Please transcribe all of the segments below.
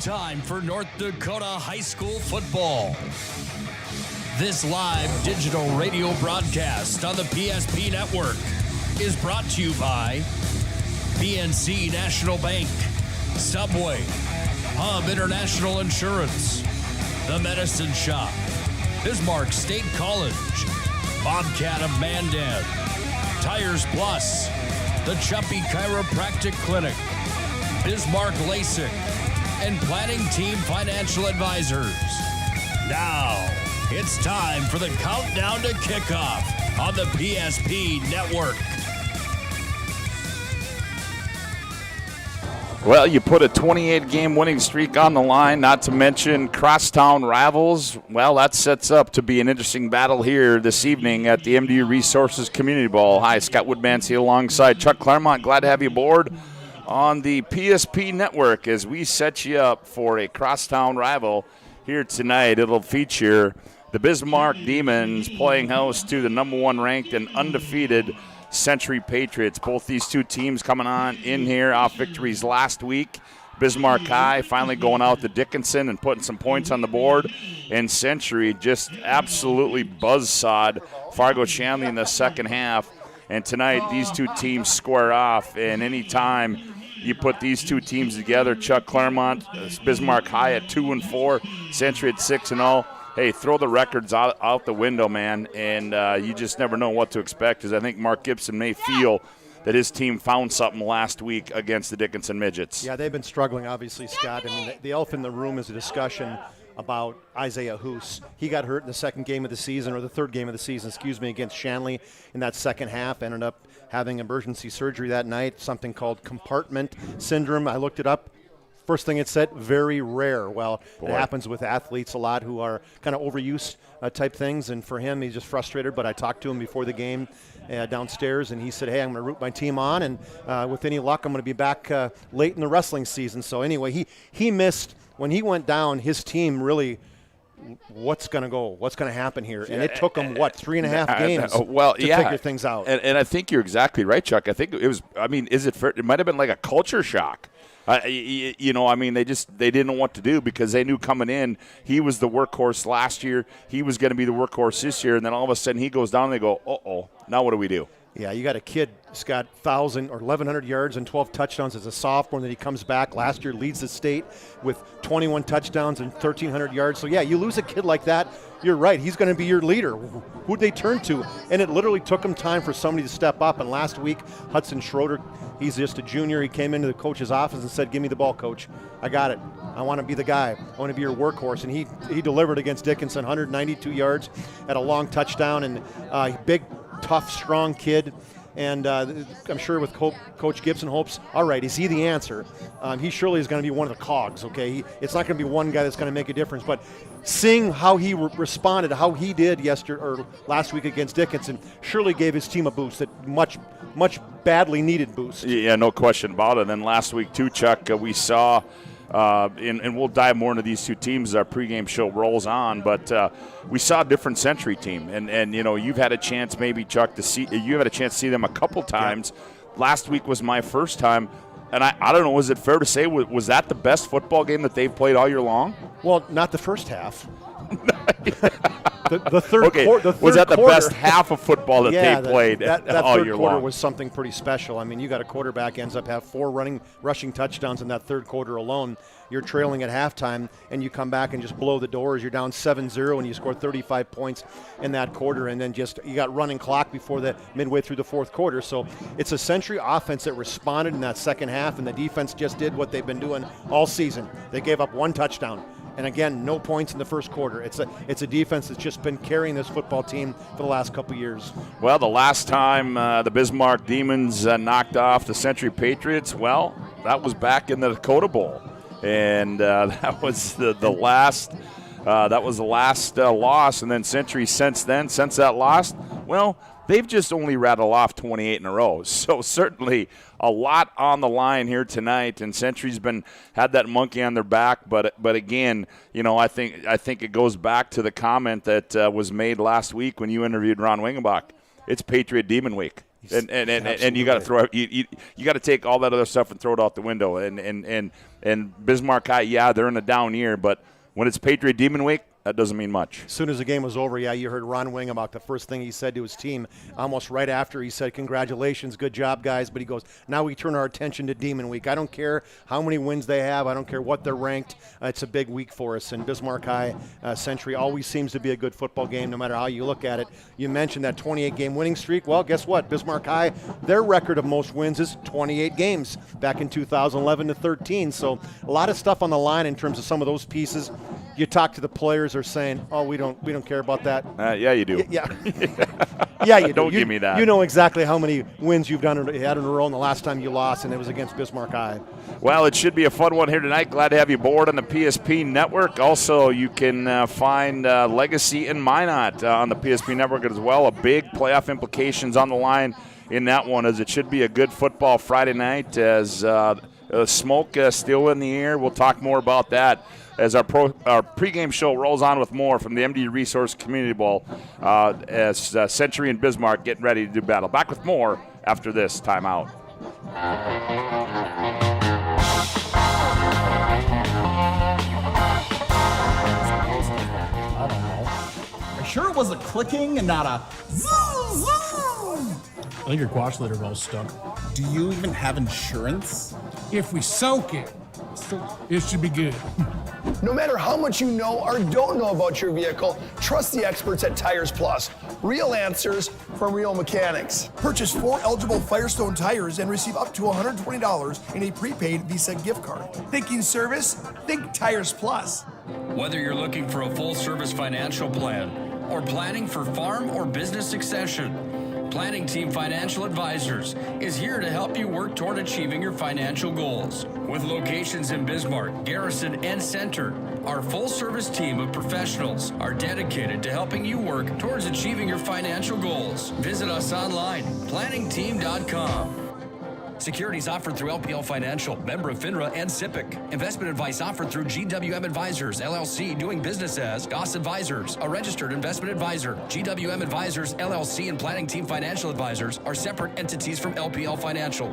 time for North Dakota high school football. This live digital radio broadcast on the PSP network is brought to you by PNC National Bank, Subway, Hub International Insurance, The Medicine Shop, Bismarck State College, Bobcat of Mandan, Tires Plus, the Chuppy Chiropractic Clinic, Bismarck LASIK, and Planning Team Financial Advisors. Now, it's time for the countdown to kickoff on the PSP Network. Well, you put a 28-game winning streak on the line, not to mention crosstown rivals. Well, that sets up to be an interesting battle here this evening at the MDU Resources Community Bowl. Hi, Scott Woodmansey alongside Chuck Claremont. Glad to have you aboard on the PSP Network as we set you up for a crosstown rival here tonight. It'll feature the Bismarck Demons playing host to the number 1 ranked and undefeated Century Patriots. Both these two teams coming on in here off victories last week. Bismarck High finally going out to Dickinson and putting some points on the board. And Century just absolutely buzzsawed Fargo Shanley in the second half. And tonight these two teams square off. And anytime you put these two teams together, Chuck Claremont, Bismarck High at 2-4, Century at 6-0. Hey, throw the records out the window, man, and you just never know what to expect, because I think Mark Gibson may feel that his team found something last week against the Dickinson Midgets. Yeah, they've been struggling, obviously, Scott. I mean, the elephant in the room is a discussion about Isaiah Hoos. He got hurt in the second game of the season, or the third game of the season, against Shanley in that second half. Ended up having emergency surgery that night, something called compartment syndrome. I looked it up. First thing it said, very rare. Well, it happens with athletes a lot who are kind of overuse type things, and for him, he's just frustrated. But I talked to him before the game downstairs, and he said, hey, I'm going to root my team on, and with any luck, I'm going to be back late in the wrestling season. So anyway, he missed, when he went down, his team really, what's going to happen here? And it took them, 3.5 games to figure things out. And I think you're exactly right, Chuck. I think it was, is it fair? It might have been like a culture shock. They didn't know what to do, because they knew coming in he was the workhorse last year. He was going to be the workhorse this year, and then all of a sudden he goes down and they go, uh-oh, now what do we do? Yeah, you got a kid, Scott, 1,000 or 1,100 yards and 12 touchdowns as a sophomore, and then he comes back last year, leads the state with 21 touchdowns and 1,300 yards. So, yeah, you lose a kid like that, you're right. He's going to be your leader. Who'd they turn to? And it literally took him time for somebody to step up. And last week, Hudson Schroeder, he's just a junior. He came into the coach's office and said, give me the ball, coach. I got it. I want to be the guy. I want to be your workhorse. And he delivered against Dickinson, 192 yards at a long touchdown. And big, tough, strong kid. And I'm sure with Coach Gibson hopes, all right, is he the answer? He surely is going to be one of the cogs, okay? It's not going to be one guy that's going to make a difference. But seeing how he responded, how he did last week against Dickinson, surely gave his team a boost, that much badly needed boost. Yeah, no question about it. And then last week too, Chuck, we saw and we'll dive more into these two teams as our pregame show rolls on, but we saw a different Century team, and you've had a chance, maybe, Chuck, to see them a couple times. Yeah. Last week was my first time, and I don't know, is it fair to say, was that the best football game that they've played all year long? Well, not the first half. The third quarter. Was that the best half of football that they played that all third year quarter long? Was something pretty special. I mean, you got a quarterback ends up have 4 rushing touchdowns in that third quarter alone. You're trailing at halftime, and you come back and just blow the doors. You're down 7-0, and you score 35 points in that quarter, and then you got running clock before the midway through the fourth quarter. So it's a Century offense that responded in that second half, and the defense just did what they've been doing all season. They gave up 1 touchdown. And again, no points in the first quarter. It's a defense that's just been carrying this football team for the last couple of years. Well, the last time the Bismarck Demons knocked off the Century Patriots, well, that was back in the Dakota Bowl, and that was the last. That was the last loss, and then Century since that loss, well, they've just only rattled off 28 in a row. So certainly a lot on the line here tonight, and Century's had that monkey on their back. But again, I think it goes back to the comment that was made last week when you interviewed Ron Wingenbach. It's Patriot Demon Week. And you got to throw you got to take all that other stuff and throw it out the window. And Bismarck High, they're in a down year, but when it's Patriot Demon Week, that doesn't mean much. As soon as the game was over, you heard Ron Wing about the first thing he said to his team. Almost right after, he said, "Congratulations, good job, guys." But he goes, "Now we turn our attention to Demon Week. I don't care how many wins they have. I don't care what they're ranked. It's a big week for us." And Bismarck High Century always seems to be a good football game, no matter how you look at it. You mentioned that 28-game winning streak. Well, guess what? Bismarck High, their record of most wins is 28 games back in 2011 to 13. So a lot of stuff on the line in terms of some of those pieces. You talk to the players, are saying, "Oh, we don't care about that." Yeah, you do. Yeah, yeah, you do. Don't give me that. You know exactly how many wins you've had in a row, and the last time you lost, and it was against Bismarck High. Well, it should be a fun one here tonight. Glad to have you aboard on the PSP Network. Also, you can find Legacy and Minot on the PSP Network as well. A big playoff implications on the line in that one, as it should be a good football Friday night. As smoke still in the air, we'll talk more about that as our pregame show rolls on with more from the MD Resource Community Bowl as Century and Bismarck getting ready to do battle. Back with more after this timeout. I don't know. Are you sure it was a clicking and not a zoom, zoom? I think your quash litter valve's stuck. Do you even have insurance? If we soak it, it should be good. No matter how much you know or don't know about your vehicle, trust the experts at Tires Plus. Real answers from real mechanics. Purchase 4 eligible Firestone tires and receive up to $120 in a prepaid Visa gift card. Thinking service? Think Tires Plus. Whether you're looking for a full-service financial plan or planning for farm or business succession, Planning Team Financial Advisors is here to help you work toward achieving your financial goals. With locations in Bismarck, Garrison, and Center, our full-service team of professionals are dedicated to helping you work towards achieving your financial goals. Visit us online, planningteam.com. Securities offered through LPL Financial, member of FINRA and SIPC. Investment advice offered through GWM Advisors, LLC, doing business as Goss Advisors, a registered investment advisor. GWM Advisors, LLC, and Planning Team Financial Advisors are separate entities from LPL Financial.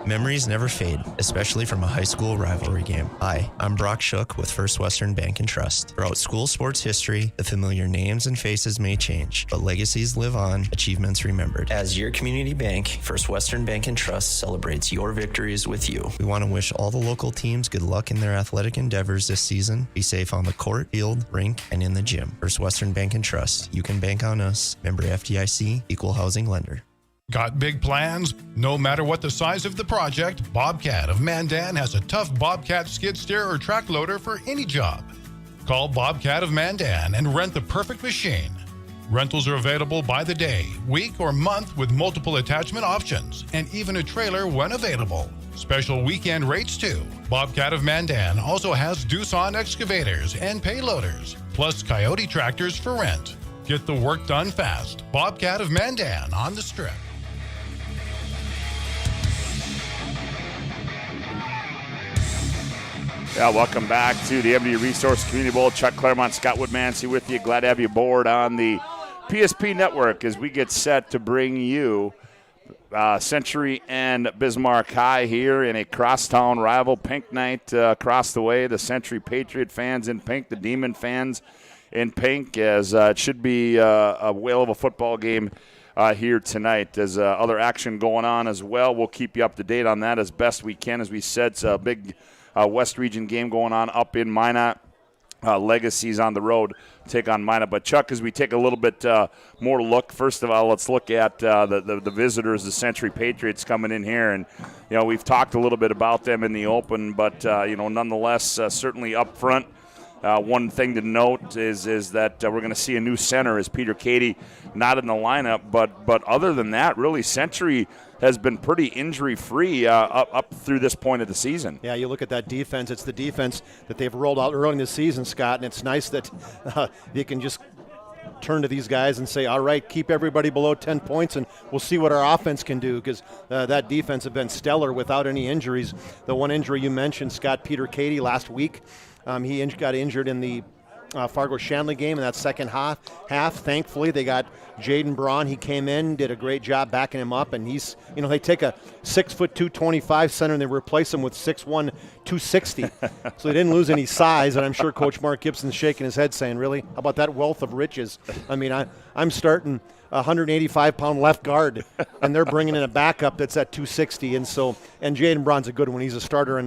Memories never fade, especially from a high school rivalry game. Hi, I'm Brock Shook with First Western Bank and Trust. Throughout school sports history, the familiar names and faces may change, but legacies live on, achievements remembered. As your community bank, First Western Bank and Trust celebrates your victories with you. We want to wish all the local teams good luck in their athletic endeavors this season. Be safe on the court, field, rink, and in the gym. First Western Bank and Trust. You can bank on us. Member FDIC, Equal Housing Lender. Got big plans? No matter what the size of the project, Bobcat of Mandan has a tough Bobcat skid steer or track loader for any job. Call Bobcat of Mandan and rent the perfect machine. Rentals are available by the day, week, or month with multiple attachment options, and even a trailer when available. Special weekend rates too. Bobcat of Mandan also has Doosan excavators and payloaders, plus Coyote tractors for rent. Get the work done fast. Bobcat of Mandan on the Strip. Yeah, welcome back to the MD Resource Community Bowl. Chuck Claremont, Scott Woodmansey with you. Glad to have you aboard on the PSP Network as we get set to bring you Century and Bismarck High here in a crosstown rival pink night across the way. The Century Patriot fans in pink, the Demon fans in pink, as it should be a whale of a football game here tonight. There's other action going on as well. We'll keep you up to date on that as best we can. As we said, it's a big West Region game going on up in Minot. Legacies on the road take on Minot. But, Chuck, as we take a little bit more look, first of all, let's look at the visitors, the Century Patriots coming in here. And, we've talked a little bit about them in the open, but, nonetheless, certainly up front. One thing to note is that we're going to see a new center as Peter Cady not in the lineup. But other than that, really, Century has been pretty injury-free up through this point of the season. Yeah, you look at that defense. It's the defense that they've rolled out early in the season, Scott, and it's nice that they can just turn to these guys and say, all right, keep everybody below 10 points, and we'll see what our offense can do, because that defense has been stellar without any injuries. The one injury you mentioned, Scott, Peter Cady last week, he got injured in the Fargo-Shanley game in that second half. Thankfully, they got Jaden Braun. He came in, did a great job backing him up, and he's, they take a 6'2", 225 center and they replace him with 6'1", 260. So they didn't lose any size, and I'm sure Coach Mark Gibson's shaking his head saying, really? How about that wealth of riches? I mean, I'm starting 185-pound left guard, and they're bringing in a backup that's at 260. And Jaden Braun's a good one. He's a starter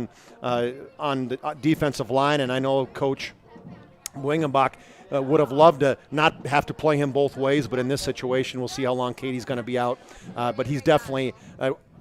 on the defensive line, and I know Coach Wingenbach would have loved to not have to play him both ways, but in this situation, we'll see how long Katie's going to be out. But he's definitely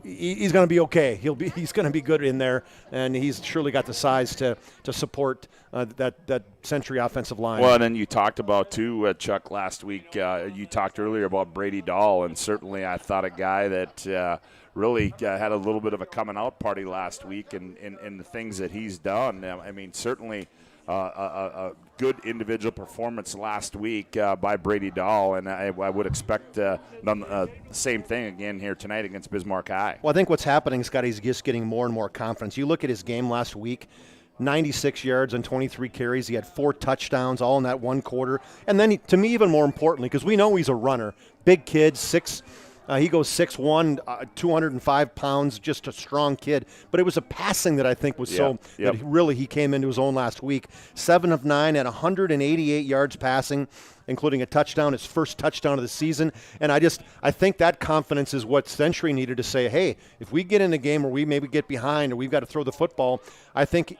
he's going to be okay. He's going to be good in there, and he's surely got the size to support that Century offensive line. Well, and then you talked about too, Chuck, last week. You talked earlier about Brady Dahl, and certainly I thought a guy that really had a little bit of a coming out party last week, and the things that he's done. I mean, certainly. A good individual performance last week by Brady Dahl, and I would expect the same thing again here tonight against Bismarck High. Well, I think what's happening, Scott, he's just getting more and more confidence. You look at his game last week, 96 yards on 23 carries. He had 4 touchdowns all in that one quarter. And then, to me, even more importantly, because we know he's a runner, big kid, he goes 6'1", 205 pounds, just a strong kid. But it was a passing that I think was that he came into his own last week. 7 of 9 at 188 yards passing, including a touchdown, his first touchdown of the season. And I think that confidence is what Century needed to say, hey, if we get in a game where we maybe get behind or we've got to throw the football, I think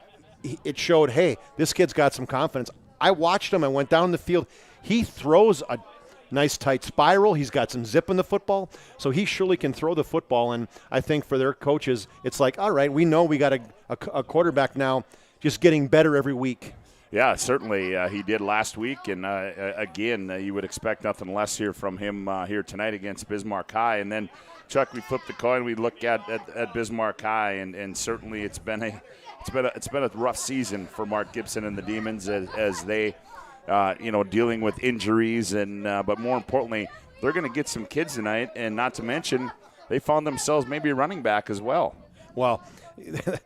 it showed, hey, this kid's got some confidence. I watched him. I went down the field. He throws a nice tight spiral. He's got some zip in the football, so he surely can throw the football. And I think for their coaches, it's like, all right, we know we got a quarterback now just getting better every week. Yeah, certainly he did last week, and again, you would expect nothing less here from him here tonight against Bismarck High. And then, Chuck, we flip the coin, we look at Bismarck High, and certainly it's been a rough season for Mark Gibson and the Demons as they. Dealing with injuries, but more importantly, they're going to get some kids tonight, and not to mention, they found themselves maybe a running back as well. Well,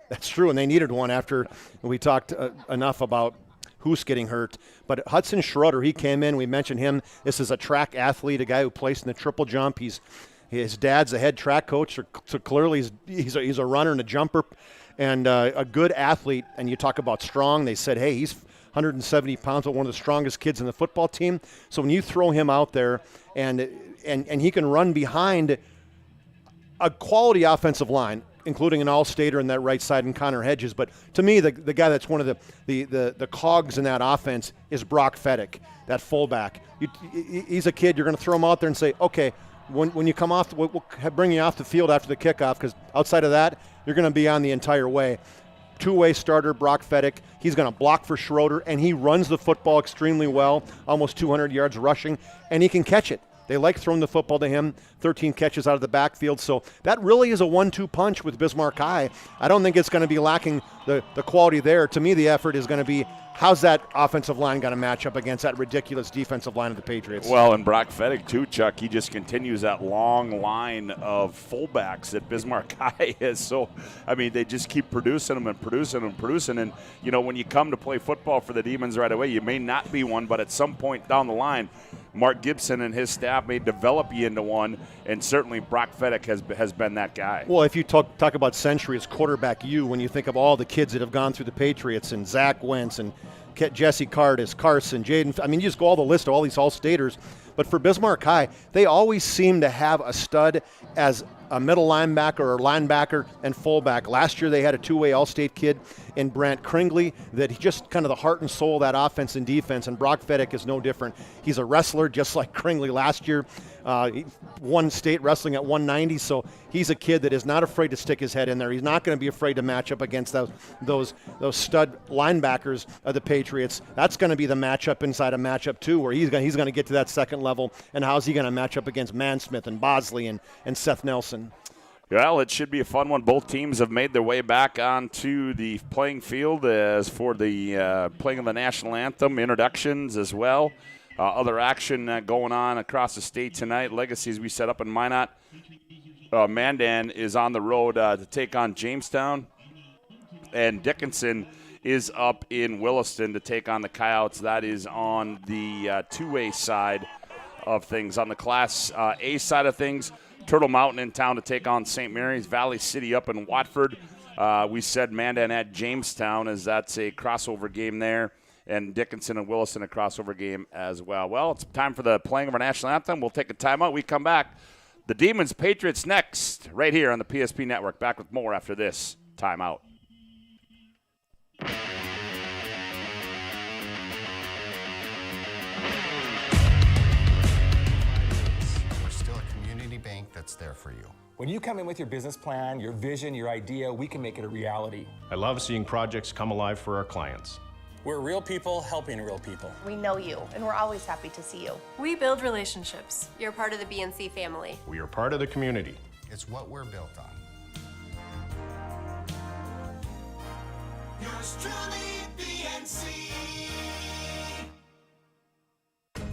that's true, and they needed one after we talked enough about who's getting hurt. But Hudson Schroeder, he came in. We mentioned him. This is a track athlete, a guy who plays in the triple jump. His dad's a head track coach, so clearly he's a runner and a jumper, and a good athlete. And you talk about strong. They said, hey, he's 170 pounds, but one of the strongest kids in the football team. So when you throw him out there and he can run behind a quality offensive line, including an all-stater in that right side and Connor Hedges. But to me, the guy that's one of the cogs in that offense is Brock Feddick, that fullback. He's a kid. You're going to throw him out there and say, okay, when you come off, we'll bring you off the field after the kickoff, because outside of that, you're going to be on the entire way. Two-way starter, Brock Feddick. He's going to block for Schroeder, and he runs the football extremely well, almost 200 yards rushing, and he can catch it. They like throwing the football to him, 13 catches out of the backfield. So that really is a 1-2 punch with Bismarck High. I don't think it's going to be lacking the quality there. To me, the effort is going to be, how's that offensive line going to match up against that ridiculous defensive line of the Patriots? Well, and Brock Feddick, too, Chuck, he just continues that long line of fullbacks that Bismarck High is. So, I mean, they just keep producing them and producing them and producing. And, you know, when you come to play football for the Demons right away, you may not be one, but at some point down the line, Mark Gibson and his staff may develop you into one, and certainly Brock Feddick has been that guy. Well, if you talk about Century as quarterback, when you think of all the kids that have gone through the Patriots, and Zach Wentz and Jesse Cardis, Carson, Jaden, I mean, you just go all the list of all these All-Staters. But for Bismarck High, they always seem to have a stud as a middle linebacker or linebacker and fullback. Last year they had a two-way All-State kid in Brant Kringley that he just kind of the heart and soul of that offense and defense, and Brock Feddick is no different. He's a wrestler just like Kringley last year. He won state wrestling at 190, so he's a kid that is not afraid to stick his head in there. He's not going to be afraid to match up against those stud linebackers of the Patriots. That's going to be the matchup inside a matchup too, where he's going to get to that second level, and how's he going to match up against Mansmith and Bosley and Seth Nelson? Well, it should be a fun one. Both teams have made their way back onto the playing field as for the playing of the national anthem, introductions as well. Other action going on across the state tonight. Legacies we set up in Minot. Mandan is on the road to take on Jamestown. And Dickinson is up in Williston to take on the Coyotes. That is on the 2A side of things. On the Class A side of things, Turtle Mountain in town to take on St. Mary's. Valley City up in Watford. We said Mandan at Jamestown, as that's a crossover game there. And Dickinson and Williston a crossover game as well. Well, it's time for the playing of our national anthem. We'll take a timeout. We come back. The Demons Patriots next, right here on the PSP Network. Back with more after this timeout. We're still a community bank that's there for you. When you come in with your business plan, your vision, your idea, we can make it a reality. I love seeing projects come alive for our clients. We're real people helping real people. We know you, and we're always happy to see you. We build relationships. You're part of the BNC family. We are part of the community. It's what we're built on. Yours truly, BNC.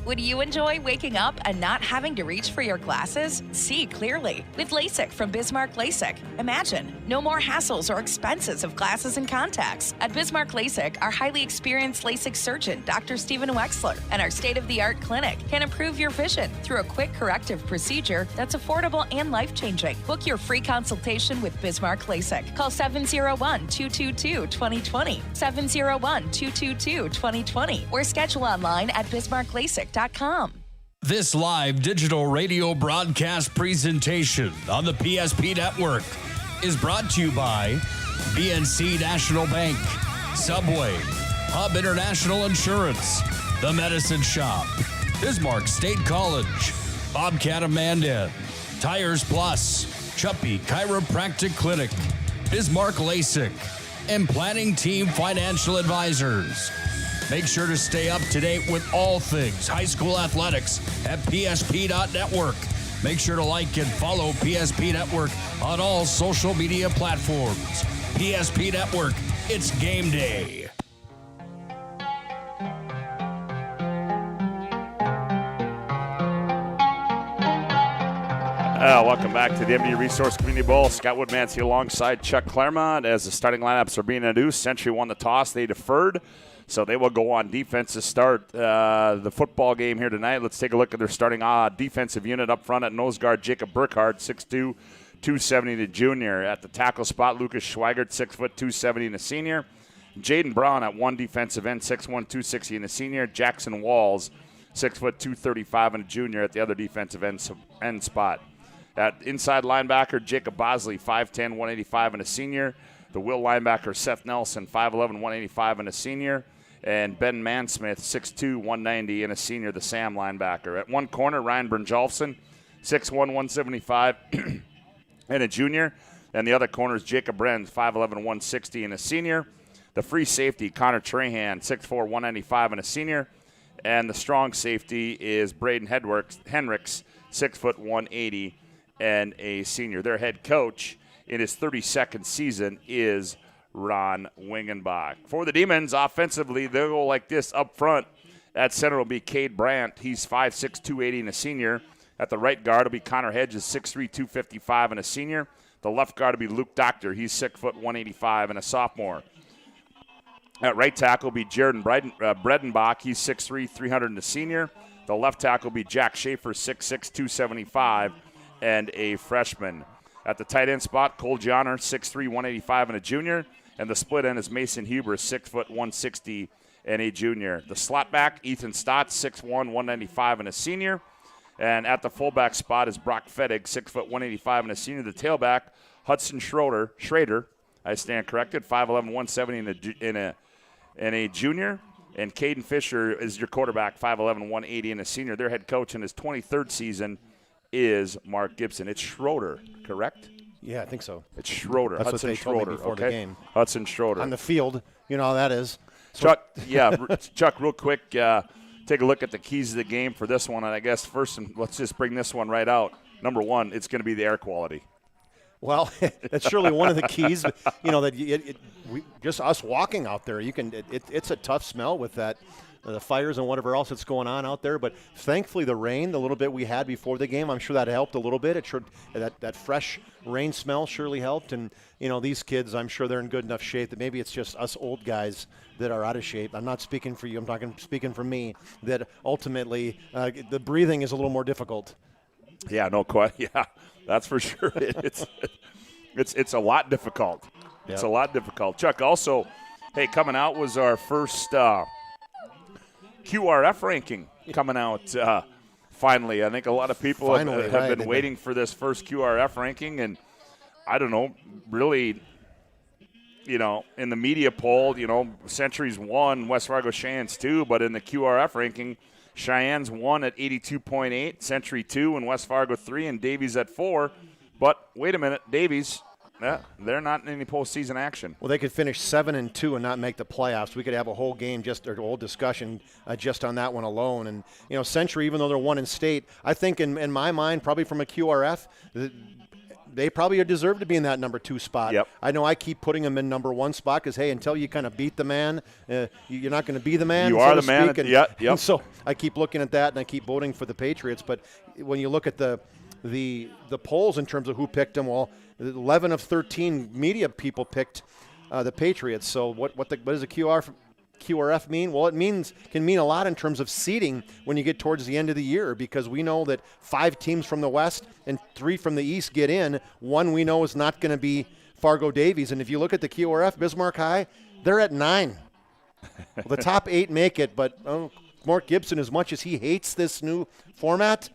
Would you enjoy waking up and not having to reach for your glasses? See clearly with LASIK from Bismarck LASIK. Imagine no more hassles or expenses of glasses and contacts. At Bismarck LASIK, our highly experienced LASIK surgeon, Dr. Stephen Wexler, and our state-of-the-art clinic can improve your vision through a quick corrective procedure that's affordable and life-changing. Book your free consultation with Bismarck LASIK. Call 701-222-2020, 701-222-2020, or schedule online at bismarcklasik.com. This live digital radio broadcast presentation on the PSP Network is brought to you by BNC National Bank, Subway, Hub International Insurance, The Medicine Shop, Bismarck State College, Bobcat of Mandan, Tires Plus, Chuppy Chiropractic Clinic, Bismarck LASIK, and Planning Team Financial Advisors. Make sure to stay up to date with all things high school athletics at PSP.network. Make sure to like and follow PSP Network on all social media platforms. PSP Network, it's game day. Welcome back to the MD Resource Community Bowl. Scott Woodmansey alongside Chuck Claremont as the starting lineups are being introduced. Century won the toss. They deferred. So they will go on defense to start the football game here tonight. Let's take a look at their starting defensive unit up front at nose guard. Jacob Burkhardt, 6'2", 270, the junior. At the tackle spot, Lucas Schweigert, 6', 270, and a senior. Jaden Braun at one defensive end, 6'1", 260, and a senior. Jackson Walls, 6', 235, and a junior at the other defensive end spot. At inside linebacker, Jacob Bosley, 5'10", 185, and a senior. The will linebacker, Seth Nelson, 5'11", 185, and a senior. And Ben Mansmith, 6'2", 190, and a senior, the Sam linebacker. At one corner, Ryan Brynjolfsson, 6'1", 175, and a junior. And the other corner is Jacob Brenz, 5'11", 160, and a senior. The free safety, Connor Trahan, 6'4", 195, and a senior. And the strong safety is Braden Henricks, 6', 180, and a senior. Their head coach in his 32nd season is Ron Wingenbach. For the Demons, offensively, they'll go like this up front. At center will be Cade Brandt. He's 5'6", 280, and a senior. At the right guard will be Connor Hedges, 6'3", 255, and a senior. The left guard will be Luke Doctor. He's 6', 185, and a sophomore. At right tackle will be Jared Bredenbach. He's 6'3", 300, and a senior. The left tackle will be Jack Schaefer, 6'6", 275, and a freshman. At the tight end spot, Cole Johnner, 6'3", 185, and a junior. And the split end is Mason Huber, 6', 160, and a junior. The slot back, Ethan Stotts, 6'1", 195, and a senior. And at the fullback spot is Brock Fettig, 6', 185, and a senior. The tailback, Hudson Schrader, I stand corrected, 5'11", 170, and a junior. And Caden Fisher is your quarterback, 5'11", 180, and a senior. Their head coach in his 23rd season is Mark Gibson. It's Schroeder, correct? Yeah, I think so. It's Schroeder. That's Hudson what they told me Schroeder, before okay? the game. Hudson Schroeder. On the field, you know how that is. So Chuck, Chuck, real quick, take a look at the keys of the game for this one. And I guess first, let's just bring this one right out. Number one, it's going to be the air quality. Well, that's surely one of the keys. You know, that just us walking out there, it's a tough smell with that the fires and whatever else that's going on out there. But thankfully the rain, the little bit we had before the game, I'm sure that helped a little bit. It sure, that fresh rain smell surely helped. And, these kids, I'm sure they're in good enough shape that maybe it's just us old guys that are out of shape. I'm not speaking for you. I'm speaking for me, that ultimately the breathing is a little more difficult. Yeah, no question. Yeah, that's for sure. It's a lot difficult. Yep. It's a lot difficult. Chuck, also, hey, coming out was our first QRF ranking coming out finally. I think a lot of people have been waiting for this first QRF ranking, and I don't know, really, in the media poll, Century's 1, West Fargo Cheyenne's 2, but in the QRF ranking, Cheyenne's 1 at 82.8, Century 2, and West Fargo 3, and Davies at 4. But wait a minute, Davies, they're not in any postseason action. Well, they could finish 7-2 and not make the playoffs. We could have a whole game or a whole discussion just on that one alone. And Century, even though they're 1 in state, I think in my mind, probably from a QRF, they probably deserve to be in that number 2 spot. Yep. I know I keep putting them in number 1 spot because, hey, until you kind of beat the man, you're not going to be the man. You are the man. Yep. Yep. And so I keep looking at that and I keep voting for the Patriots. But when you look at the polls in terms of who picked them, well, 11 of 13 media people picked the Patriots. So what does a QRF mean? Well, can mean a lot in terms of seeding when you get towards the end of the year, because we know that 5 teams from the West and 3 from the East get in. 1 we know is not going to be Fargo Davies. And if you look at the QRF, Bismarck High, they're at 9. Well, the top 8 make it, but Mark Gibson, as much as he hates this new format,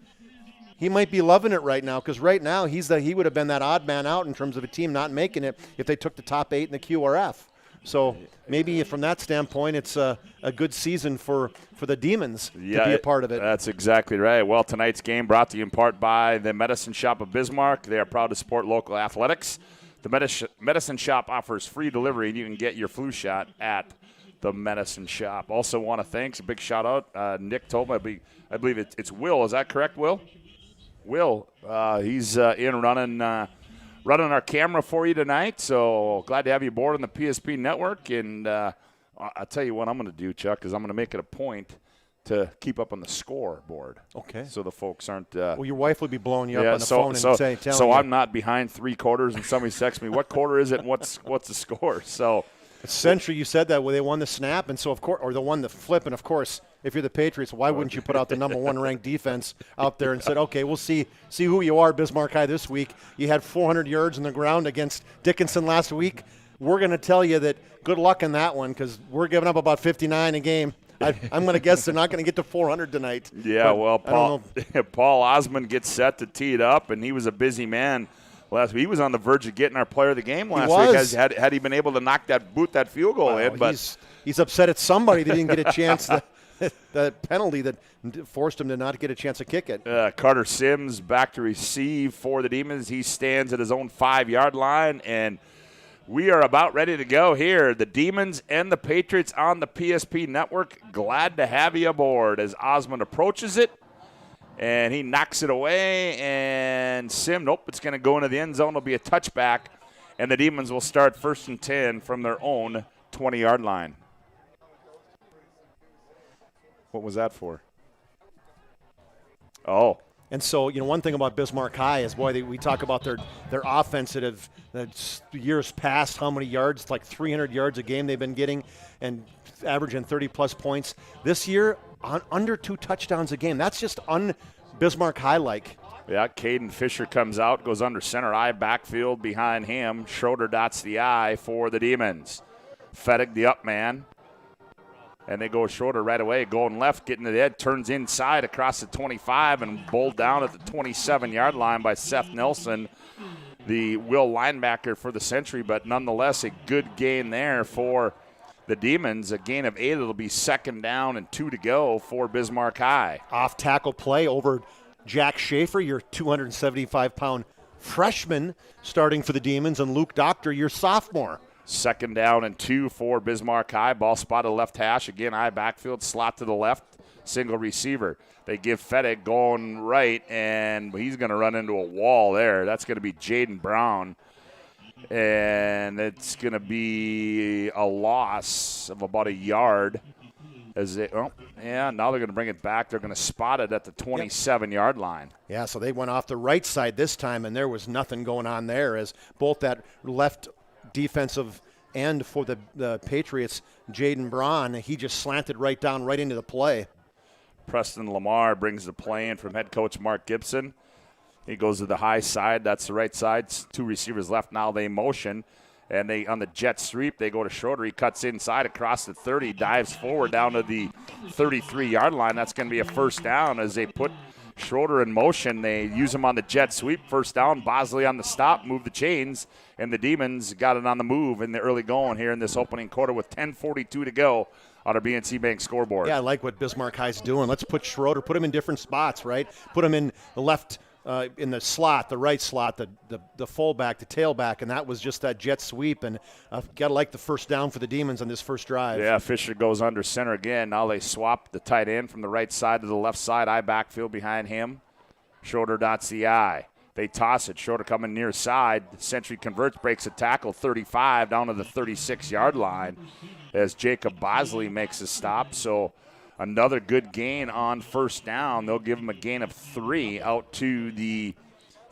he might be loving it right now, because right now he would have been that odd man out in terms of a team not making it if they took the top 8 in the QRF. So maybe from that standpoint, it's a good season for the Demons to be a part of it. That's exactly right. Well, tonight's game brought to you in part by the Medicine Shop of Bismarck. They are proud to support local athletics. The Medicine Shop offers free delivery, and you can get your flu shot at the Medicine Shop. Also want to thank, a big shout out, Nick told me, I believe it's Will. Is that correct, Will? Will, he's in running our camera for you tonight, so glad to have you aboard on the PSP network. And I'll tell you what I'm going to do, Chuck, is I'm going to make it a point to keep up on the scoreboard. Okay. So the folks aren't. Well, your wife would be blowing you up on the phone and telling you. So I'm not behind 3 quarters and somebody texts me, what quarter is it and what's the score? So. Century, you said that they won the snap, and so of course, or they won the flip, and of course, if you're the Patriots, why wouldn't you put out the number 1 ranked defense out there and said, okay, we'll see who you are, Bismarck High, this week. You had 400 yards on the ground against Dickinson last week. We're going to tell you that good luck in that one, because we're giving up about 59 a game. I'm going to guess they're not going to get to 400 tonight. Yeah, well, Paul Osmond gets set to tee it up, and he was a busy man last week. He was on the verge of getting our player of the game last week. Had he been able to boot that field goal in. But he's upset at somebody that didn't get a chance. That penalty that forced him to not get a chance to kick it. Carter Sims back to receive for the Demons. He stands at his own 5-yard line, and we are about ready to go here. The Demons and the Patriots on the PSP network. Glad to have you aboard as Osmond approaches it. And he knocks it away, and it's going to go into the end zone. It'll be a touchback, and the Demons will start 1st and 10 from their own 20-yard line. What was that for? Oh. And so, one thing about Bismarck High is, we talk about their offense that years past, how many yards, it's like 300 yards a game they've been getting and averaging 30-plus points. This year, under 2 touchdowns a game. That's just Bismarck High-like. Yeah, Caden Fisher comes out, goes under center eye, backfield behind him. Schroeder dots the eye for the Demons. Fettig, the up man. And they go Schroeder right away, going left, getting to the head, turns inside across the 25 and bowled down at the 27-yard line by Seth Nelson, the Will linebacker for the Century. But nonetheless, a good gain there for the Demons. A gain of 8. It'll be 2nd down and 2 to go for Bismarck High. Off tackle play over Jack Schaefer, your 275-pound freshman starting for the Demons, and Luke Doctor, your sophomore. 2nd down and 2 for Bismarck High. Ball spotted left hash. Again, high backfield, slot to the left, single receiver. They give Fettig going right, and he's going to run into a wall there. That's going to be Jaden Brown. And it's going to be a loss of about a yard Now they're going to bring it back. They're going to spot it at the 27-yard line. Yeah, so they went off the right side this time, and there was nothing going on there as both that left defensive end for the Patriots, Jaden Braun, he just slanted right down right into the play. Preston Lamar brings the play in from head coach Mark Gibson. He goes to the high side. That's the right side. 2 receivers left. Now they motion. And they on the jet sweep, they go to Schroeder. He cuts inside across the 30, dives forward down to the 33-yard line. That's going to be a first down as they put Schroeder in motion. They use him on the jet sweep. First down, Bosley on the stop, move the chains, and the Demons got it on the move in the early going here in this opening quarter with 10:42 to go on our BNC Bank scoreboard. Yeah, I like what Bismarck High's doing. Let's put Schroeder, put him in different spots, right? Put him in the left, in the slot, the right slot, the fullback, the tailback, and that was just that jet sweep. And got to like the first down for the Demons on this first drive. Yeah, Fisher goes under center again. Now they swap the tight end from the right side to the left side. I backfield behind him. Schroeder dots the I. They toss it. Schroeder coming near side. Century converts, breaks a tackle, 35 down to the 36-yard line as Jacob Bosley makes a stop. So another good gain on first down. They'll give him a gain of 3 out to the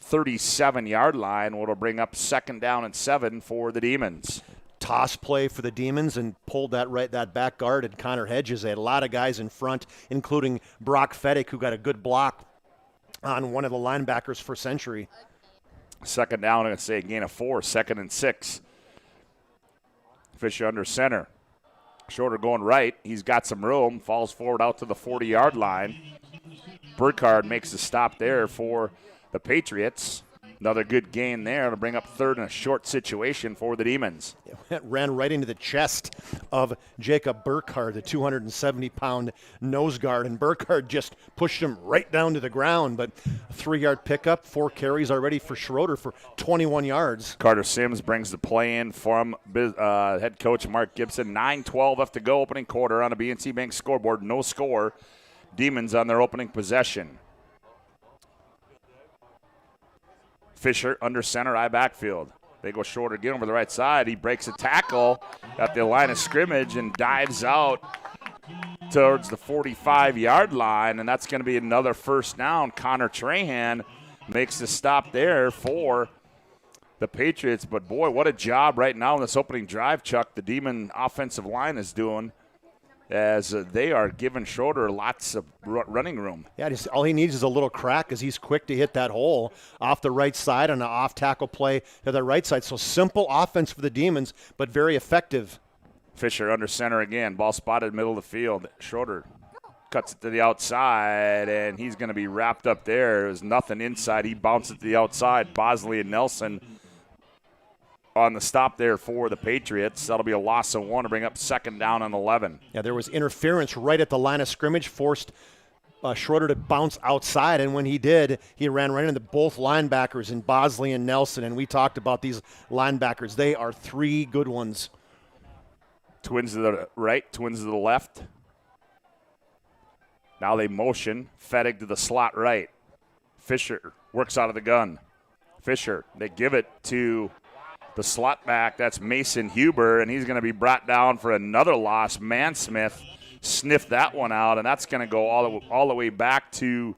37-yard line, which will bring up 2nd down and 7 for the Demons. Toss play for the Demons and pulled that back guard and Connor Hedges. They had a lot of guys in front, including Brock Fettig, who got a good block on one of the linebackers for Century. 2nd down, I'm going to say a gain of 4, 2nd and 6. Fisher under center. Schroeder going right. He's got some room. Falls forward out to the 40-yard line. Burkhardt makes a stop there for the Patriots. Another good gain there to bring up 3rd in a short situation for the Demons. It ran right into the chest of Jacob Burkhardt, the 270-pound nose guard, and Burkhardt just pushed him right down to the ground. But a 3-yard pickup, 4 carries already for Schroeder for 21 yards. Carter Sims brings the play in from head coach Mark Gibson. 9:12 left to go, opening quarter on a BNC Bank scoreboard. No score. Demons on their opening possession. Fisher under center, I backfield. They go Schroeder again over the right side. He breaks a tackle at the line of scrimmage and dives out towards the 45-yard line, and that's going to be another first down. Connor Trahan makes the stop there for the Patriots. But, boy, what a job right now in this opening drive, Chuck, the Demon offensive line is doing, as they are giving Schroeder lots of running room. Yeah, all he needs is a little crack because he's quick to hit that hole off the right side on an off-tackle play to the right side. So simple offense for the Demons, but very effective. Fisher under center again. Ball spotted middle of the field. Schroeder cuts it to the outside, and he's going to be wrapped up there. There's nothing inside. He bounces to the outside. Bosley and Nelson on the stop there for the Patriots. That'll be a loss of 1 to bring up 2nd down and 11. Yeah, there was interference right at the line of scrimmage, forced Schroeder to bounce outside, and when he did, he ran right into both linebackers in Bosley and Nelson, and we talked about these linebackers. They are 3 good ones. Twins to the right, twins to the left. Now they motion. Fettig to the slot right. Fisher works out of the gun. Fisher, they give it to the slot back, that's Mason Huber, and he's going to be brought down for another loss. Mansmith sniffed that one out, and that's going to go all the way back to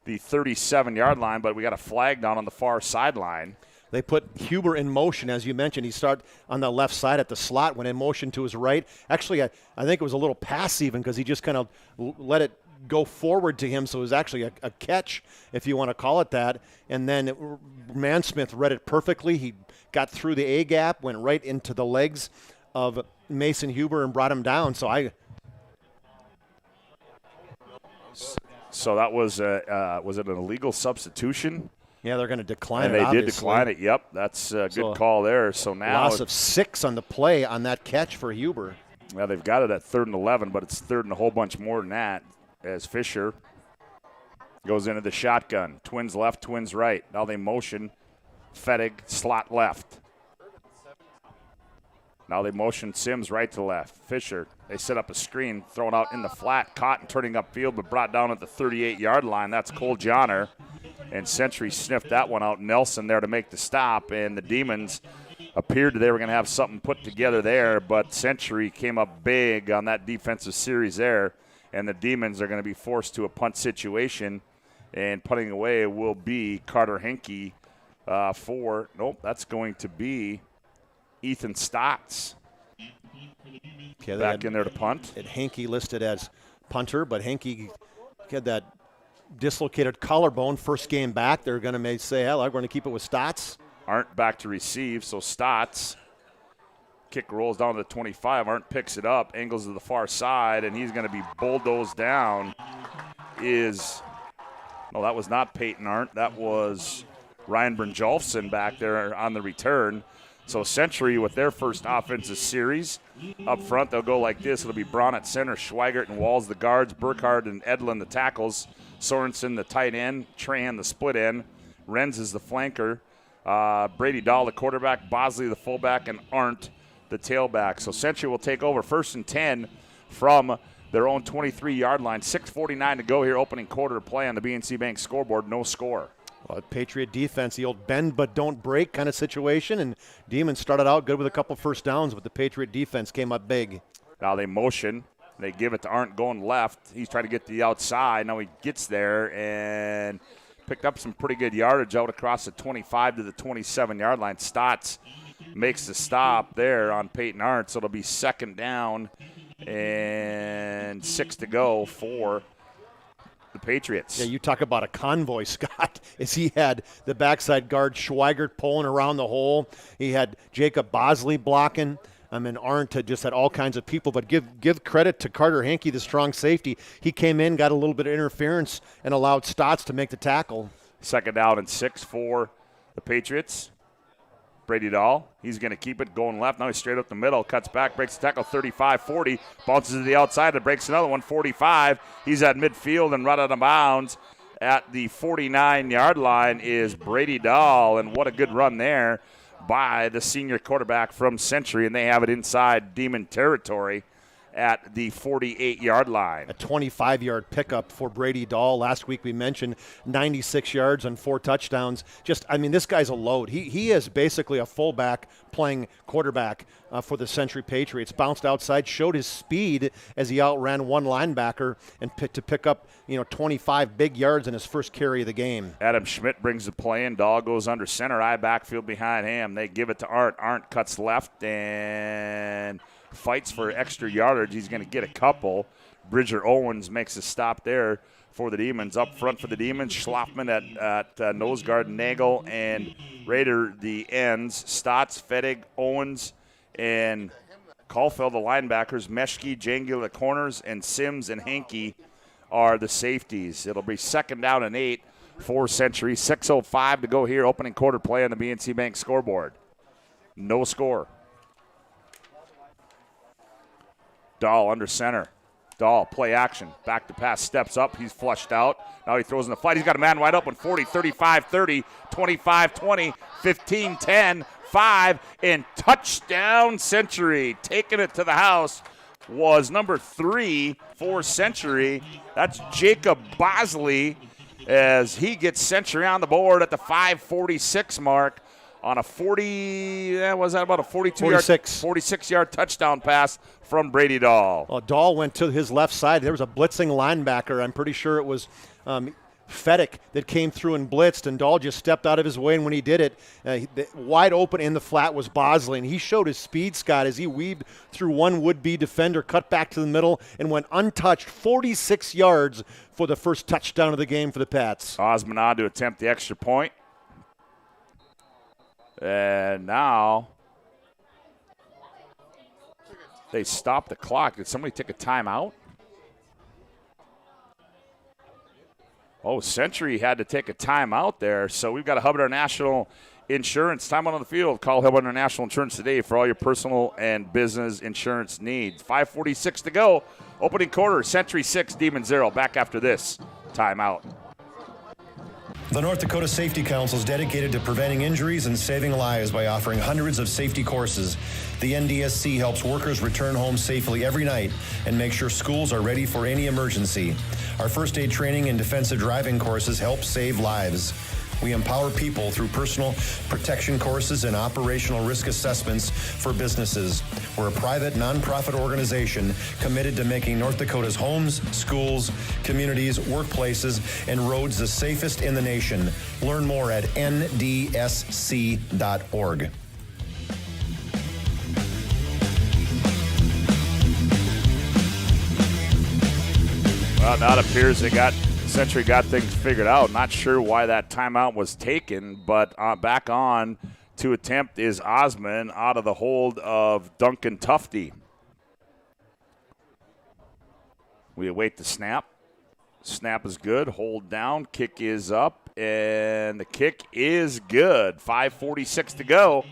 the 37-yard line, but we got a flag down on the far sideline. They put Huber in motion, as you mentioned. He started on the left side at the slot, went in motion to his right. Actually, I think it was a little pass even because he just kind of let it go forward to him, so it was actually a catch, if you want to call it that. And then Mansmith read it perfectly. He got through the A-gap, went right into the legs of Mason Huber and brought him down. So that was it an illegal substitution? Yeah, they're going to decline it, obviously. Did decline it, yep. That's a good call there. So now loss of 6 on the play on that catch for Huber. Well, they've got it at 3rd and 11, but it's 3rd and a whole bunch more than that as Fisher goes into the shotgun. Twins left, twins right. Now they motion. Fettig, slot left. Now they motion Sims right to left. Fisher, they set up a screen, thrown out in the flat, caught and turning upfield, but brought down at the 38-yard line. That's Cole Johnner. And Century sniffed that one out. Nelson there to make the stop, and the Demons appeared they were going to have something put together there, but Century came up big on that defensive series there, and the Demons are going to be forced to a punt situation, and punting away will be Carter Henke that's going to be Ethan Stotts. Okay, back in there to punt. Henke listed as punter, but Henke had that dislocated collarbone first game back. They're going to say, hell, I'm going to keep it with Stotts. Arndt back to receive, so Stotts. Kick rolls down to the 25. Arndt picks it up, angles to the far side, and he's going to be bulldozed down. No, that was not Peyton Arndt. That was Ryan Brynjolfsson back there on the return. So Century with their first offensive series. Up front, they'll go like this. It'll be Braun at center, Schweigert and Walls the guards, Burkhardt and Edlin the tackles, Sorensen the tight end, Tran the split end, Renz is the flanker, Brady Dahl the quarterback, Bosley the fullback, and Arndt the tailback. So Century will take over 1st and 10 from their own 23-yard line. 6:49 to go here, opening quarter of play on the BNC Bank scoreboard. No score. Well, Patriot defense, the old bend but don't break kind of situation, and Demons started out good with a couple first downs, but the Patriot defense came up big. Now they motion. They give it to Arndt going left. He's trying to get to the outside. Now he gets there and picked up some pretty good yardage out across the 25 to the 27-yard line. Stotts makes the stop there on Peyton Arndt, so it'll be 2nd down and 6 to go for the Patriots. Yeah, you talk about a convoy, Scott, as he had the backside guard Schweigert pulling around the hole. He had Jacob Bosley blocking. Arndt had just had all kinds of people, but give credit to Carter Henke, the strong safety. He came in, got a little bit of interference, and allowed Stotts to make the tackle. 2nd down and 6 for the Patriots. Brady Dahl, he's going to keep it going left. Now he's straight up the middle, cuts back, breaks the tackle 35-40, bounces to the outside and breaks another one, 45. He's at midfield and right out of bounds. At the 49-yard line is Brady Dahl, and what a good run there by the senior quarterback from Century, and they have it inside Demon territory at the 48-yard line. A 25-yard pickup for Brady Dahl. Last week we mentioned 96 yards and 4 touchdowns. This guy's a load. He is basically a fullback playing quarterback for the Century Patriots. Bounced outside, showed his speed as he outran one linebacker and to pick up 25 big yards in his first carry of the game. Adam Schmidt brings the play in. Dahl goes under center, eye backfield behind him. They give it to Arndt. Arndt cuts left and fights for extra yardage. He's going to get a couple. Bridger Owens makes a stop there for the Demons. Up front for the Demons, Schlafman at nose guard, Nagel and Rader the ends. Stotts, Fedig, Owens, and Caulfield the linebackers. Meschke, Jangula the corners, and Sims and Henke are the safeties. It'll be 2nd down and 8 for Century. 6:05 to go here, opening quarter play on the BNC Bank scoreboard. No score. Dahl under center. Dahl, play action. Back to pass, steps up. He's flushed out. Now he throws in the flight. He's got a man wide open. 40, 35, 30, 25, 20, 15, 10, 5, and touchdown Century. Taking it to the house was number 3 for Century. That's Jacob Bosley as he gets Century on the board at the 5:46 mark. On a 46-yard touchdown pass from Brady Dahl. Well, Dahl went to his left side. There was a blitzing linebacker. I'm pretty sure it was Fedick that came through and blitzed, and Dahl just stepped out of his way, and when he did it, wide open in the flat was Bosley, and he showed his speed, Scott, as he weaved through one would-be defender, cut back to the middle, and went untouched, 46 yards for the first touchdown of the game for the Pats. Osmanad to attempt the extra point. And now they stop the clock. Did somebody take a timeout? Oh, Century had to take a timeout there. So we've got a Hubbard International Insurance timeout on the field. Call Hubbard International Insurance today for all your personal and business insurance needs. 5:46 to go. Opening quarter, Century 6, Demon 0. Back after this timeout. The North Dakota Safety Council is dedicated to preventing injuries and saving lives by offering hundreds of safety courses. The NDSC helps workers return home safely every night and make sure schools are ready for any emergency. Our first aid training and defensive driving courses help save lives. We empower people through personal protection courses and operational risk assessments for businesses. We're a private, nonprofit organization committed to making North Dakota's homes, schools, communities, workplaces, and roads the safest in the nation. Learn more at ndsc.org. Well, now it appears Century got things figured out. Not sure why that timeout was taken, but back on to attempt is Osman out of the hold of Duncan Tufty. We await the snap. Snap is good. Hold down. Kick is up, and the kick is good. 5:46 to go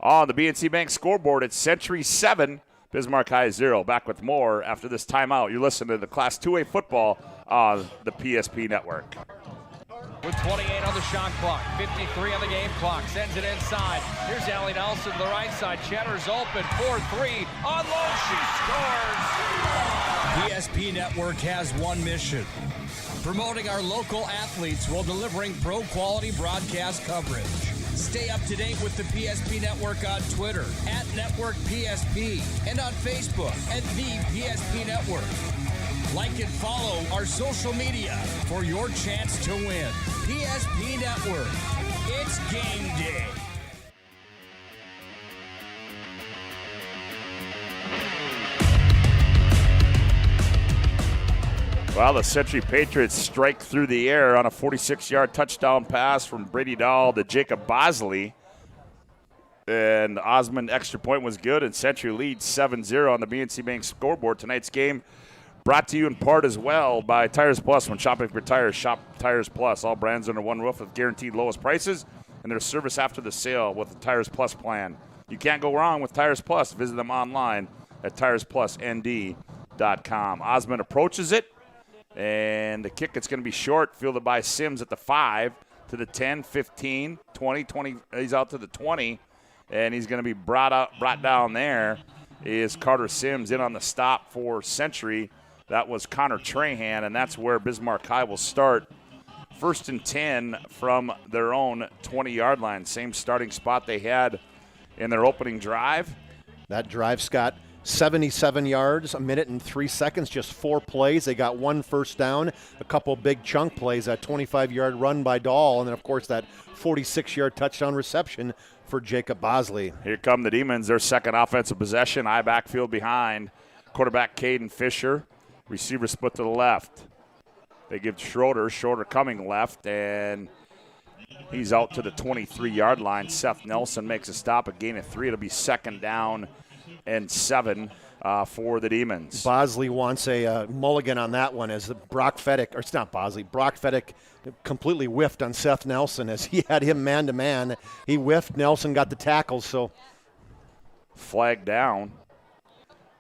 on the BNC Bank scoreboard. It's Century 7, Bismarck High 0. Back with more after this timeout. You're listening to the Class 2A football on the PSP Network. With 28 on the shot clock, 53 on the game clock, sends it inside. Here's Allie Nelson to the right side. Cheddar's open, 4-3, on low, she scores! PSP Network has one mission: promoting our local athletes while delivering pro-quality broadcast coverage. Stay up to date with the PSP Network on Twitter @NetworkPSP and on Facebook @The PSP Network. Like and follow our social media for your chance to win. PSP Network. It's game day. Well, the Century Patriots strike through the air on a 46-yard touchdown pass from Brady Dahl to Jacob Bosley. And Osmond extra point was good, and Century leads 7-0 on the BNC Bank scoreboard. Tonight's game brought to you in part as well by Tires Plus. When shopping for tires, shop Tires Plus. All brands under one roof with guaranteed lowest prices and their service after the sale with the Tires Plus plan. You can't go wrong with Tires Plus. Visit them online at TiresPlusND.com. Osmond approaches it, and the kick is going to be short, fielded by Sims at the 5 to the 10, 15, 20. He's out to the 20, and he's going to be brought down there. Is Carter Sims in on the stop for Century. That was Connor Trahan, and that's where Bismarck High will start. 1st and 10 from their own 20-yard line. Same starting spot they had in their opening drive. That drive, Scott, 77 yards, 1 minute and 3 seconds, just 4 plays. They got 1 first down, a couple big chunk plays, that 25-yard run by Dahl, and then, of course, that 46-yard touchdown reception for Jacob Bosley. Here come the Demons, their second offensive possession. I backfield behind. Quarterback Caden Fisher. Receiver split to the left. They give Schroeder coming left, and he's out to the 23-yard line. Seth Nelson makes a stop, a gain of 3. It'll be 2nd down and 7 for the Demons. Bosley wants a mulligan on that one as Brock Fedek, or it's not Bosley, Brock Fedek completely whiffed on Seth Nelson as he had him man-to-man. He whiffed, Nelson got the tackle, so. Flag down,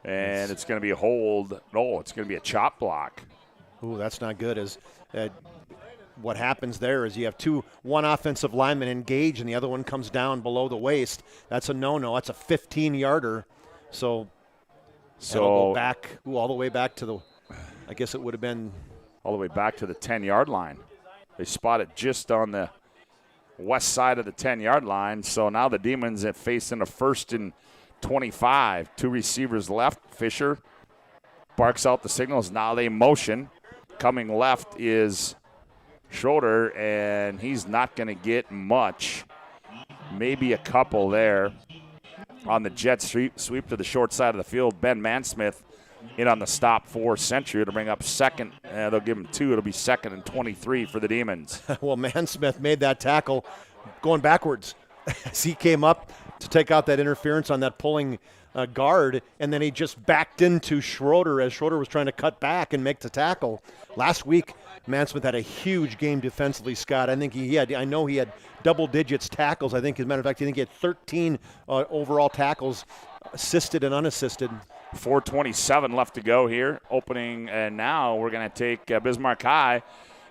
and it's going to be a hold. No, it's going to be a chop block. Ooh, that's not good. As what happens there is you have one offensive lineman engage and the other one comes down below the waist. That's a no-no. That's a 15-yarder. So go back, all the way back to the, I guess it would have been. All the way back to the 10-yard line. They spot it just on the west side of the 10-yard line. So now the Demons have faced in a 1st and 25. 2 receivers left. Fisher barks out the signals. Now they motion. Coming left is Schroeder, and he's not going to get much. Maybe a couple there. On the jet sweep to the short side of the field, Ben Mansmith in on the stop for Century to bring up 2nd. They'll give him 2. It'll be 2nd and 23 for the Demons. Well, Mansmith made that tackle going backwards as he came up to take out that interference on that pulling guard, and then he just backed into Schroeder as Schroeder was trying to cut back and make the tackle. Last week, Mansmith had a huge game defensively, Scott. I think he had double digits tackles. I think, as a matter of fact, I think he had 13 overall tackles, assisted and unassisted. 4:27 left to go here. Opening, and now we're going to take Bismarck High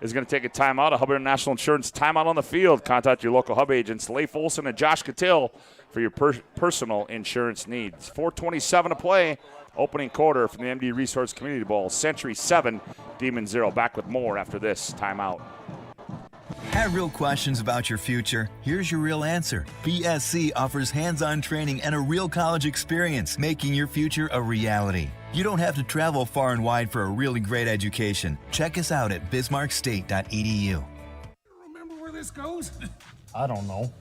is going to take a timeout, a Hub International Insurance timeout on the field. Contact your local Hub agents, Leif Olson and Josh Cattell, for your personal insurance needs. 4:27 to play. Opening quarter from the MD Resource Community Bowl. Century 7, Demon 0. Back with more after this timeout. Have real questions about your future? Here's your real answer. BSC offers hands-on training and a real college experience, making your future a reality. You don't have to travel far and wide for a really great education. Check us out at bismarckstate.edu. Remember where this goes? I don't know.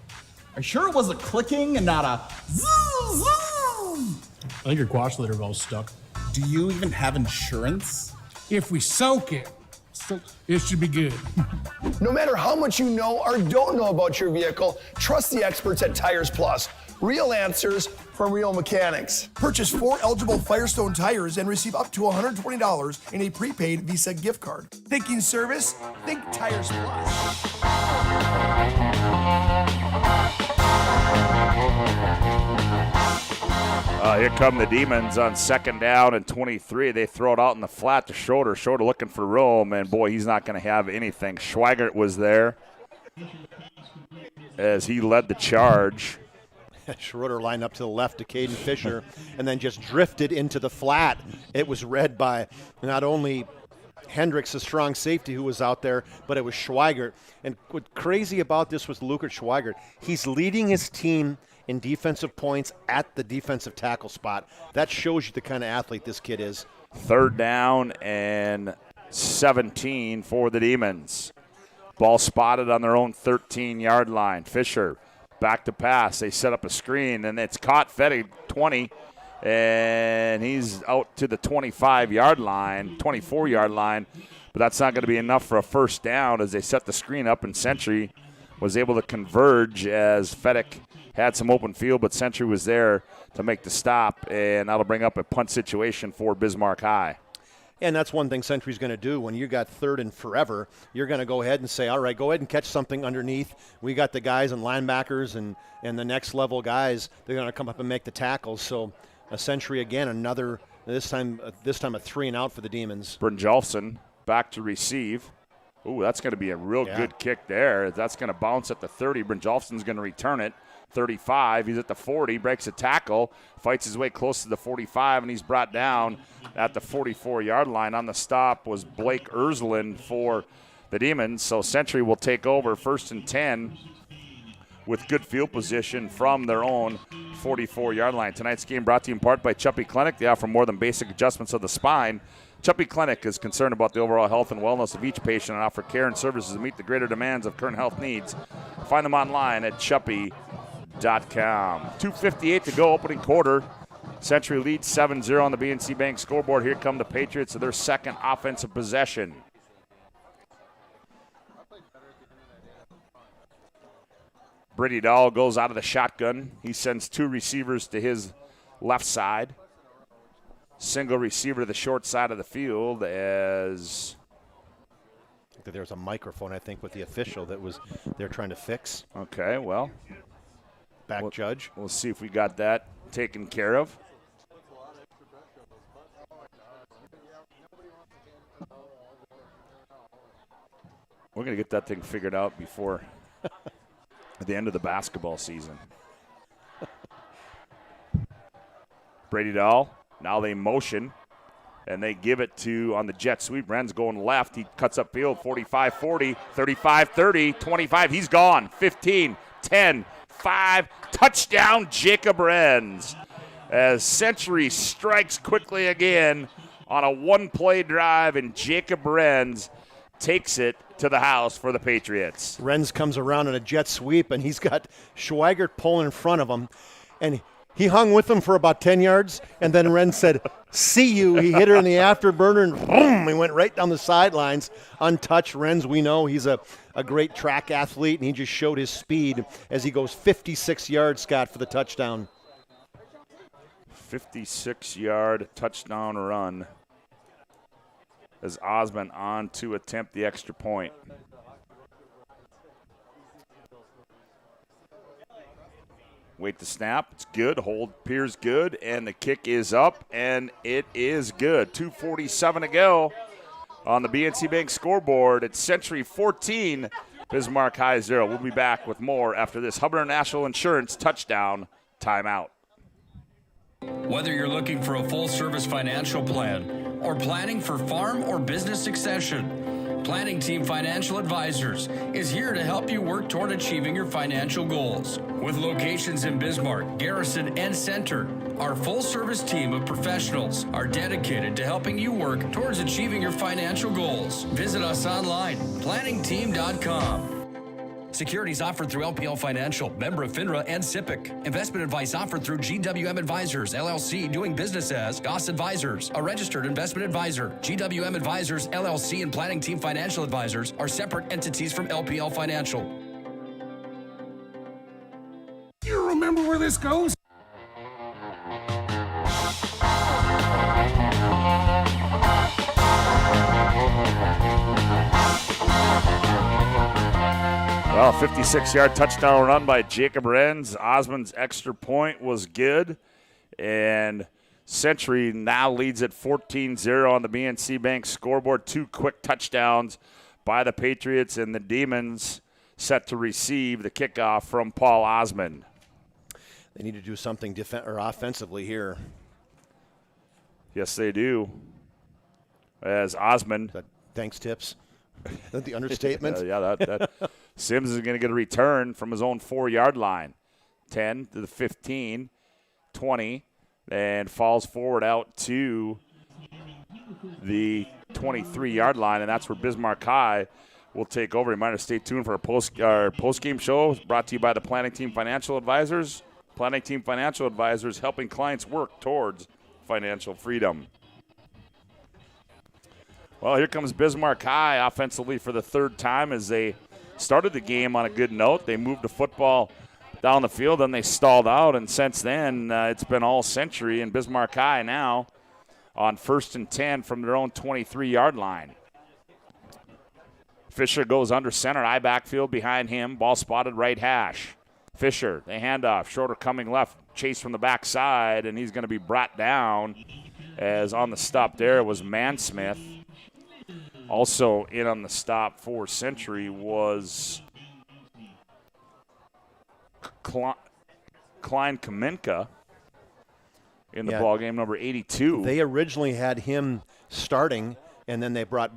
Are you sure it was a clicking and not a zoom, zoom? I think your quash litter valve's stuck. Do you even have insurance? If we soak it, it should be good. No matter how much you know or don't know about your vehicle, trust the experts at Tires Plus. Real answers from real mechanics. Purchase 4 eligible Firestone tires and receive up to $120 in a prepaid Visa gift card. Thinking service? Think Tires Plus. Here come the Demons on 2nd down and 23. They throw it out in the flat to Schroeder. Schroeder looking for room, and boy, he's not going to have anything. Schweigert was there as he led the charge. Schroeder lined up to the left to Caden Fisher and then just drifted into the flat. It was read by not only Hendricks, a strong safety who was out there, but it was Schweigert. And what's crazy about this was Lucas Schweigert. He's leading his team in defensive points at the defensive tackle spot. That shows you the kind of athlete this kid is. 3rd down and 17 for the Demons. Ball spotted on their own 13-yard line. Fisher back to pass. They set up a screen, and it's caught Fettig 20, and he's out to the 25-yard line, 24-yard line, but that's not going to be enough for a first down as they set the screen up, and Century was able to converge as Fettig had some open field, but Century was there to make the stop, and that'll bring up a punt situation for Bismarck High. And that's one thing Century's going to do. When you got 3rd and forever, you're going to go ahead and say, all right, go ahead and catch something underneath. We got the guys and linebackers and the next level guys. They're going to come up and make the tackles. So a Century again, another, this time a 3-and-out for the Demons. Brynjolfsson back to receive. Ooh, that's going to be a real good kick there. That's going to bounce at the 30. Brynjolfsson's going to return it. 35, he's at the 40, breaks a tackle, fights his way close to the 45, and he's brought down at the 44-yard line. On the stop was Blake Ersland for the Demons, so Century will take over 1st and 10 with good field position from their own 44-yard line. Tonight's game brought to you in part by Chuppy Clinic. They offer more than basic adjustments of the spine. Chuppy Clinic is concerned about the overall health and wellness of each patient and offer care and services to meet the greater demands of current health needs. Find them online at chuppy.com. 2:58 to go, opening quarter. Century leads 7-0 on the BNC Bank scoreboard. Here come the Patriots to their 2nd offensive possession. Brady Dahl goes out of the shotgun. He sends 2 receivers to his left side. Single receiver to the short side of the field as there was a microphone, I think, with the official that was they're trying to fix. Okay, well. Judge. We'll see if we got that taken care of. We're going to get that thing figured out before the end of the basketball season. Brady Dahl, now they motion, and they give it to, on the jet sweep, Ren's going left. He cuts up field, 45-40, 35-30, 25. He's gone, 15, 10, 5, touchdown Jacob Renz. As Century strikes quickly again on a one-play drive, and Jacob Renz takes it to the house for the Patriots. Renz comes around in a jet sweep, and he's got Schweigert pulling in front of him, and he hung with him for about 10 yards, and then Renz said, see you. He hit her in the afterburner, and boom, he went right down the sidelines, untouched. Renz, we know he's a great track athlete, and he just showed his speed as he goes 56 yards, Scott, for the touchdown. 56-yard touchdown run as Osmond on to attempt the extra point. Wait the snap. It's good. Hold appears good, and the kick is up, and it is good. 2:47 to go on the BNC Bank scoreboard. It's Century 14, Bismarck High 0. We'll be back with more after this Hubbard National Insurance touchdown timeout. Whether you're looking for a full-service financial plan or planning for farm or business succession, Planning Team Financial Advisors is here to help you work toward achieving your financial goals. With locations in Bismarck, Garrison, and Center, our full-service team of professionals are dedicated to helping you work towards achieving your financial goals. Visit us online, planningteam.com. Securities offered through LPL Financial, member of FINRA and SIPC. Investment advice offered through GWM Advisors, LLC, doing business as Goss Advisors, a registered investment advisor. GWM Advisors, LLC, and Planning Team Financial Advisors are separate entities from LPL Financial. You remember where this goes? Well, 56-yard touchdown run by Jacob Renz. Osmond's extra point was good. And Century now leads at 14-0 on the BNC Bank scoreboard. 2 quick touchdowns by the Patriots, and the Demons set to receive the kickoff from Paul Osmond. They need to do something offensively here. Yes, they do. As Osmond. Thanks, Tips. Is that the understatement? that Sims is going to get a return from his own 4-yard line. 10 to the 15, 20, and falls forward out to the 23-yard line, and that's where Bismarck High will take over. Reminder, stay tuned for our post-game show brought to you by the Planning Team Financial Advisors. Planning Team Financial Advisors helping clients work towards financial freedom. Well, here comes Bismarck High offensively for the 3rd time as they started the game on a good note. They moved the football down the field, then they stalled out, and since then it's been all Century, and Bismarck High now on 1st and 10 from their own 23-yard line. Fisher goes under center, I backfield behind him, ball spotted right hash. Fisher, they hand off, Schroeder coming left, chase from the backside, and he's going to be brought down as on the stop there was Mansmith. Also in on the stop for Century was Klein Kaminka in the ball game, number 82. They originally had him starting, and then they brought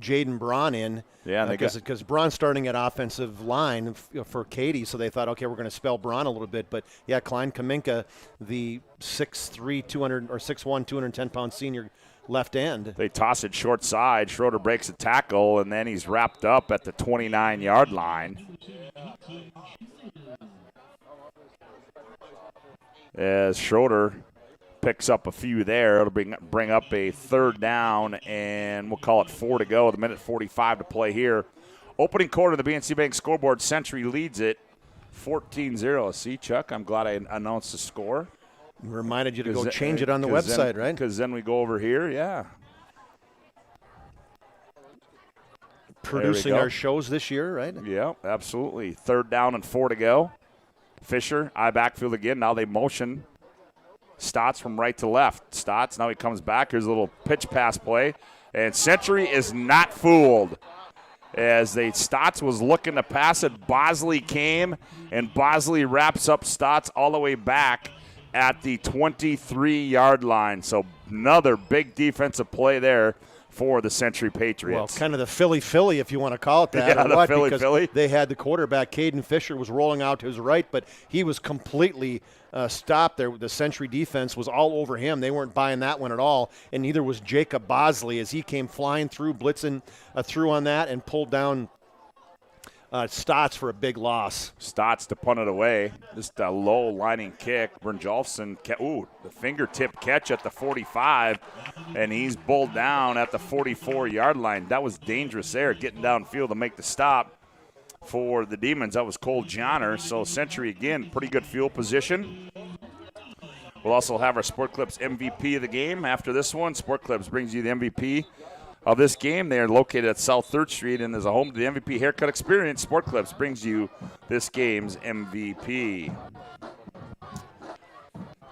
Jaden Braun in. Yeah, because Braun's starting at offensive line for Katy, so they thought, okay, we're going to spell Braun a little bit. But yeah, Klein Kaminka, the 6'3", 6'1", 210-pound senior left end. They toss it short side. Schroeder breaks a tackle, and then he's wrapped up at the 29-yard line. As Schroeder picks up a few there, it'll bring up a 3rd down, and we'll call it 4 to go with 1:45 to play here. Opening quarter of the BNC Bank scoreboard, Century leads it 14-0. See, Chuck, I'm glad I announced the score. Reminded you to go change it on the website, right? Because then we go over here, yeah. Producing our shows this year, right? Yeah, absolutely. 3rd down and 4 to go. Fisher, I backfield again. Now they motion Stotts from right to left. Stotts, now he comes back. Here's a little pitch pass play. And Century is not fooled. As Stotts was looking to pass it, Bosley came, and Bosley wraps up Stotts all the way back at the 23-yard line. So another big defensive play there for the Century Patriots. Well, kind of the Philly, if you want to call it that. Yeah, or the what, Philly. They had the quarterback, Caden Fisher, was rolling out to his right, but he was completely stopped there. The Century defense was all over him. They weren't buying that one at all, and neither was Jacob Bosley as he came flying through, blitzing through on that and pulled down Stotts for a big loss. Stotts to punt it away. Just a low lining kick. Brynjolfsson, the fingertip catch at the 45, and he's bowled down at the 44-yard line. That was dangerous there, getting downfield to make the stop for the Demons. That was Cole Johnner. So Century, again, pretty good field position. We'll also have our Sport Clips MVP of the game after this one. Sport Clips brings you the MVP of this game. They are located at South 3rd Street and is a home to the MVP haircut experience. Sport Clips brings you this game's MVP.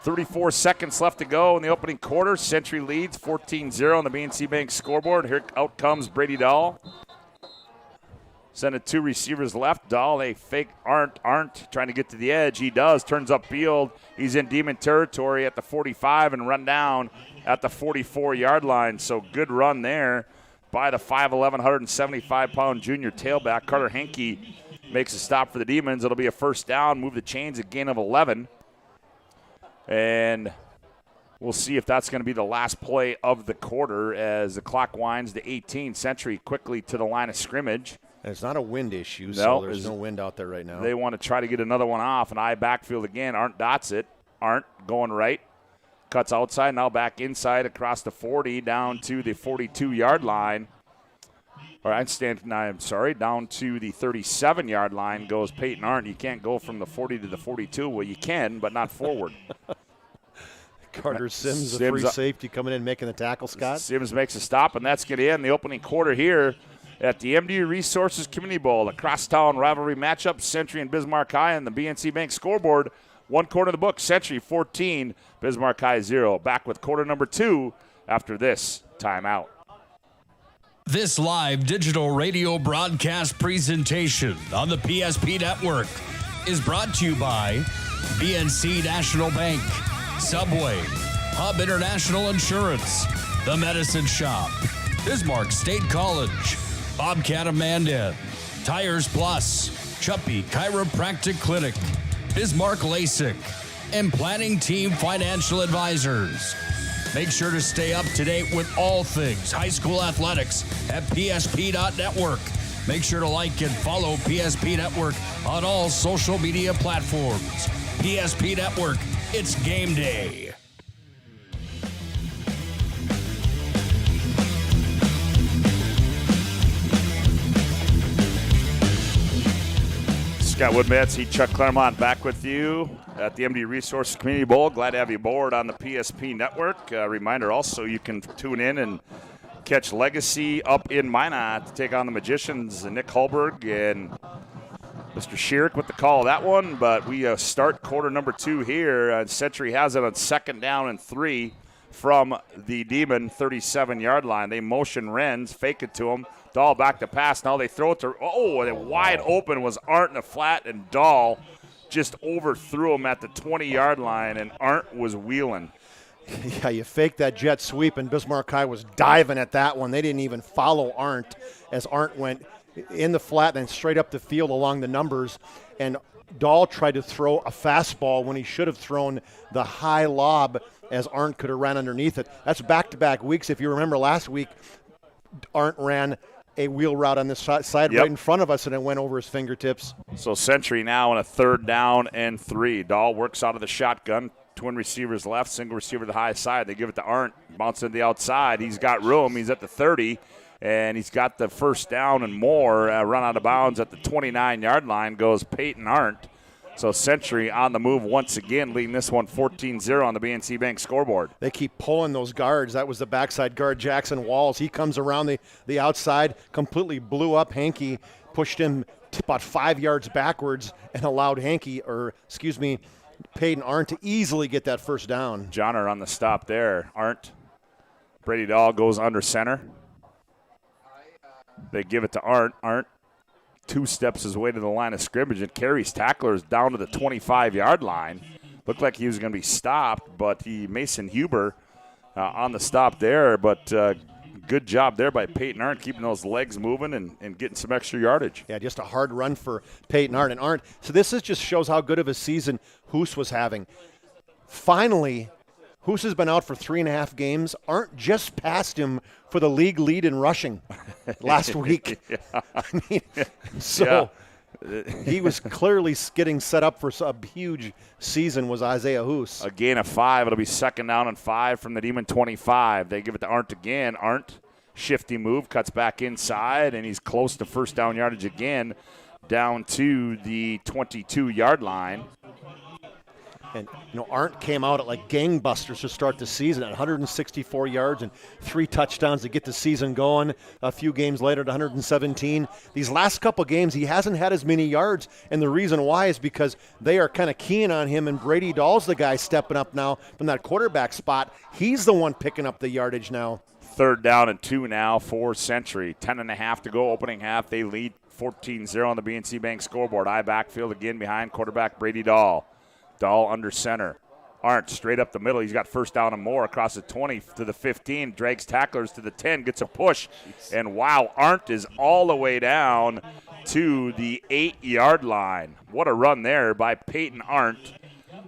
34 seconds left to go in the opening quarter. Century leads 14-0 on the BNC Bank scoreboard. Here out comes Brady Dahl. Sending 2 receivers left. Dahl, they fake aren't trying to get to the edge. He does, turns upfield. He's in Demon territory at the 45 and run down at the 44-yard line. So good run there by the 5'11", 175-pound junior tailback. Carter Henke makes a stop for the Demons. It'll be a first down, move the chains, a gain of 11. And we'll see if that's going to be the last play of the quarter as the clock winds to 18. Century quickly to the line of scrimmage. And it's not a wind issue, so there's no wind out there right now. They want to try to get another one off, and I backfield again. Arndt dots it. Arndt going right. Cuts outside, now back inside across the 40 down to the 42-yard line. Down to the 37-yard line goes Peyton Arndt. You can't go from the 40 to the 42. Well, you can, but not forward. Carter Sims, a free safety, coming in making the tackle, Scott. Sims makes a stop, and that's going to end the opening quarter here at the MDU Resources Community Bowl, a crosstown rivalry matchup, Century and Bismarck High, and the BNC Bank scoreboard. One quarter of the book, Century 14, Bismarck High 0. Back with quarter number 2 after this timeout. This live digital radio broadcast presentation on the PSP Network is brought to you by BNC National Bank, Subway, Hub International Insurance, The Medicine Shop, Bismarck State College, Bobcat of Mandan, Tires Plus, Chuppy Chiropractic Clinic, Bismarck LASIK, and Planning Team Financial Advisors. Make sure to stay up to date with all things high school athletics at PSP.network. Make sure to like and follow PSP Network on all social media platforms. PSP Network, it's game day. Scott Woodmansey, Chuck Claremont back with you at the MD Resources Community Bowl. Glad to have you aboard on the PSP Network. Reminder also, you can tune in and catch Legacy up in Minot to take on the Magicians, Nick Hulberg and Mr. Schierick with the call of that one. But we start quarter number 2 here. Century has it on 2nd down and 3 from the Demon 37-yard line. They motion Renz, fake it to him. Dahl back to pass. Now they throw it to, and wide open was Arndt in the flat, and Dahl just overthrew him at the 20-yard line, and Arndt was wheeling. Yeah, you fake that jet sweep, and Bismarck High was diving at that one. They didn't even follow Arndt as Arndt went in the flat and straight up the field along the numbers, and Dahl tried to throw a fastball when he should have thrown the high lob as Arndt could have ran underneath it. That's back-to-back weeks. If you remember last week, Arndt ran a wheel route on this side right in front of us, and it went over his fingertips. So Century now on a 3rd down and 3. Dahl works out of the shotgun. Twin receivers left, single receiver to the high side. They give it to Arndt, bounce to the outside. He's got room. He's at the 30, and he's got the first down and more. Run out of bounds at the 29-yard line goes Peyton Arndt. So Century on the move once again, leading this one 14-0 on the BNC Bank scoreboard. They keep pulling those guards. That was the backside guard, Jackson Walls. He comes around the outside, completely blew up Henke, pushed him about 5 yards backwards, and allowed Peyton Arndt to easily get that first down. Johnner on the stop there. Arndt. Brady Dahl goes under center. They give it to Arndt. Arndt 2 steps his way to the line of scrimmage and carries tacklers down to the 25-yard line. Looked like he was going to be stopped, but Mason Huber on the stop there. But good job there by Peyton Arndt, keeping those legs moving and getting some extra yardage. Yeah, just a hard run for Peyton Arndt. And Arndt, so this just shows how good of a season Hoos was having. Finally, Hoos has been out for 3.5 games. Arndt just passed him for the league lead in rushing last week. He was clearly getting set up for a huge season was Isaiah Hoos. A gain of 5. It'll be 2nd down and 5 from the Demon 25. They give it to Arndt again. Arndt, shifty move, cuts back inside, and he's close to first down yardage again, down to the 22-yard line. And, Arndt came out at like gangbusters to start the season at 164 yards and 3 touchdowns to get the season going. A few games later at 117. These last couple games, he hasn't had as many yards, and the reason why is because they are kind of keying on him, and Brady Dahl's the guy stepping up now from that quarterback spot. He's the one picking up the yardage now. 3rd down and 2 now for Century. 10.5 to go, opening half. They lead 14-0 on the BNC Bank scoreboard. I backfield again behind quarterback Brady Dahl. Dahl under center. Arndt straight up the middle. He's got first down and more across the 20 to the 15, drags tacklers to the 10, gets a push. And wow, Arndt is all the way down to the 8-yard line. What a run there by Peyton Arndt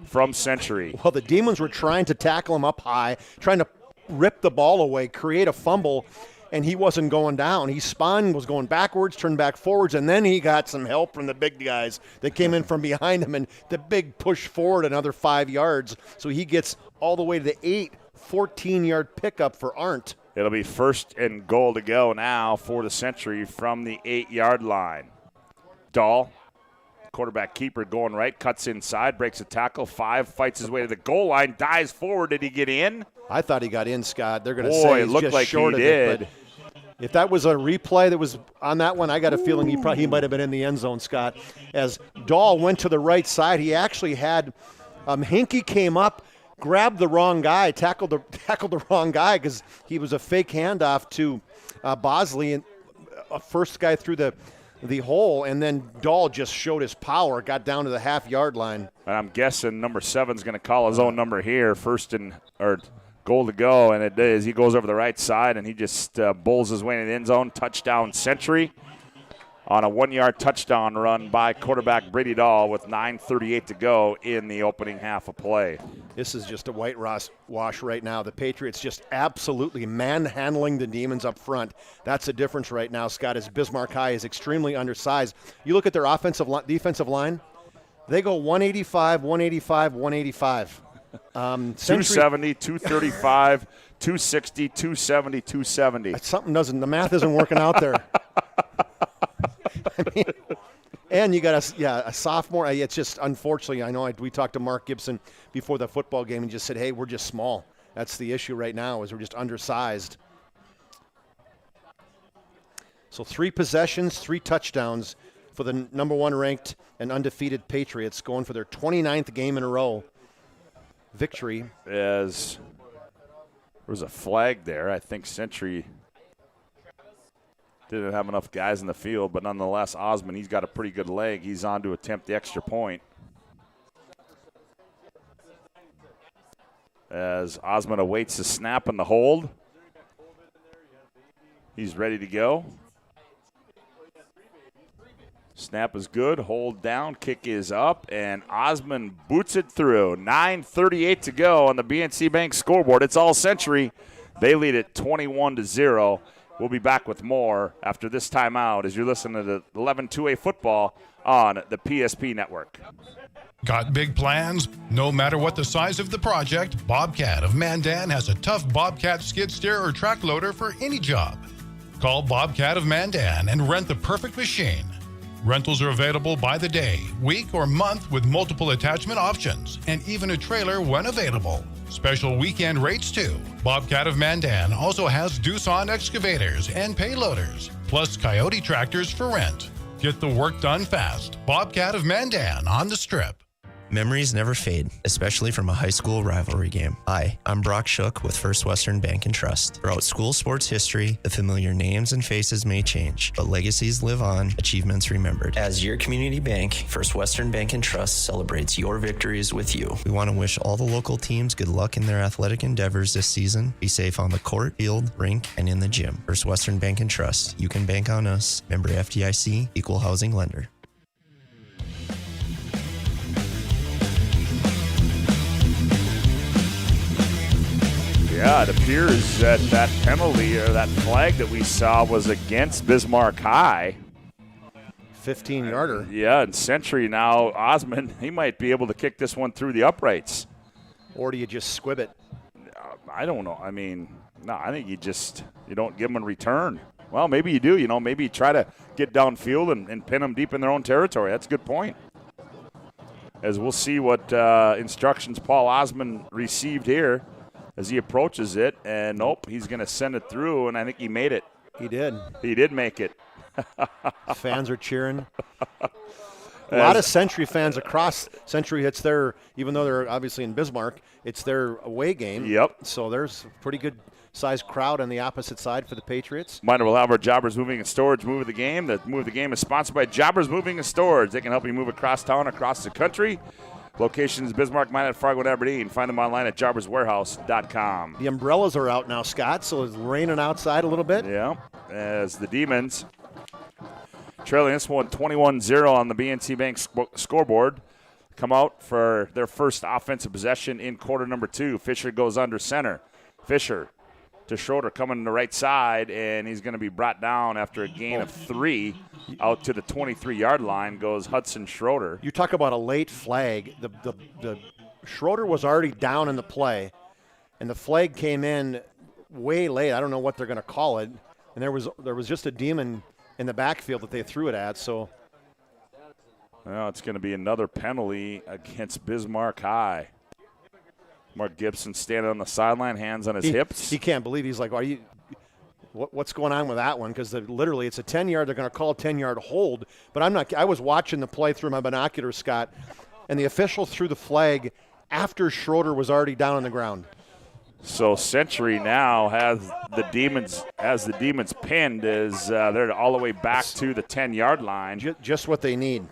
from Century. Well, the Demons were trying to tackle him up high, trying to rip the ball away, create a fumble, and he wasn't going down. He spun, was going backwards, turned back forwards, and then he got some help from the big guys that came in from behind him, and the big push forward another 5 yards. So he gets all the way to the 8, 14-yard pickup for Arndt. It'll be first and goal to go now for the Century from the 8-yard line. Dahl, quarterback keeper, going right, cuts inside, breaks a tackle, 5, fights his way to the goal line, dives forward. Did he get in? I thought he got in, Scott. They're going to Boy, say it he's looked just like short he of it. did. But if that was a replay that was on that one, I got a feeling he might have been in the end zone, Scott. As Dahl went to the right side, he actually had Hinkie came up, grabbed the wrong guy, tackled the wrong guy because he was a fake handoff to Bosley, and first guy through the hole, and then Dahl just showed his power, got down to the half-yard line. And I'm guessing number 7's going to call his own number here, goal to go, and it is. He goes over the right side, and he just bowls his way in the end zone. Touchdown Century on a 1-yard touchdown run by quarterback Brady Dahl with 9:38 to go in the opening half of play. This is just a whitewash right now. The Patriots just absolutely manhandling the Demons up front. That's the difference right now, Scott, as Bismarck High is extremely undersized. You look at their defensive line, they go 185, 185, 185. 270, 235, 260, 270, 270. The math isn't working out there. I mean, and you got a sophomore. It's just, unfortunately, I know we talked to Mark Gibson before the football game and just said, hey, we're just small. That's the issue right now, is we're just undersized. So 3 possessions, 3 touchdowns for the number 1 ranked and undefeated Patriots, going for their 29th game in a row victory. As there was a flag there, I think Century didn't have enough guys in the field, but nonetheless, Osmond, he's got a pretty good leg. He's on to attempt the extra point. As Osmond awaits the snap and the hold. He's ready to go. Snap is good, hold down, kick is up, and Osmond boots it through. 9:38 to go on the BNC Bank scoreboard. It's all Century. They lead it 21-0. We'll be back with more after this timeout as you're listening to the 11-2A football on the PSP network. Got big plans? No matter what the size of the project, Bobcat of Mandan has a tough Bobcat skid steer or track loader for any job. Call Bobcat of Mandan and rent the perfect machine. Rentals are available by the day, week, or month with multiple attachment options and even a trailer when available. Special weekend rates too. Bobcat of Mandan also has Doosan excavators and payloaders, plus Coyote tractors for rent. Get the work done fast. Bobcat of Mandan on the Strip. Memories never fade, especially from a high school rivalry game. Hi, I'm Brock Shook with First Western Bank and Trust. Throughout school sports history, the familiar names and faces may change, but legacies live on, achievements remembered. As your community bank, First Western Bank and Trust celebrates your victories with you. We want to wish all the local teams good luck in their athletic endeavors this season. Be safe on the court, field, rink, and in the gym. First Western Bank and Trust. You can bank on us. Member FDIC, Equal Housing Lender. Yeah, it appears that that penalty or that flag that we saw was against Bismarck High. 15-yarder. Yeah, and Century now, Osmond, he might be able to kick this one through the uprights. Or do you just squib it? I don't know. I mean, no, I think you don't give them a return. Well, maybe you do. Maybe you try to get downfield and pin them deep in their own territory. That's a good point. As we'll see what instructions Paul Osmond received here as he approaches it, and nope, he's going to send it through, and I think he made it. He did. He did make it. Fans are cheering. A lot of Century fans across Century. It's their, even though they're obviously in Bismarck, it's their away game. Yep. So there's a pretty good sized crowd on the opposite side for the Patriots. Reminder, we'll have our Jobbers Moving and Storage move of the game. The move of the game is sponsored by Jobbers Moving and Storage. They can help you move across town, across the country. Locations Bismarck, Minot, Fargo, and Aberdeen. Find them online at jarberswarehouse.com. The umbrellas are out now, Scott, so it's raining outside a little bit. Yeah, as the Demons trailing this one 21-0 on the BNC Bank scoreboard. Come out for their first offensive possession in quarter number 2. Fisher goes under center. Fisher to Schroeder coming to the right side, and he's going to be brought down after a gain of 3. Out to the 23-yard line goes Hudson Schroeder. You talk about a late flag. The Schroeder was already down in the play, and the flag came in way late. I don't know what they're going to call it. And there was just a demon in the backfield that they threw it at. So, well, it's going to be another penalty against Bismarck High. Mark Gibson standing on the sideline, hands on his hips. He can't believe. He's like, "Are you? What's going on with that one?" Because literally, it's a 10-yard. They're going to call a 10-yard hold. But I'm not. I was watching the play through my binoculars, Scott, and the official threw the flag after Schroeder was already down on the ground. So Century now has the Demons pinned as they're all the way back to the 10-yard line. Just what they need.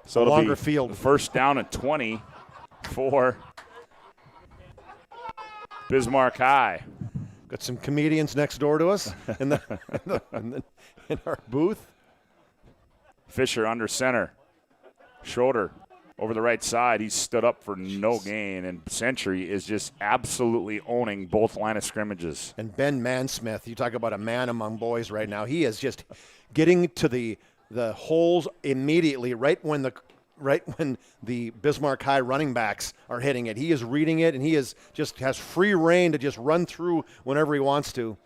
So a longer field. First down and 20 for Bismarck High. Got some comedians next door to us in our booth. Fisher under center. Schroeder over the right side. He stood up for no gain, and Century is just absolutely owning both line of scrimmages. And Ben Mansmith, you talk about a man among boys right now. He is just getting to the holes immediately, right when the Bismarck High running backs are hitting it. He is reading it, and he has free reign to just run through whenever he wants to.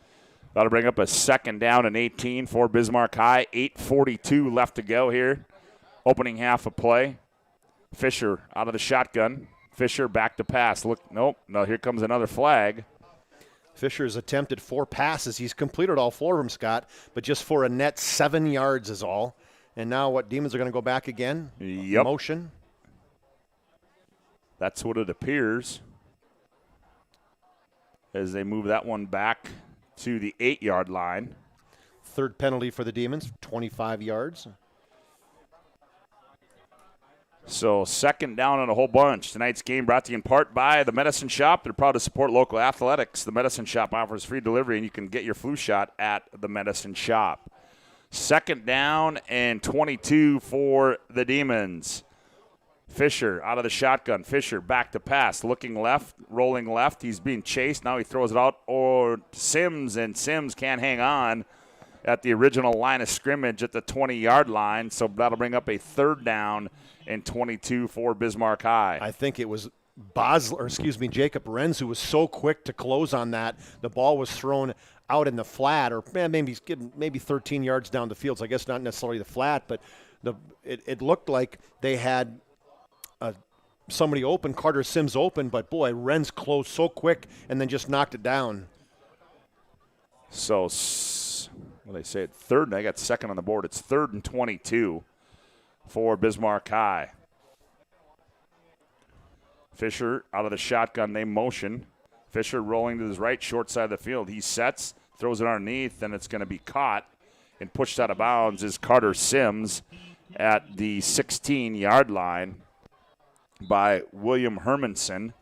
That'll bring up a second down and 18 for Bismarck High. 8:42 left to go here. Opening half of play. Fisher out of the shotgun. Fisher back to pass. No, here comes another flag. Fisher's attempted 4 passes. He's completed all 4 of them, Scott, but just for a net 7 yards is all. And now what, Demons are going to go back again? Yep. Motion. That's what it appears as they move that one back to the 8-yard line. Third penalty for the Demons, 25 yards. So second down on a whole bunch. Tonight's game brought to you in part by the Medicine Shop. They're proud to support local athletics. The Medicine Shop offers free delivery, and you can get your flu shot at the Medicine Shop. Second down and 22 for the Demons. Fisher out of the shotgun. Fisher back to pass, looking left, rolling left. He's being chased. Now he throws it out or Sims, and Sims can't hang on at the original line of scrimmage at the 20-yard line. So that'll bring up a third down and 22 for Bismarck High. I think it was Jacob Renz who was so quick to close on that. The ball was thrown out in the flat, or maybe 13 yards down the field. So I guess not necessarily the flat, but it looked like they had somebody open, Carter Sims open, but boy, Renz closed so quick and then just knocked it down. So, they say it third, I got second on the board. It's 3rd and 22 for Bismarck High. Fisher out of the shotgun, they motion. Fisher rolling to his right, short side of the field. He sets, throws it underneath, and it's going to be caught and pushed out of bounds is Carter Sims at the 16-yard line by William Hermanson.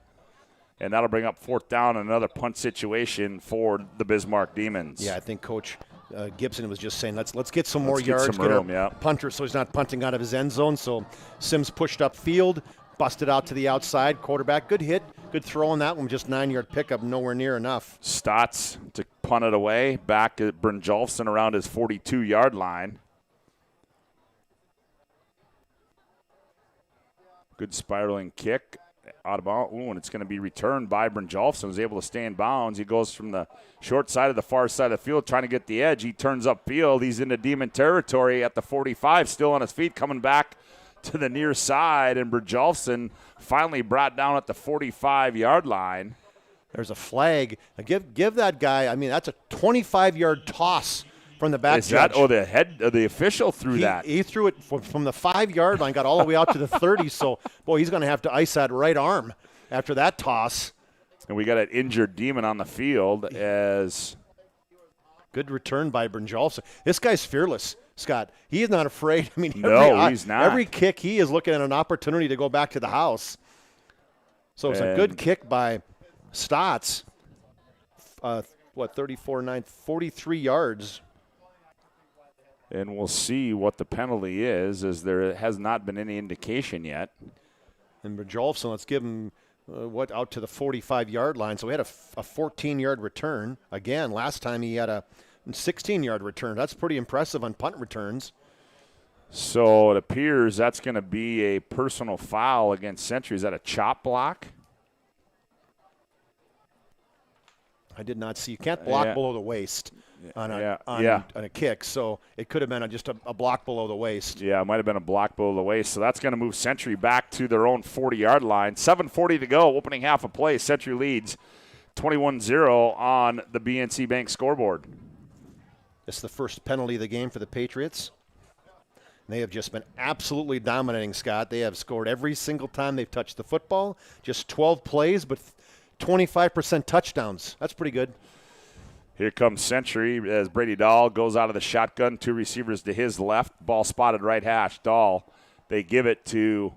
And that'll bring up fourth down and another punt situation for the Bismarck Demons. Yeah, I think Coach Gibson was just saying, let's get some more yards, get our punter so he's not punting out of his end zone. So Sims pushed up field, busted out to the outside. Quarterback, good hit, good throw on that one, just 9-yard pickup, nowhere near enough. Stotts to punt it away, back at Brynjolfsson around his 42-yard line. Good spiraling kick. Out of bounds. Ooh, and it's going to be returned by Brynjolfsson, who's able to stay in bounds. He goes from the short side of the far side of the field trying to get the edge. He turns upfield. He's into Demon territory at the 45, still on his feet, coming back to the near side, and Brynjolfsson finally brought down at the 45-yard line. There's a flag. Give that guy, I mean, that's a 25-yard toss from the back judge. The official threw that. He threw it from the 5-yard line, got all the way out to the 30. So, boy, he's going to have to ice that right arm after that toss. And we got an injured Demon on the field as good return by Brynjolfsson. This guy's fearless. Scott. He is not afraid. I mean, he's not. Every kick, he is looking at an opportunity to go back to the house. So it's a good kick by Stotts. 34-9, 43 yards. And we'll see what the penalty is, as there has not been any indication yet. And Bajolfson, let's give him, out to the 45-yard line. So we had a 14-yard return. Again, last time he had a 16-yard return. That's pretty impressive on punt returns. So it appears that's going to be a personal foul against Century. Is that a chop block? I did not see. You can't block below the waist on a kick, so it could have been just a block below the waist. Yeah, it might have been a block below the waist. So that's going to move Century back to their own 40-yard line. 7:40 to go, opening half of play. Century leads 21-0 on the BNC Bank scoreboard. It's the first penalty of the game for the Patriots. They have just been absolutely dominating, Scott. They have scored every single time they've touched the football. Just 12 plays, but 25% touchdowns. That's pretty good. Here comes Century as Brady Dahl goes out of the shotgun. 2 receivers to his left. Ball spotted right hash. Dahl. They give it to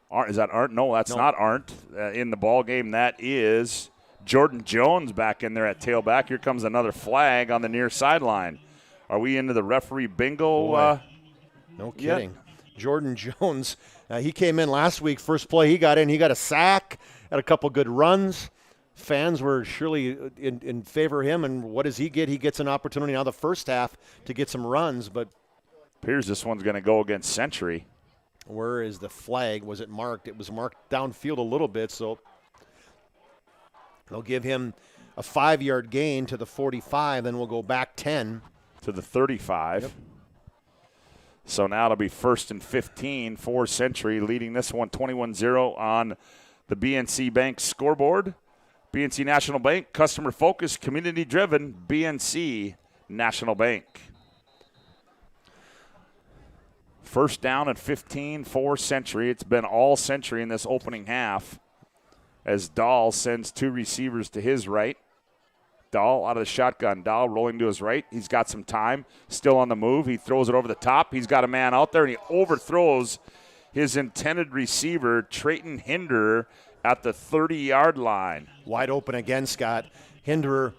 Arndt. Is that Arndt? No, that's not Arndt in the ball game. That is Jordan Jones back in there at tailback. Here comes another flag on the near sideline. Are we into the referee bingo? No kidding. Jordan Jones, he came in last week. First play he got in, he got a sack, had a couple good runs. Fans were surely in favor of him, and what does he get? He gets an opportunity now the first half to get some runs, but appears this one's going to go against Century. Where is the flag? Was it marked? It was marked downfield a little bit, so they'll give him a 5-yard gain to the 45, then we'll go back 10. To the 35. Yep. So now it'll be 1st and 15 for Century, leading this one 21-0 on the BNC Bank scoreboard. BNC National Bank, customer-focused, community-driven, BNC National Bank. First down and 15 for Century. It's been all Century in this opening half as Dahl sends 2 receivers to his right. Dahl out of the shotgun. Dahl rolling to his right. He's got some time. Still on the move. He throws it over the top. He's got a man out there, and he overthrows his intended receiver, Trayton Hinder, at the 30-yard line. Wide open again, Scott. Hinder,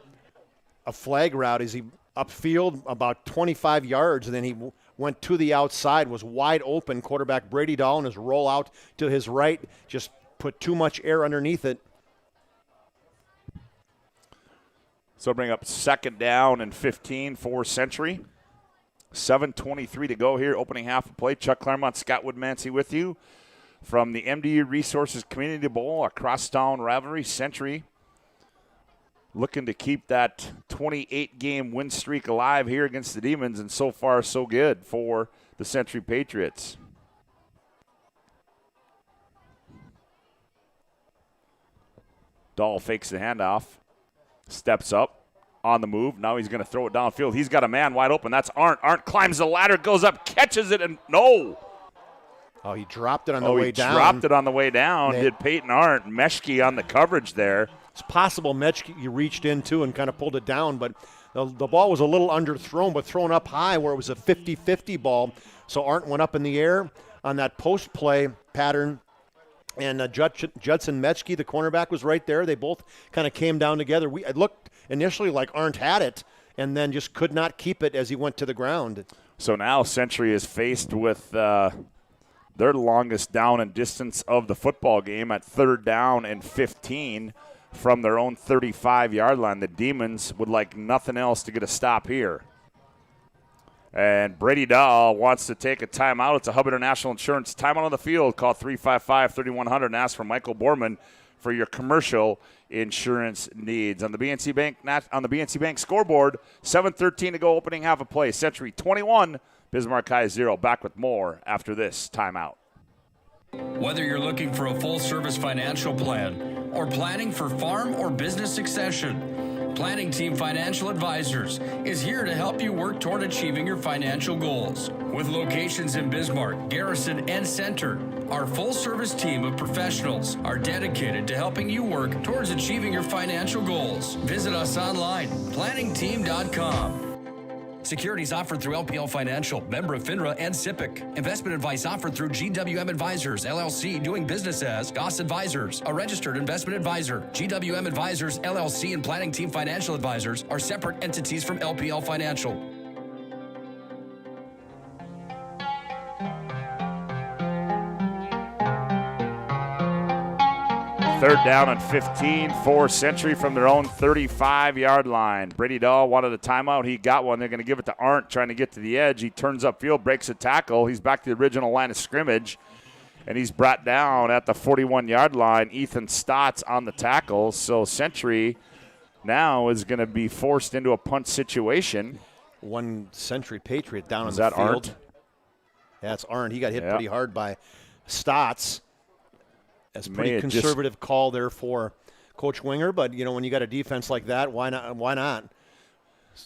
a flag route. Is he upfield about 25 yards, and then he went to the outside, was wide open. Quarterback Brady Dahl, and his roll out to his right, just put too much air underneath it. So bring up 2nd down and 15 for Century. 7:23 to go here, opening half of play. Chuck Claremont, Scott Woodmansey with you from the MDU Resources Community Bowl, a crosstown rivalry. Century looking to keep that 28-game win streak alive here against the Demons, and so far so good for the Century Patriots. Dahl fakes the handoff. Steps up on the move. Now he's going to throw it downfield. He's got a man wide open. That's Arndt. Arndt climbs the ladder, goes up, catches it, and no. Oh, he dropped it on the way down. He dropped it on the way down. Did Peyton Arndt. Meshke on the coverage there. It's possible Meshke reached into and kind of pulled it down, but the ball was a little underthrown, but thrown up high where it was a 50-50 ball. So Arndt went up in the air on that post play pattern. And Judson Meshke, the cornerback, was right there. They both kind of came down together. It looked initially like Arndt had it and then just could not keep it as he went to the ground. So now Century is faced with their longest down and distance of the football game at 3rd down and 15 from their own 35-yard line. The Demons would like nothing else to get a stop here. And Brady Dahl wants to take a timeout. It's a Hub International Insurance timeout on the field. Call 355-3100 and ask for Michael Borman for your commercial insurance needs. On the BNC Bank scoreboard, 7:13 to go, opening half of play. Century 21, Bismarck High 0. Back with more after this timeout. Whether you're looking for a full-service financial plan or planning for farm or business succession, Planning Team Financial Advisors is here to help you work toward achieving your financial goals. With locations in Bismarck, Garrison, and Center, our full-service team of professionals are dedicated to helping you work towards achieving your financial goals. Visit us online, planningteam.com. Securities offered through LPL Financial, member of FINRA and SIPC. Investment advice offered through GWM Advisors, LLC, doing business as Goss Advisors, a registered investment advisor. GWM Advisors, LLC, and Planning Team Financial Advisors are separate entities from LPL Financial. Third down and 15 for Century from their own 35-yard line. Brady Dahl wanted a timeout. He got one. They're going to give it to Arndt, trying to get to the edge. He turns upfield, breaks a tackle. He's back to the original line of scrimmage, and he's brought down at the 41-yard line. Ethan Stotts on the tackle. So Century now is going to be forced into a punt situation. One Century Patriot down on Is the that field. Arndt? That's Arndt. He got hit pretty hard by Stotts. That's a pretty conservative call there for Coach Winger, but when you got a defense like that, why not?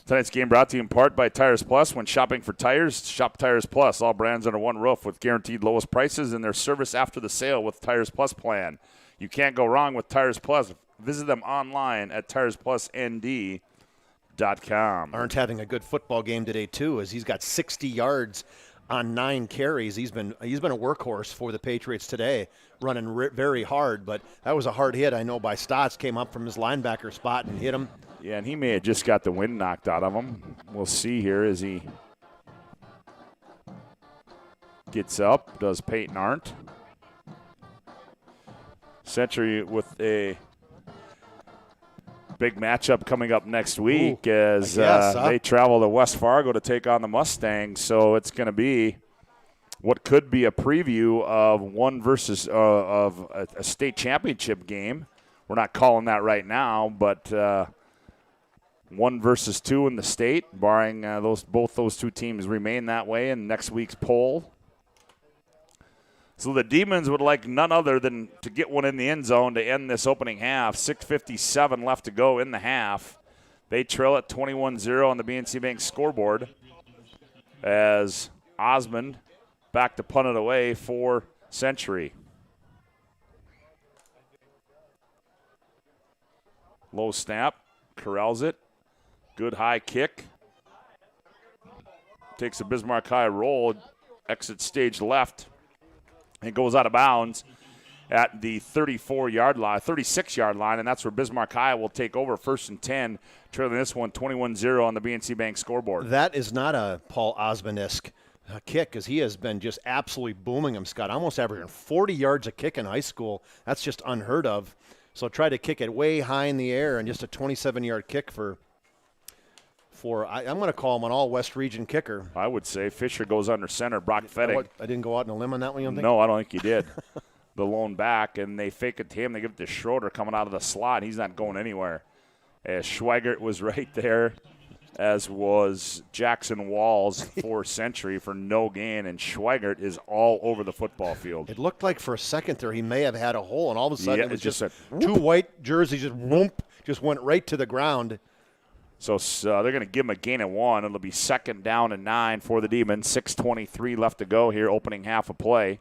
Tonight's game brought to you in part by Tires Plus. When shopping for tires, shop Tires Plus. All brands under one roof with guaranteed lowest prices and their service after the sale with Tires Plus plan. You can't go wrong with Tires Plus. Visit them online at TiresPlusND.com. Arndt having a good football game today too, as he's got 60 yards on 9 carries. He's been a workhorse for the Patriots today, running very hard. But that was a hard hit, I know, by Stotts. Came up from his linebacker spot and hit him. Yeah, and he may have just got the wind knocked out of him. We'll see here as he gets up. Does Peyton Arndt. Century with a big matchup coming up next week as they travel to West Fargo to take on the Mustangs. So it's going to be what could be a preview of of a state championship game. We're not calling that right now, but 1 versus 2 in the state, barring both those two teams remain that way in next week's poll. So the Demons would like none other than to get one in the end zone to end this opening half. 6:57 left to go in the half. They trail at 21-0 on the BNC Bank scoreboard as Osmond back to punt it away for Century. Low snap, corrals it. Good high kick. Takes a Bismarck high roll, exit stage left. It goes out of bounds at the 36-yard line, and that's where Bismarck High will take over 1st and 10, trailing this one 21-0 on the BNC Bank scoreboard. That is not a Paul Osmond-esque kick, because he has been just absolutely booming him, Scott. Almost averaging 40 yards a kick in high school. That's just unheard of. So try to kick it way high in the air, and just a 27-yard kick for I'm going to call him an all-West region kicker. I would say Fisher goes under center. Brock Fettig. I didn't go out on a limb on that one, you don't think? No, I don't think you did. The lone back, and they fake it to him. They give it to Schroeder coming out of the slot. He's not going anywhere. As Schweigert was right there, as was Jackson Walls for Century for no gain, and Schweigert is all over the football field. It looked like for a second there he may have had a hole, and all of a sudden it was just a two white jerseys just went right to the ground. So they're going to give him a gain of 1. It'll be 2nd down and 9 for the Demons. 6:23 left to go here, opening half of play.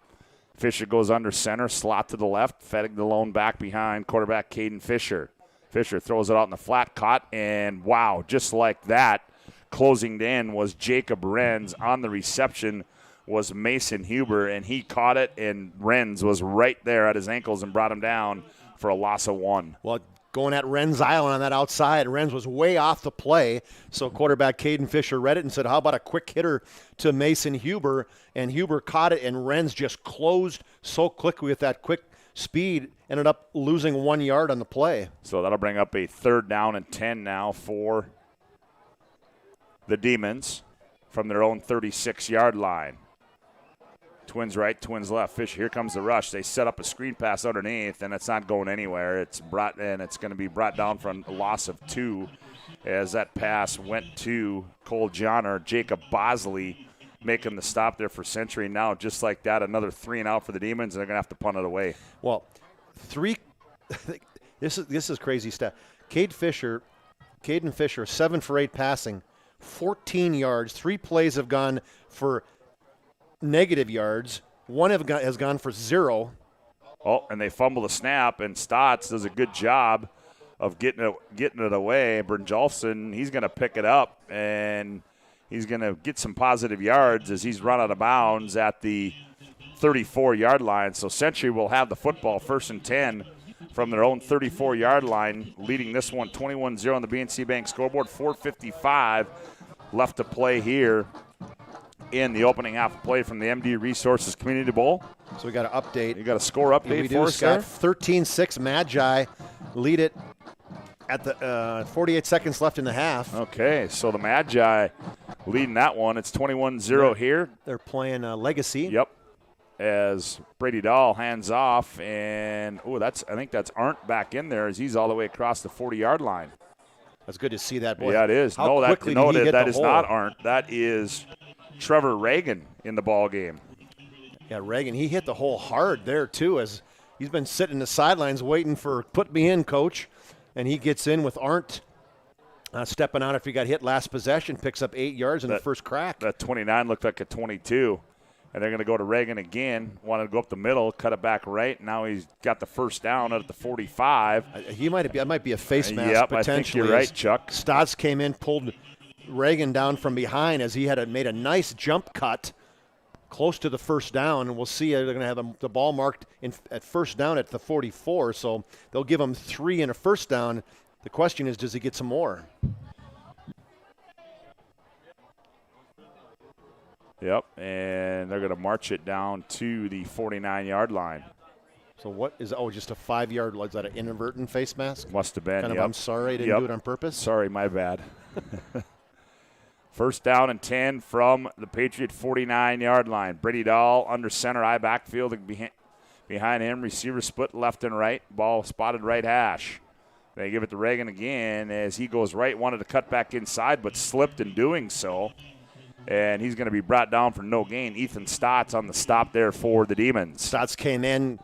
Fisher goes under center, slot to the left, Fettig the lone back behind quarterback Caden Fisher. Fisher throws it out in the flat, caught, and wow, just like that, closing in was Jacob Renz. On the reception was Mason Huber, and he caught it, and Renz was right there at his ankles and brought him down for a loss of 1. Well, going at Renz Island on that outside. Renz was way off the play, so quarterback Caden Fisher read it and said, how about a quick hitter to Mason Huber? And Huber caught it, and Renz just closed so quickly with that quick speed, ended up losing 1 yard on the play. So that'll bring up a 3rd down and 10 now for the Demons from their own 36-yard line. Twins right, twins left. Fisher, here comes the rush. They set up a screen pass underneath, and it's not going anywhere. It's going to be brought down for a loss of 2 as that pass went to Cole Johnner. Jacob Bosley making the stop there for Century. Now, just like that, another 3 and out for the Demons, and they're going to have to punt it away. Well, this is crazy stuff. Caden Fisher, 7 for 8 passing, 14 yards. 3 plays have gone for negative yards. 1 has gone for 0. Oh, and they fumble the snap, and Stotts does a good job of getting it away. Brynjolfsson, he's going to pick it up, and he's going to get some positive yards as he's run out of bounds at the 34-yard line. So Century will have the football 1st and 10 from their own 34-yard line, leading this one 21-0 on the BNC Bank scoreboard. 4:55 left to play here in the opening half of play from the MD Resources Community Bowl. So we got an update. You got a score update for us, Scott. 13-6 Magi lead it at the 48 seconds left in the half. Okay, so the Magi leading that one. It's 21-0 here. They're playing Legacy. Yep. As Brady Dahl hands off, and I think that's Arndt back in there as he's all the way across the 40-yard line. That's good to see that, boy. Yeah, it is. That is not Arndt. That is Trevor Reagan in the ball game. Yeah, Reagan, he hit the hole hard there too, as he's been sitting in the sidelines waiting for put me in, coach, and he gets in with Arndt stepping out after he got hit last possession, picks up 8 yards in the first crack. That 29 looked like a 22. And they're going to go to Reagan again. Wanted to go up the middle, cut it back right. Now he's got the first down at the 45. That might be a face mask yep, potentially. I think you're right, Chuck. Stotts came in, pulled Reagan down from behind as he made a nice jump cut close to the first down. And we'll see, they're going to have the ball marked at first down at the 44. So they'll give him 3 in a first down. The question is, does he get some more? Yep, and they're going to march it down to the 49-yard line. So what is just a 5-yard, was that an inadvertent face mask? Must have been, I'm sorry I didn't do it on purpose? Sorry, my bad. First down and 10 from the Patriot 49-yard line. Brady Dahl under center, eye backfield. Behind him, receiver split left and right. Ball spotted right hash. They give it to Reagan again as he goes right, wanted to cut back inside, but slipped in doing so. And he's going to be brought down for no gain. Ethan Stotts on the stop there for the Demons. Stotts came in,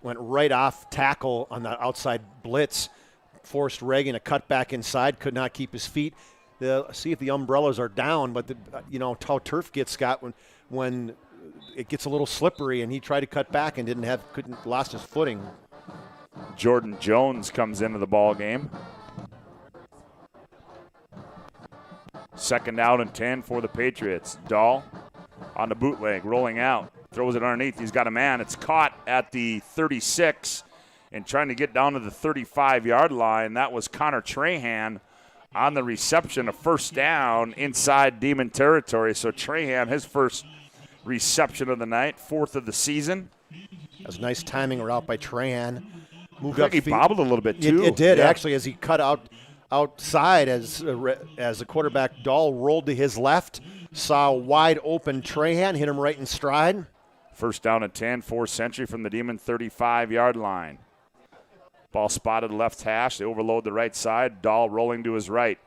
went right off tackle on the outside blitz, forced Reagan to cut back inside, could not keep his feet. See if the umbrellas are down, but how turf gets, Scott, when it gets a little slippery, and he tried to cut back and lost his footing. Jordan Jones comes into the ball game. Second down and 10 for the Patriots. Dahl on the bootleg, rolling out, throws it underneath. He's got a man. It's caught at the 36 and trying to get down to the 35-yard line. That was Connor Trahan on the reception, a first down inside Demon territory. So Trahan, his first reception of the night, 4th of the season. That was nice timing route by Trahan. Moved up. He bobbled a little bit too. It did, actually, as he cut outside as the quarterback Dahl rolled to his left, saw wide open Trahan, hit him right in stride. First down and 10 for Century from the Demon 35-yard line. Ball spotted left hash. They overload the right side. Dahl rolling to his right.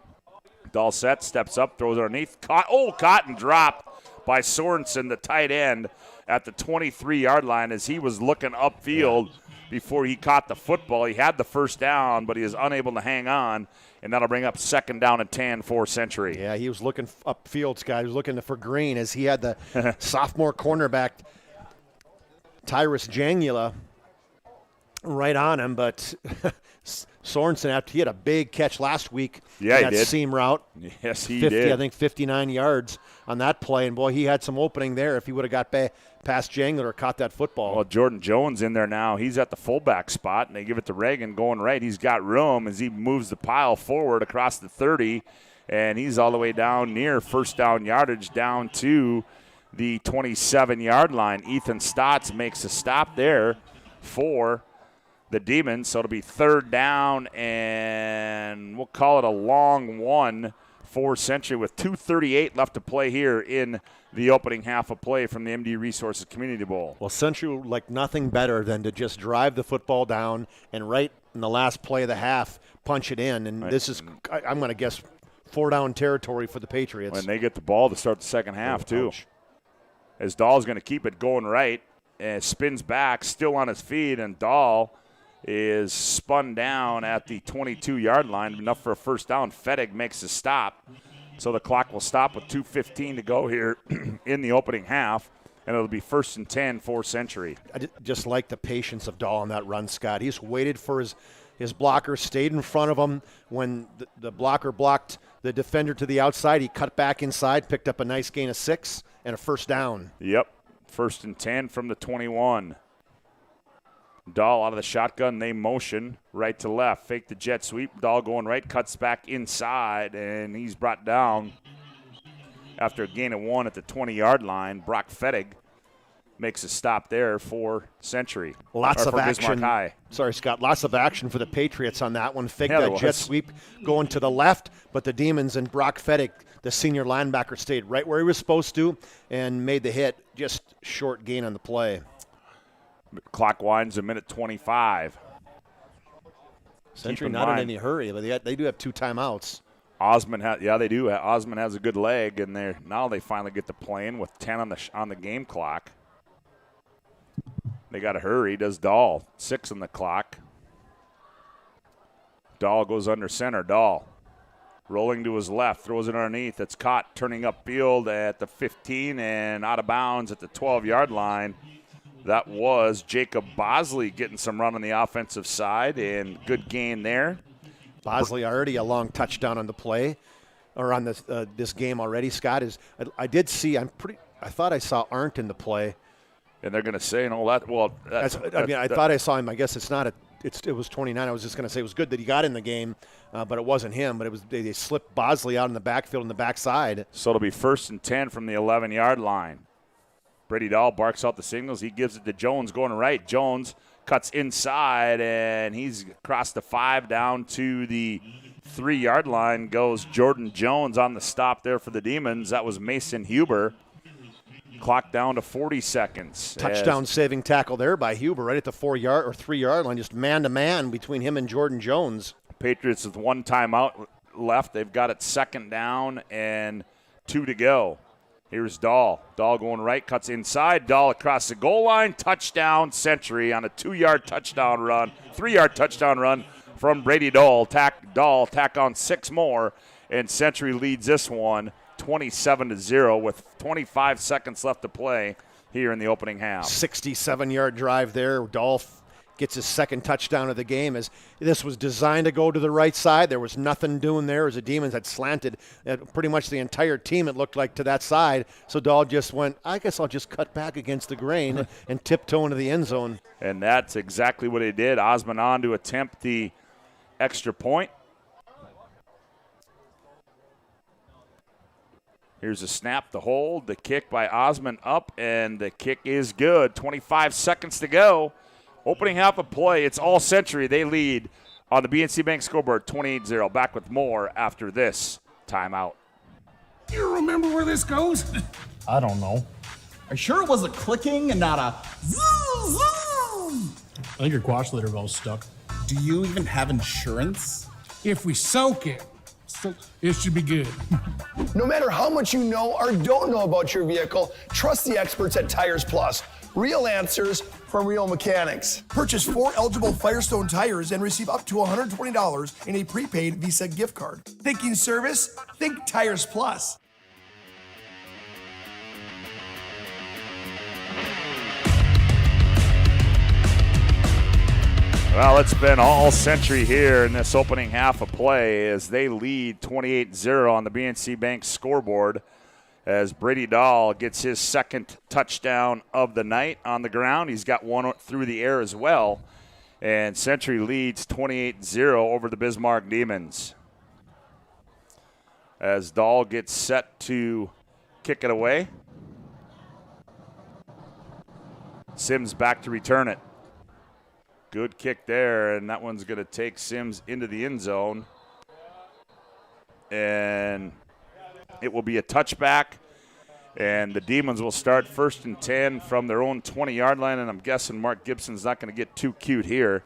Dahl set, steps up, throws it underneath. Caught and dropped by Sorensen, the tight end, at the 23-yard line as he was looking upfield before he caught the football. He had the first down, but he is unable to hang on, and that'll bring up second down and 10 for Century. Yeah, he was looking upfield, Scott. He was looking for green as he had the sophomore cornerback, Tyrus Jangula, right on him, but Sorensen, after he had a big catch last week in that seam route. Yes, he did. I think 59 yards on that play, and boy, he had some opening there if he would have got past Jangler or caught that football. Well, Jordan Jones in there now. He's at the fullback spot, and they give it to Reagan going right. He's got room as he moves the pile forward across the 30, and he's all the way down near first down yardage down to the 27-yard line. Ethan Stotts makes a stop there for the Demons, so it'll be third down, and we'll call it a long one for Century with 2:38 left to play here in the opening half of play from the MD Resources Community Bowl. Well, Century would like nothing better than to just drive the football down and right in the last play of the half, punch it in, and this is, I'm going to guess, 4-down territory for the Patriots. When they get the ball to start the second half, too. As Dahl's going to keep it going right, and spins back, still on his feet, and Dahl is spun down at the 22-yard line, enough for a first down. Fettig makes a stop, so the clock will stop with 2:15 to go here in the opening half, and it'll be 1st and 10 for Century. I just like the patience of Dahl on that run, Scott. He's waited for his blocker, stayed in front of him when the blocker blocked the defender to the outside. He cut back inside, picked up a nice gain of 6 and a first down. Yep, 1st and 10 from the 21. Dahl out of the shotgun. They motion right to left. Fake the jet sweep. Dahl going right, cuts back inside, and he's brought down after a gain of 1 at the 20-yard line. Brock Fettig makes a stop there for Century. Lots of action. Bismarck High. Sorry, Scott. Lots of action for the Patriots on that one. Fake that jet sweep going to the left, but the Demons and Brock Fettig, the senior linebacker, stayed right where he was supposed to and made the hit. Just short gain on the play. Clock winds a minute 25. Century not in any hurry, but they do have 2 timeouts. Osmond they do. Osmond has a good leg, and now they finally get to playing with 10 on the game clock. They got to hurry. Does Dahl. 6 on the clock. Dahl goes under center. Dahl rolling to his left, throws it underneath. It's caught turning upfield at the 15 and out of bounds at the 12-yard line. That was Jacob Bosley getting some run on the offensive side, and good gain there. Bosley already a long touchdown on the play, or on this game already. Scott I did see. I thought I saw Arndt in the play. And they're going to say, that. Well, I thought I saw him. I guess it's not. It was 29. I was just going to say it was good that he got in the game, but it wasn't him. But it was they slipped Bosley out in the backfield in the backside. So it'll be 1st and 10 from the 11-yard line. Brady Dahl barks out the signals. He gives it to Jones going right. Jones cuts inside, and he's across the 5 down to the 3-yard line. Goes Jordan Jones on the stop there for the Demons. That was Mason Huber. Clock down to 40 seconds. Touchdown-saving tackle there by Huber right at the 4-yard or 3-yard line, just man-to-man between him and Jordan Jones. Patriots with 1 timeout left. They've got it 2nd down and 2 to go. Here's Dahl. Dahl going right, cuts inside. Dahl across the goal line. Touchdown, Century on a 2-yard touchdown run. 3-yard touchdown run from Brady Dahl. Tack on 6 more, and Century leads this one 27-0 with 25 seconds left to play here in the opening half. 67-yard drive there. Dahl gets his 2nd touchdown of the game. As this was designed to go to the right side, there was nothing doing there as the Demons had slanted pretty much the entire team, it looked like, to that side. So Dahl just went, I guess I'll just cut back against the grain and tiptoe into the end zone. And that's exactly what he did. Osmond on to attempt the extra point. Here's a snap, the hold, the kick by Osmond up, and the kick is good. 25 seconds to go. Opening half of play, it's all Century. They lead on the BNC Bank scoreboard 28-0. Back with more after this timeout. You remember where this goes? I don't know. Are you sure it was a clicking and not a zoom, zoom? I think your quash litter valve's stuck. Do you even have insurance? If we soak it, it should be good. No matter how much you know or don't know about your vehicle, trust the experts at Tires Plus. Real answers from real mechanics. Purchase 4 eligible Firestone tires and receive up to $120 in a prepaid Visa gift card. Thinking service? Think Tires Plus. Well, it's been all Century here in this opening half of play as they lead 28-0 on the BNC Bank scoreboard as Brady Dahl gets his 2nd touchdown of the night on the ground. He's got one through the air as well. And Century leads 28-0 over the Bismarck Demons. As Dahl gets set to kick it away. Sims back to return it. Good kick there, and that one's going to take Sims into the end zone. And it will be a touchback, and the Demons will start 1st and 10 from their own 20-yard line, and I'm guessing Mark Gibson's not going to get too cute here,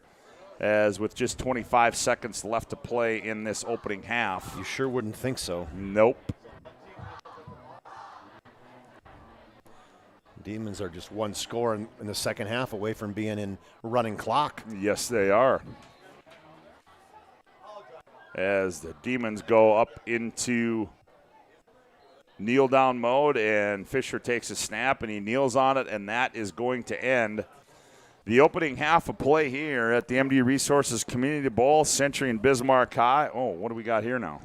as with just 25 seconds left to play in this opening half. You sure wouldn't think so. Nope. Demons are just 1 score in the second half away from being in running clock. Yes, they are. As the Demons go up into kneel down mode, and Fisher takes a snap and he kneels on it, and that is going to end the opening half of play here at the MD Resources Community Bowl. Century and Bismarck High. Oh, what do we got here now?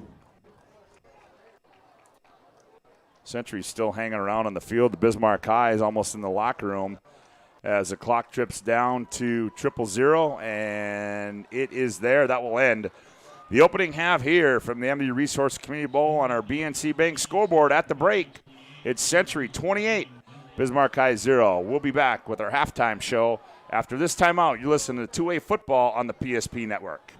Century's still hanging around on the field. The Bismarck High is almost in the locker room as the clock trips down to 0-0, and it is there. That will end the opening half here from the MDU Resource Community Bowl on our BNC Bank scoreboard. At the break, it's Century 28, Bismarck High 0. We'll be back with our halftime show. After this timeout, you listen to 2A football on the PSP Network.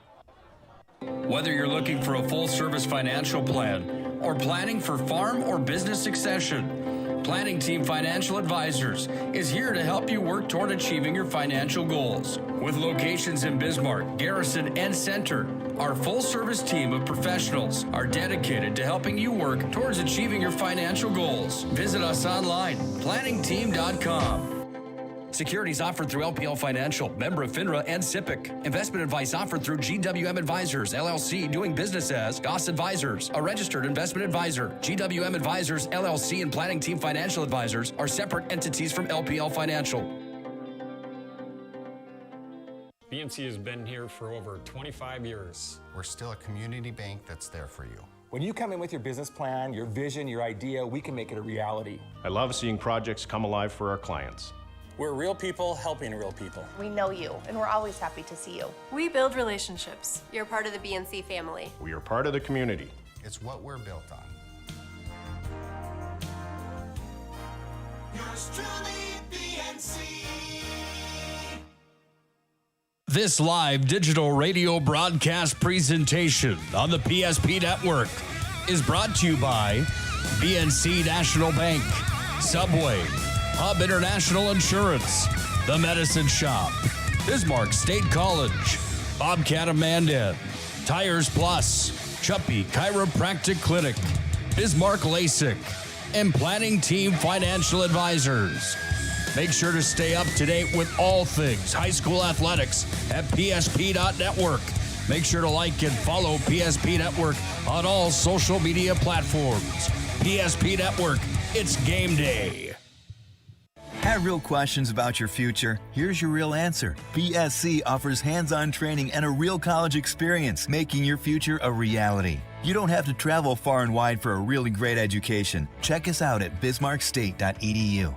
Whether you're looking for a full-service financial plan or planning for farm or business succession, Planning Team Financial Advisors is here to help you work toward achieving your financial goals. With locations in Bismarck, Garrison, and Center, our full-service team of professionals are dedicated to helping you work towards achieving your financial goals. Visit us online, planningteam.com. Securities offered through LPL Financial, member of FINRA and SIPC. Investment advice offered through GWM Advisors, LLC, doing business as Goss Advisors, a registered investment advisor. GWM Advisors, LLC, and Planning Team Financial Advisors are separate entities from LPL Financial. BNC has been here for over 25 years. We're still a community bank that's there for you. When you come in with your business plan, your vision, your idea, we can make it a reality. I love seeing projects come alive for our clients. We're real people helping real people. We know you, and we're always happy to see you. We build relationships. You're part of the BNC family. We are part of the community. It's what we're built on. Yours truly, BNC. This live digital radio broadcast presentation on the PSP Network is brought to you by BNC National Bank, Subway, Hub International Insurance, The Medicine Shop, Bismarck State College, Bobcat of Mandan, Tires Plus, Chuppy Chiropractic Clinic, Bismarck LASIK, and Planning Team Financial Advisors. Make sure to stay up to date with all things high school athletics at psp.network. Make sure to like and follow PSP Network on all social media platforms. PSP Network, it's game day. Have real questions about your future? Here's your real answer. BSC offers hands-on training and a real college experience, making your future a reality. You don't have to travel far and wide for a really great education. Check us out at bismarckstate.edu.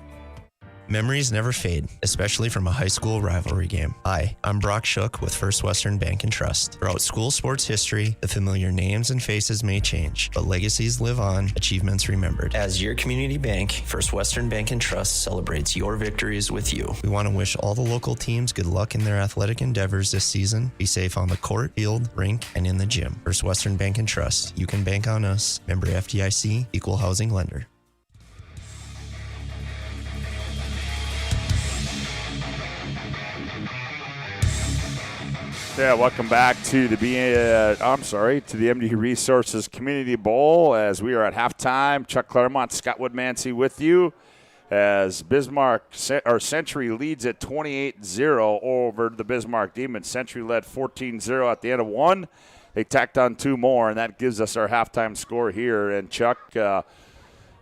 Memories never fade, especially from a high school rivalry game. Hi, I'm Brock Shook with First Western Bank and Trust. Throughout school sports history, the familiar names and faces may change, but legacies live on, achievements remembered. As your community bank, First Western Bank and Trust celebrates your victories with you. We want to wish all the local teams good luck in their athletic endeavors this season. Be safe on the court, field, rink, and in the gym. First Western Bank and Trust. You can bank on us. Member FDIC, Equal Housing Lender. Yeah, welcome back to the MDU Resources Community Bowl as we are at halftime. Chuck Claremont, Scott Woodmansey with you as Century leads at 28-0 over the Bismarck Demons. Century led 14-0 at the end of one. They tacked on two more, and that gives us our halftime score here. And Chuck, well,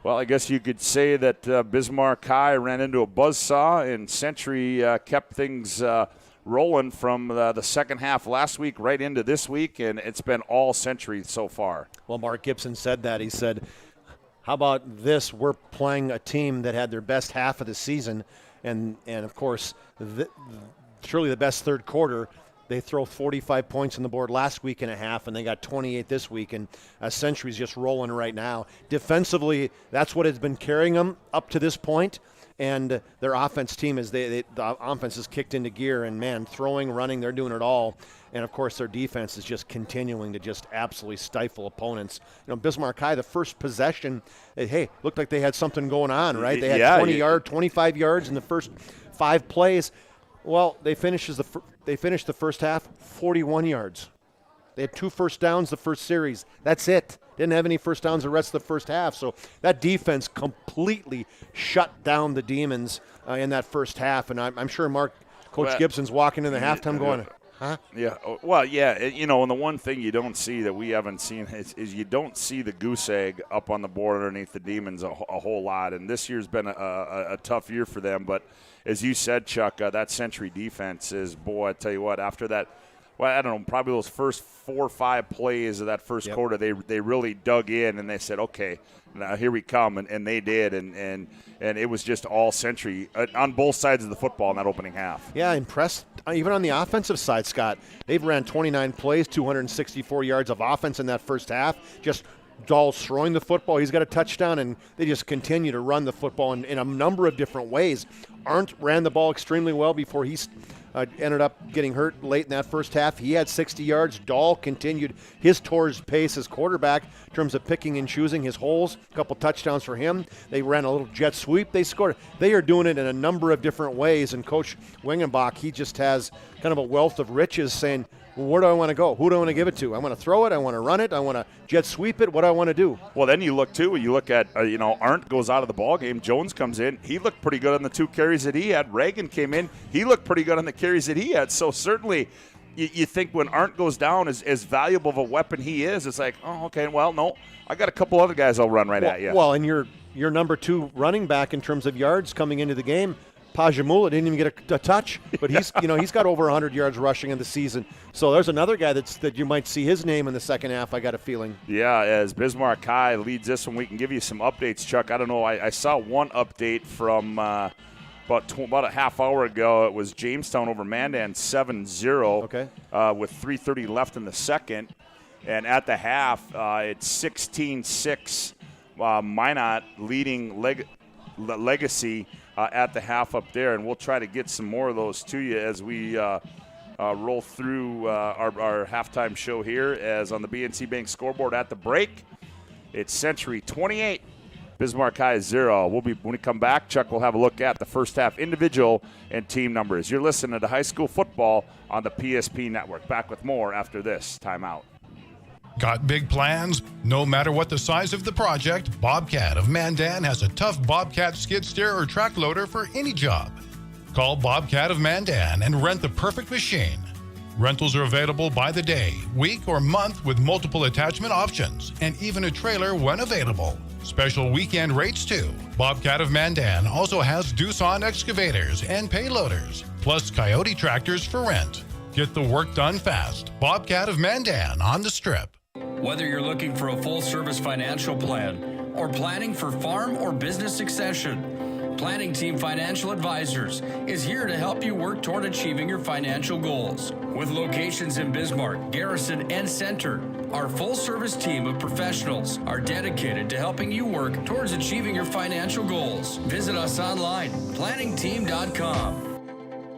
I guess you could say that Bismarck High ran into a buzzsaw, and Century kept things rolling from the second half last week right into this week, and it's been all Century so far. Well, Mark Gibson said that. He said, how about this? We're playing a team that had their best half of the season, and of course, surely the best third quarter. They throw 45 points on the board last week and a half, and they got 28 this week, and Century's just rolling right now. Defensively, that's what has been carrying them up to this point. And their offense team the offense is kicked into gear, and man, throwing, running, they're doing it all. And of course, their defense is just continuing to just absolutely stifle opponents. You know, Bismarck High, the first possession, looked like they had something going on, right? They had 25 yards in the first 5 plays. Well, they finished the first half 41 yards. They had 2 first downs the first series. That's it. Didn't have any first downs the rest of the first half. So that defense completely shut down the Demons in that first half. And I'm sure Coach Gibson's walking in the halftime going, huh? Yeah. Well, yeah. And the one thing you don't see that we haven't seen is you don't see the goose egg up on the board underneath the Demons a whole lot. And this year's been a tough year for them. But as you said, Chuck, that Century defense is, boy, I tell you what, after that well, I don't know, probably those first 4 or 5 plays of that first quarter, they really dug in and they said, okay, now here we come, and they did, and it was just all Century on both sides of the football in that opening half. Yeah, impressed. Even on the offensive side, Scott, they've ran 29 plays, 264 yards of offense in that first half. Just Dahl's throwing the football. He's got a touchdown, and they just continue to run the football in a number of different ways. Arndt ran the ball extremely well before he ended up getting hurt late in that first half. He had 60 yards. Dahl continued his torrid pace as quarterback in terms of picking and choosing his holes. A couple touchdowns for him. They ran a little jet sweep. They scored. They are doing it in a number of different ways, and Coach Wingenbach, he just has kind of a wealth of riches saying, well, where do I want to go? Who do I want to give it to? I want to throw it. I want to run it. I want to jet sweep it. What do I want to do? Well, then you look, too. You look at, Arndt goes out of the ball game. Jones comes in. He looked pretty good on the 2 carries that he had. Reagan came in. He looked pretty good on the carries that he had. So certainly you think when Arndt goes down, as valuable of a weapon he is, it's like, oh, okay, well, no, I got a couple other guys I'll run at you. Well, and your number 2 running back in terms of yards coming into the game, Pajamula didn't even get a touch, but he's he's got over 100 yards rushing in the season. So there's another guy that you might see his name in the second half, I got a feeling. Yeah, as Bismarck High leads this one, we can give you some updates, Chuck. I don't know, I saw one update from about a half hour ago. It was Jamestown over Mandan 7-0 with 3:30 left in the second. And at the half, it's 16-6, Minot leading Legacy at the half up there, and we'll try to get some more of those to you as we roll through our halftime show here. As on the BNC Bank scoreboard at the break, it's Century 28, Bismarck High 0. When we come back, Chuck will have a look at the first half individual and team numbers. You're listening to high school football on the PSP Network. Back with more after this timeout. Got big plans? No matter what the size of the project, Bobcat of Mandan has a tough Bobcat skid steer or track loader for any job. Call Bobcat of Mandan and rent the perfect machine. Rentals are available by the day, week, or month with multiple attachment options and even a trailer when available. Special weekend rates too. Bobcat of Mandan also has Doosan excavators and payloaders, plus Coyote tractors for rent. Get the work done fast. Bobcat of Mandan on the Strip. Whether you're looking for a full-service financial plan or planning for farm or business succession, Planning Team Financial Advisors is here to help you work toward achieving your financial goals. With locations in Bismarck, Garrison, and Center, our full-service team of professionals are dedicated to helping you work towards achieving your financial goals. Visit us online, planningteam.com.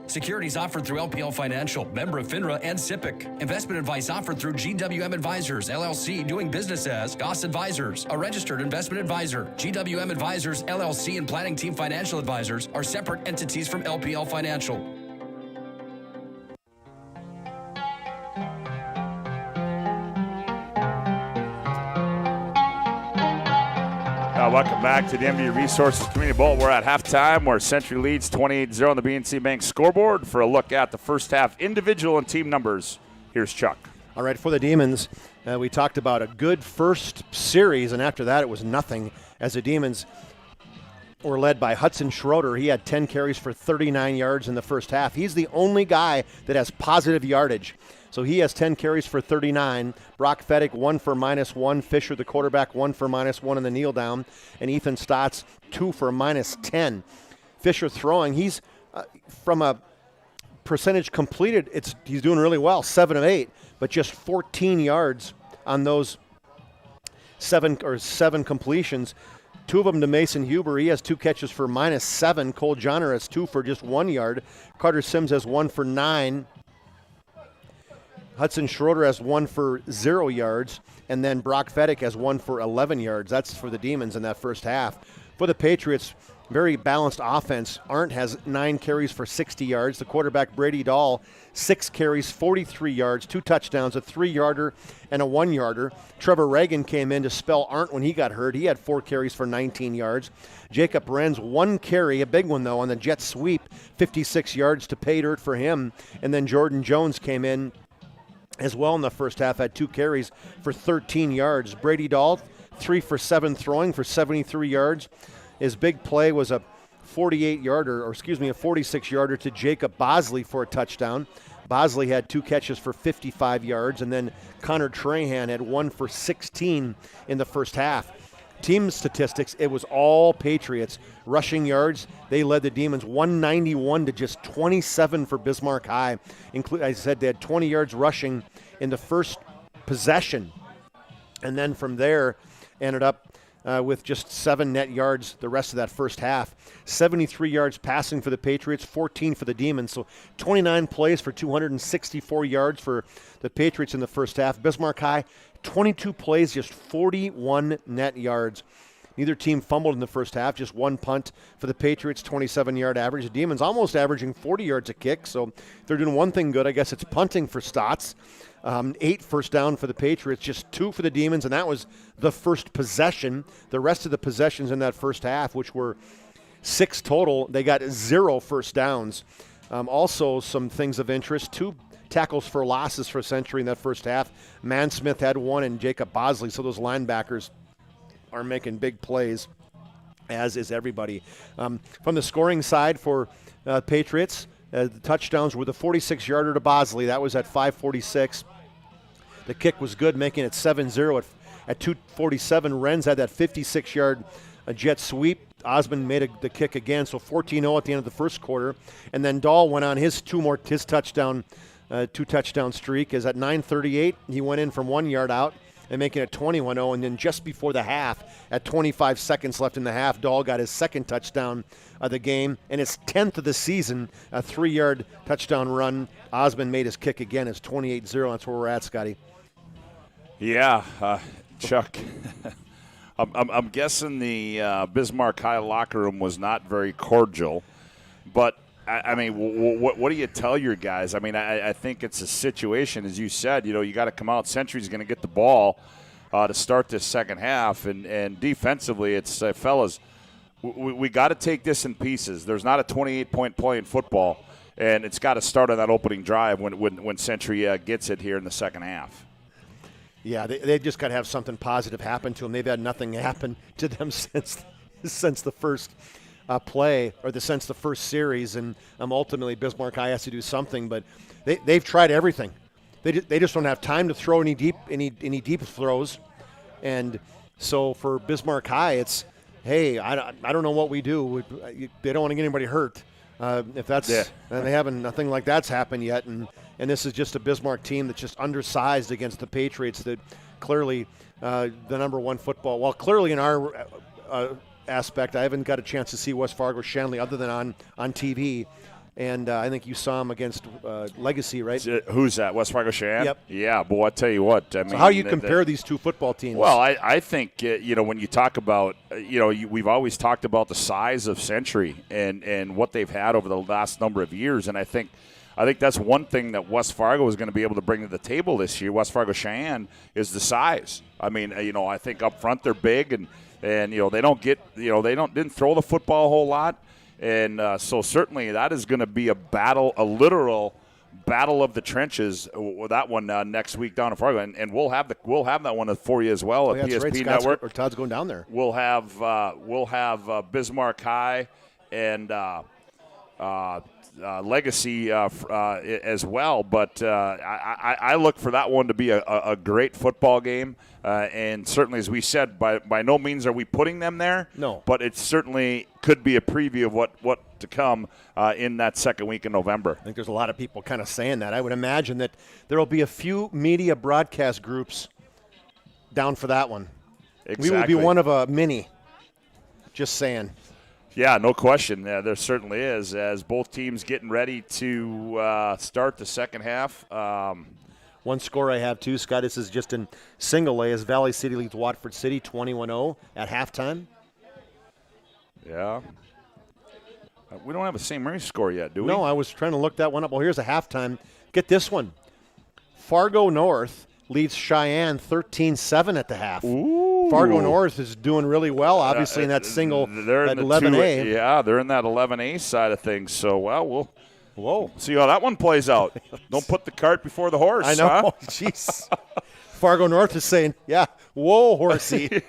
Securities offered through LPL Financial, member of FINRA and SIPC. Investment advice offered through GWM Advisors, LLC, doing business as Goss Advisors, a registered investment advisor. GWM Advisors, LLC, and Planning Team Financial Advisors are separate entities from LPL Financial. Welcome back to the MDU Resources Community Bowl. We're at halftime where Century leads 28-0 on the BNC Bank scoreboard. For a look at the first half individual and team numbers, here's Chuck. All right, for the Demons, we talked about a good first series, and after that it was nothing as the Demons were led by Hudson Schroeder. He had 10 carries for 39 yards in the first half. He's the only guy that has positive yardage. So he has 10 carries for 39. Brock Fettig, 1 for -1. Fisher, the quarterback, 1 for -1 in the kneel down. And Ethan Stotts, 2 for -10. Fisher throwing, he's from a percentage completed, he's doing really well, 7 of 8, but just 14 yards on those seven completions. 2 of them to Mason Huber. He has 2 catches for -7. Cole Johnner has 2 for just 1 yard. Carter Sims has 1 for 9. Hudson Schroeder has 1 for 0 yards, and then Brock Fettig has 1 for 11 yards. That's for the Demons in that first half. For the Patriots, very balanced offense. Arndt has 9 carries for 60 yards. The quarterback, Brady Dahl, 6 carries, 43 yards, 2 touchdowns, a 3-yarder and a 1-yarder. Trevor Reagan came in to spell Arndt when he got hurt. He had 4 carries for 19 yards. Jacob Renz, 1 carry, a big one though, on the jet sweep, 56 yards to pay dirt for him. And then Jordan Jones came in as well in the first half, had 2 carries for 13 yards. Brady Dahl, 3 for 7 throwing for 73 yards. His big play was a 46-yarder to Jacob Bosley for a touchdown. Bosley had 2 catches for 55 yards, and then Connor Trahan had 1 for 16 in the first half. Team statistics, it was all Patriots. Rushing yards, they led the Demons 191 to just 27 for Bismarck High. I said they had 20 yards rushing in the first possession. And then from there, ended up with just 7 net yards the rest of that first half. 73 yards passing for the Patriots, 14 for the Demons. So 29 plays for 264 yards for the Patriots in the first half. Bismarck High, 22 plays, just 41 net yards. Neither team fumbled in the first half, just 1 punt for the Patriots, 27-yard average. The Demons almost averaging 40 yards a kick, so they're doing one thing good. I guess it's punting for Stotts. 8 first down for the Patriots, just 2 for the Demons, and that was the first possession. The rest of the possessions in that first half, which were 6 total, they got 0 first downs. Also, some things of interest, 2 tackles for losses for Century in that first half. Mansmith had 1 and Jacob Bosley, so those linebackers are making big plays, as is everybody. From the scoring side for Patriots, the touchdowns were the 46-yarder to Bosley. That was at 5:46. The kick was good, making it 7-0 at 2:47. Renz had that 56-yard jet sweep. Osmond made the kick again, so 14-0 at the end of the first quarter. And then Dahl went on his 2 touchdown streak. Is at 9:38. He went in from 1 yard out and making it 21-0. And then just before the half, at 25 seconds left in the half, Dahl got his 2nd touchdown of the game and his 10th of the season, a 3-yard touchdown run. Osmond made his kick again. It's 28-0. That's where we're at, Scotty. Yeah, Chuck. I'm guessing the Bismarck High locker room was not very cordial, but I mean, what do you tell your guys? I mean, I think it's a situation, as you said, you got to come out. Century's going to get the ball to start this second half, and defensively, it's fellas, we got to take this in pieces. There's not a 28-point play in football, and it's got to start on that opening drive when Century gets it here in the second half. Yeah, they just got to have something positive happen to them. They've had nothing happen to them since the first play, or since the first series, and ultimately Bismarck High has to do something. But they've tried everything. They just don't have time to throw any deep throws, and so for Bismarck High, it's hey, I don't know what we do. They don't want to get anybody hurt. If that's and they haven't, nothing like that's happened yet, and this is just a Bismarck team that's just undersized against the Patriots. That clearly the number one football. Well, clearly in our aspect, I haven't got a chance to see West Fargo Shanley other than on TV, and I think you saw him against Legacy, right? Who's that? West Fargo Shan? Yep. Yeah, boy, I tell you what. I mean, so how do you compare these two football teams? Well, I think when you talk about we've always talked about the size of Century and what they've had over the last number of years, and I think that's one thing that West Fargo is going to be able to bring to the table this year. West Fargo Cheyenne is the size. I mean, I think up front they're big, and they don't didn't throw the football a whole lot, and so certainly that is going to be a literal battle of the trenches. That one next week down in Fargo, and we'll have that one for you as well at PSP Network. Or Todd's going down there. We'll have Bismarck High and Legacy as well, but I look for that one to be a great football game, and certainly, as we said, by no means are we putting them there. No, but it certainly could be a preview of what to come in that second week in November. I think there's a lot of people kind of saying that. I would imagine that there will be a few media broadcast groups down for that one. Exactly. We will be one of a many. Just saying. Yeah, no question. There certainly is, as both teams getting ready to start the second half. One score I have, too, Scott, this is just in single A, as Valley City leads Watford City 21-0 at halftime. Yeah. We don't have a St. Mary's score yet, do we? No, I was trying to look that one up. Well, here's a halftime. Get this one. Fargo North leads Cheyenne 13-7 at the half. Ooh. Fargo North is doing really well, obviously, in that single at 11A. Yeah, they're in that 11A side of things. So, we'll see how that one plays out. Don't put the cart before the horse. I know. Huh? Jeez. Fargo North is saying, yeah, whoa, horsey.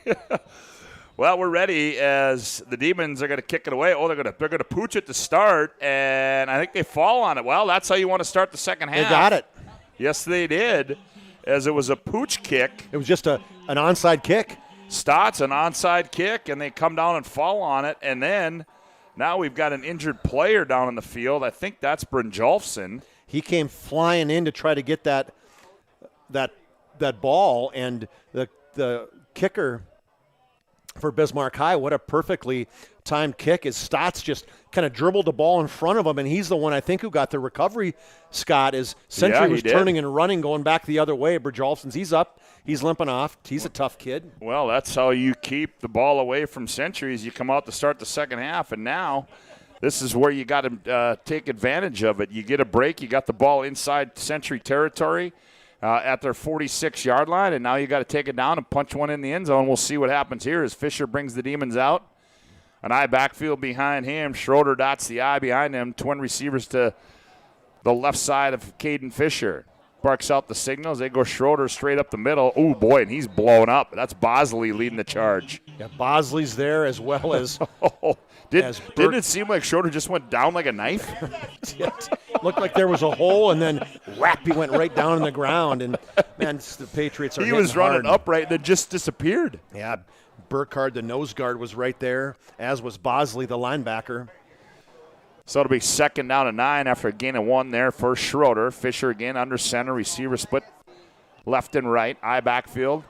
Well, we're ready as the Demons are going to kick it away. Oh, they're going to pooch it to start, and I think they fall on it. Well, that's how you want to start the second half. They got it. Yes, they did, as it was a pooch kick. It was just an onside kick. Stotts, an onside kick, and they come down and fall on it. And then now we've got an injured player down in the field. I think that's Brynjolfsson. He came flying in to try to get that ball, and the kicker for Bismarck High, what a perfectly timed kick, is Stotts just kind of dribbled the ball in front of him, and he's the one I think who got the recovery, Scott, as Century was turning and running, going back the other way. Brynjolfsson's, he's up. He's limping off. He's a tough kid. Well, that's how you keep the ball away from Century as you come out to start the second half, and now this is where you got to take advantage of it. You get a break. You got the ball inside Century territory at their 46-yard line, and now you got to take it down and punch one in the end zone. We'll see what happens here as Fisher brings the Demons out. An I backfield behind him. Schroeder dots the I behind him. Twin receivers to the left side of Caden Fisher. Barks out the signals. They go Schroeder straight up the middle. Oh, boy, and he's blown up. That's Bosley leading the charge. Yeah, Bosley's there as well as Didn't it seem like Schroeder just went down like a knife? Looked like there was a hole, and then whap, he went right down on the ground. And, man, the Patriots are He was running upright and then just disappeared. Yeah, Burkhardt, the nose guard, was right there, as was Bosley, the linebacker. So it'll be 2nd down and 9 after a gain of 1 there for Schroeder. Fisher again under center, receiver split left and right. I backfield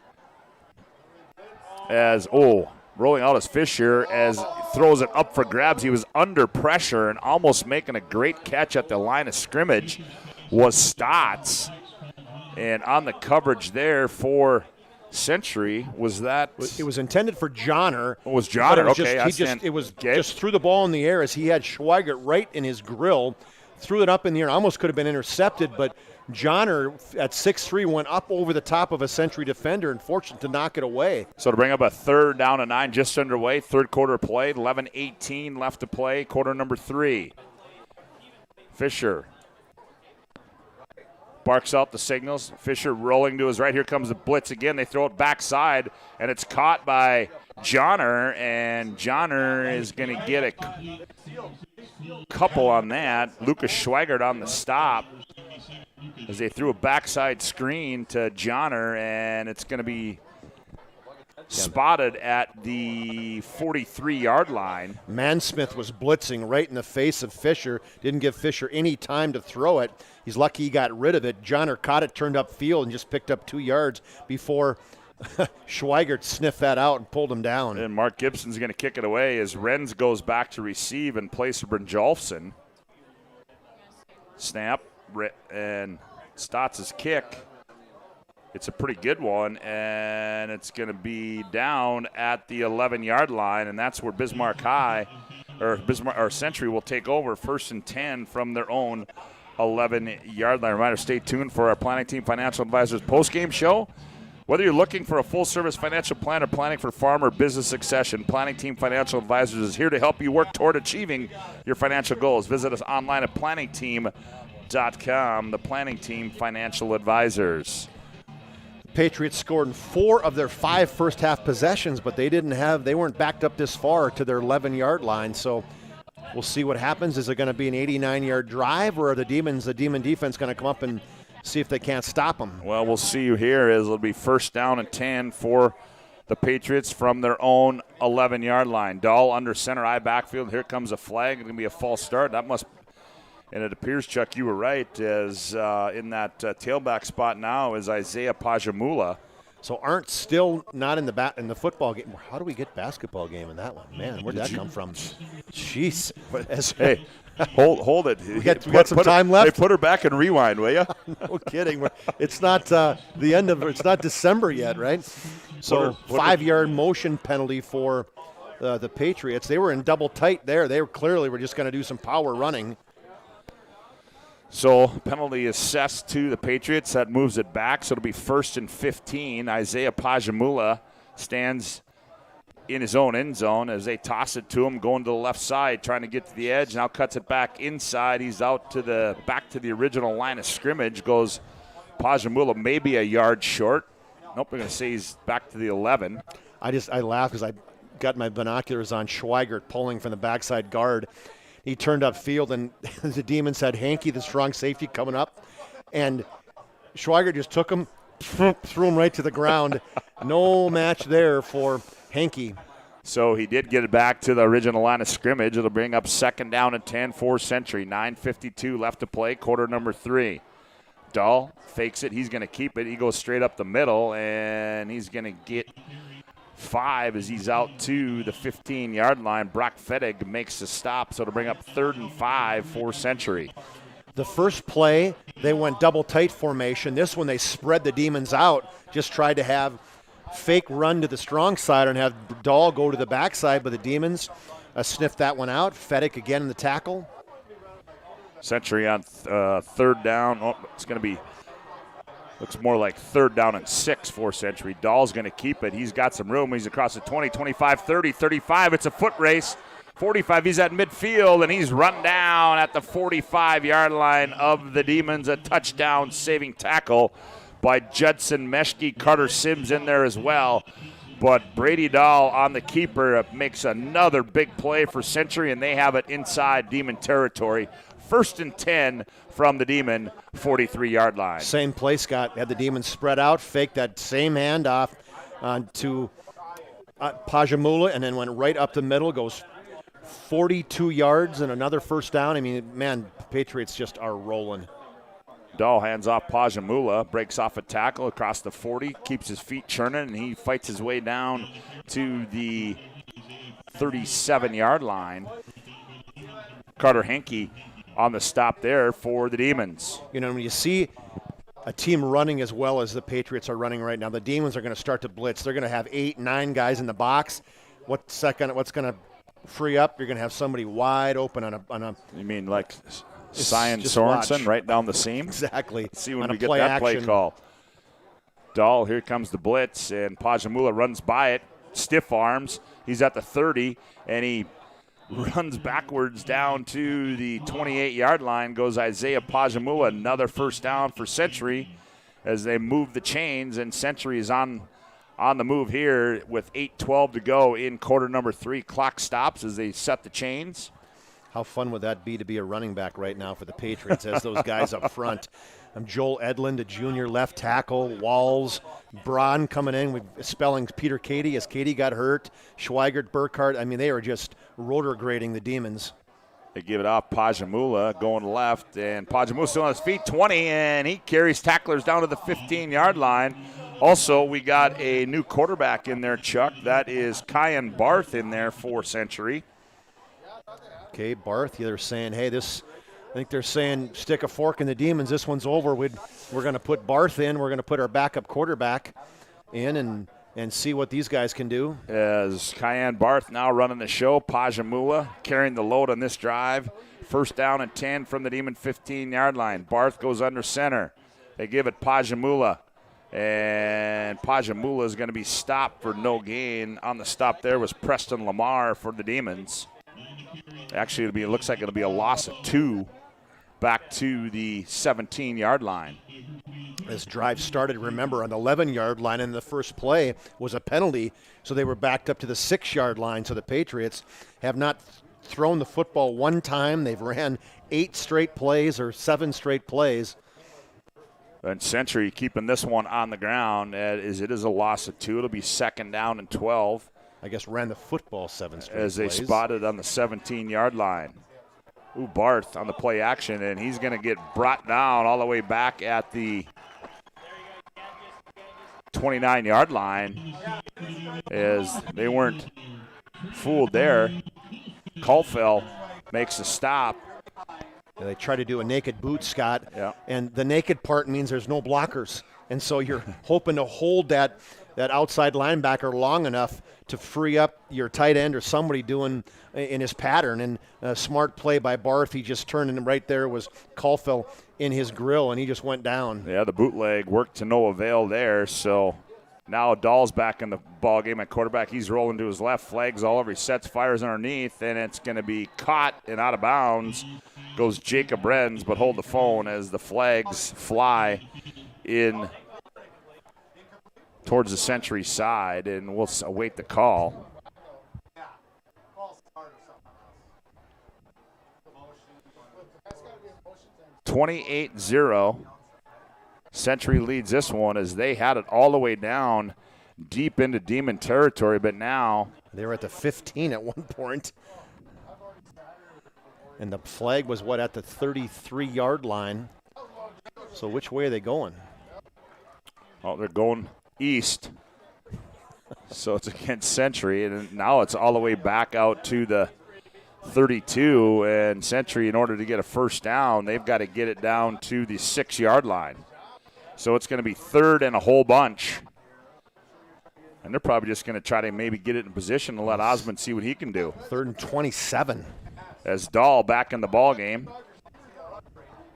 as, rolling out as Fisher as throws it up for grabs. He was under pressure and almost making a great catch at the line of scrimmage was Stotts. And on the coverage there for Century, was that? It was intended for Johnner. It was Johnner, okay. It was just threw the ball in the air as he had Schweigert right in his grill, threw it up in the air, almost could have been intercepted, but Johnner at 6'3" went up over the top of a Century defender and fortunate to knock it away. So to bring up a 3rd down and 9 just underway, third quarter played, 11:18 left to play, quarter number 3. Fisher barks out the signals. Fisher rolling to his right. Here comes the blitz again. They throw it backside, and it's caught by Johnner, and Johnner is going to get a couple on that. Lucas Schweigert on the stop as they threw a backside screen to Johnner, and it's going to be spotted at the 43-yard line. Mansmith was blitzing right in the face of Fisher. Didn't give Fisher any time to throw it. He's lucky he got rid of it. Johnner caught it, turned up field, and just picked up 2 yards before Schweigert sniffed that out and pulled him down. And Mark Gibson's going to kick it away as Renz goes back to receive in place of Brynjolfsson. Snap, and Stotts' kick. It's a pretty good one, and it's going to be down at the 11-yard line, and that's where Bismarck High or Century will take over 1st and 10 from their own 11-yard line. Reminder, stay tuned for our Planning Team Financial Advisors postgame show. Whether you're looking for a full-service financial plan or planning for farm or business succession, Planning Team Financial Advisors is here to help you work toward achieving your financial goals. Visit us online at planningteam.com, the Planning Team Financial Advisors. Patriots scored in 4 of their 5 first-half possessions, but they weren't backed up this far to their 11-yard line. So we'll see what happens. Is it going to be an 89-yard drive, or are the Demon defense going to come up and see if they can't stop them? Well, we'll see you here as it'll be 1st down and 10 for the Patriots from their own 11-yard line. Dahl under center, I backfield. Here comes a flag. It's going to be a false start. And it appears, Chuck, you were right, as in that tailback spot now is Isaiah Pajamula. So Arndt still not in the football game. How do we get basketball game in that one? Man, where'd that come from? Jeez. Hey, hold it. We got some time left. They put her back and rewind, will you? No kidding. It's not the end of it's not December yet, right? So 5-yard motion penalty for the Patriots. They were in double tight there. They were just going to do some power running. So penalty assessed to the Patriots. That moves it back. So it'll be 1st and 15. Isaiah Pajamula stands in his own end zone as they toss it to him, going to the left side, trying to get to the edge. Now cuts it back inside. He's out to back to the original line of scrimmage. Goes Pajamula maybe a yard short. Nope, we're going to say he's back to the 11. I laugh because got my binoculars on Schweigert pulling from the backside guard. He turned up field, and the Demons had Hankey, the strong safety, coming up. And Schweigert just took him, threw him right to the ground. No match there for Hankey. So he did get it back to the original line of scrimmage. It'll bring up 2nd down and 10 for Century. 9:52 left to play, quarter number 3. Dahl fakes it. He's going to keep it. He goes straight up the middle, and he's going to get 5 as he's out to the 15-yard line. Brock Fettig makes the stop, so it'll bring up 3rd and 5 for Century. The first play, they went double tight formation. This one, they spread the Demons out, just tried to have fake run to the strong side and have Dahl go to the backside, but the Demons sniffed that one out. Fettig again in the tackle. Century on 3rd down. Oh, it's going to be, looks more like 3rd down and 6 for Century. Dahl's going to keep it. He's got some room. He's across the 20, 25, 30, 35. It's a foot race. 45, he's at midfield, and he's run down at the 45-yard line of the Demons. A touchdown-saving tackle by Judson Meschke. Carter Sims in there as well. But Brady Dahl on the keeper makes another big play for Century, and they have it inside Demon territory. 1st and 10 from the Demon 43-yard line. Same play, Scott. Had the Demons spread out, faked that same handoff to Pajamula, and then went right up the middle, goes 42 yards and another 1st down. I mean, man, Patriots just are rolling. Dahl hands off Pajamula, breaks off a tackle across the 40, keeps his feet churning, and he fights his way down to the 37-yard line. Carter Hankey on the stop there for the Demons. You know, when you see a team running as well as the Patriots are running right now, the Demons are going to start to blitz. They're going to have 8, 9 guys in the box. What's going to free up? You're going to have somebody wide open on a. You mean like Sion Sorensen right down the seam? Exactly. Let's see when we get that play call. Dahl, here comes the blitz, and Pajamula runs by it, stiff arms. He's at the 30, and he runs backwards down to the 28-yard line. Goes Isaiah Pajamula, another 1st down for Century as they move the chains, and Century is on the move here with 8:12 to go in quarter number 3. Clock stops as they set the chains. How fun would that be to be a running back right now for the Patriots as those guys up front? Joel Edlund, a junior left tackle. Walls, Braun coming in with spelling Peter Cady as Cady got hurt. Schweigert, Burkhardt. I mean, they are just rotor grading the Demons. They give it off. Pajamula going left, and Pajamula still on his feet, 20, and he carries tacklers down to the 15-yard line. Also, we got a new quarterback in there, Chuck. That is Kyan Barth in there for Century. Okay, Barth, they're saying, hey, I think they're saying stick a fork in the Demons. This one's over. We're going to put Barth in. We're going to put our backup quarterback in and see what these guys can do. As Kyan Barth now running the show. Pajamula carrying the load on this drive. 1st down and 10 from the Demon 15-yard line. Barth goes under center. They give it Pajamula. And Pajamula is going to be stopped for no gain. On the stop there was Preston Lamar for the Demons. Actually, it looks like it'll be a loss of 2 back to the 17-yard line. This drive started, remember, on the 11-yard line, and the first play was a penalty, so they were backed up to the 6-yard line. So the Patriots have not thrown the football one time. They've ran 8 straight plays or 7 straight plays. And Century keeping this one on the ground as it is a loss of 2. It'll be 2nd down and 12. I guess ran the football 7 straight as they plays. Spotted on the 17-yard line. Ooh, Barth on the play action, and he's going to get brought down all the way back at the 29-yard line as they weren't fooled there. Colfell makes a stop. They try to do a naked boot, Scott, yeah. And the naked part means there's no blockers. And so you're hoping to hold that outside linebacker long enough to free up your tight end or somebody doing in his pattern. And a smart play by Barth. He just turned, and right there was Colfell in his grill, and he just went down. Yeah, the bootleg worked to no avail there. So now Dahl's back in the ball game at quarterback. He's rolling to his left, flags all over. He sets, fires underneath, and it's going to be caught and out of bounds. Goes Jacob Renz, but hold the phone as the flags fly in towards the Century side, and we'll await the call. 28-0. Century leads this one as they had it all the way down deep into Demon territory, but now they were at the 15 at one point. And the flag was, at the 33-yard line. So which way are they going? Oh, they're going east. So it's against Century, and now it's all the way back out to the 32, and Century, in order to get a first down, they've got to get it down to the 6-yard line. So it's going to be third and a whole bunch. And they're probably just going to try to maybe get it in position and let Osmond see what he can do. 3rd and 27. As Dahl back in the ball game.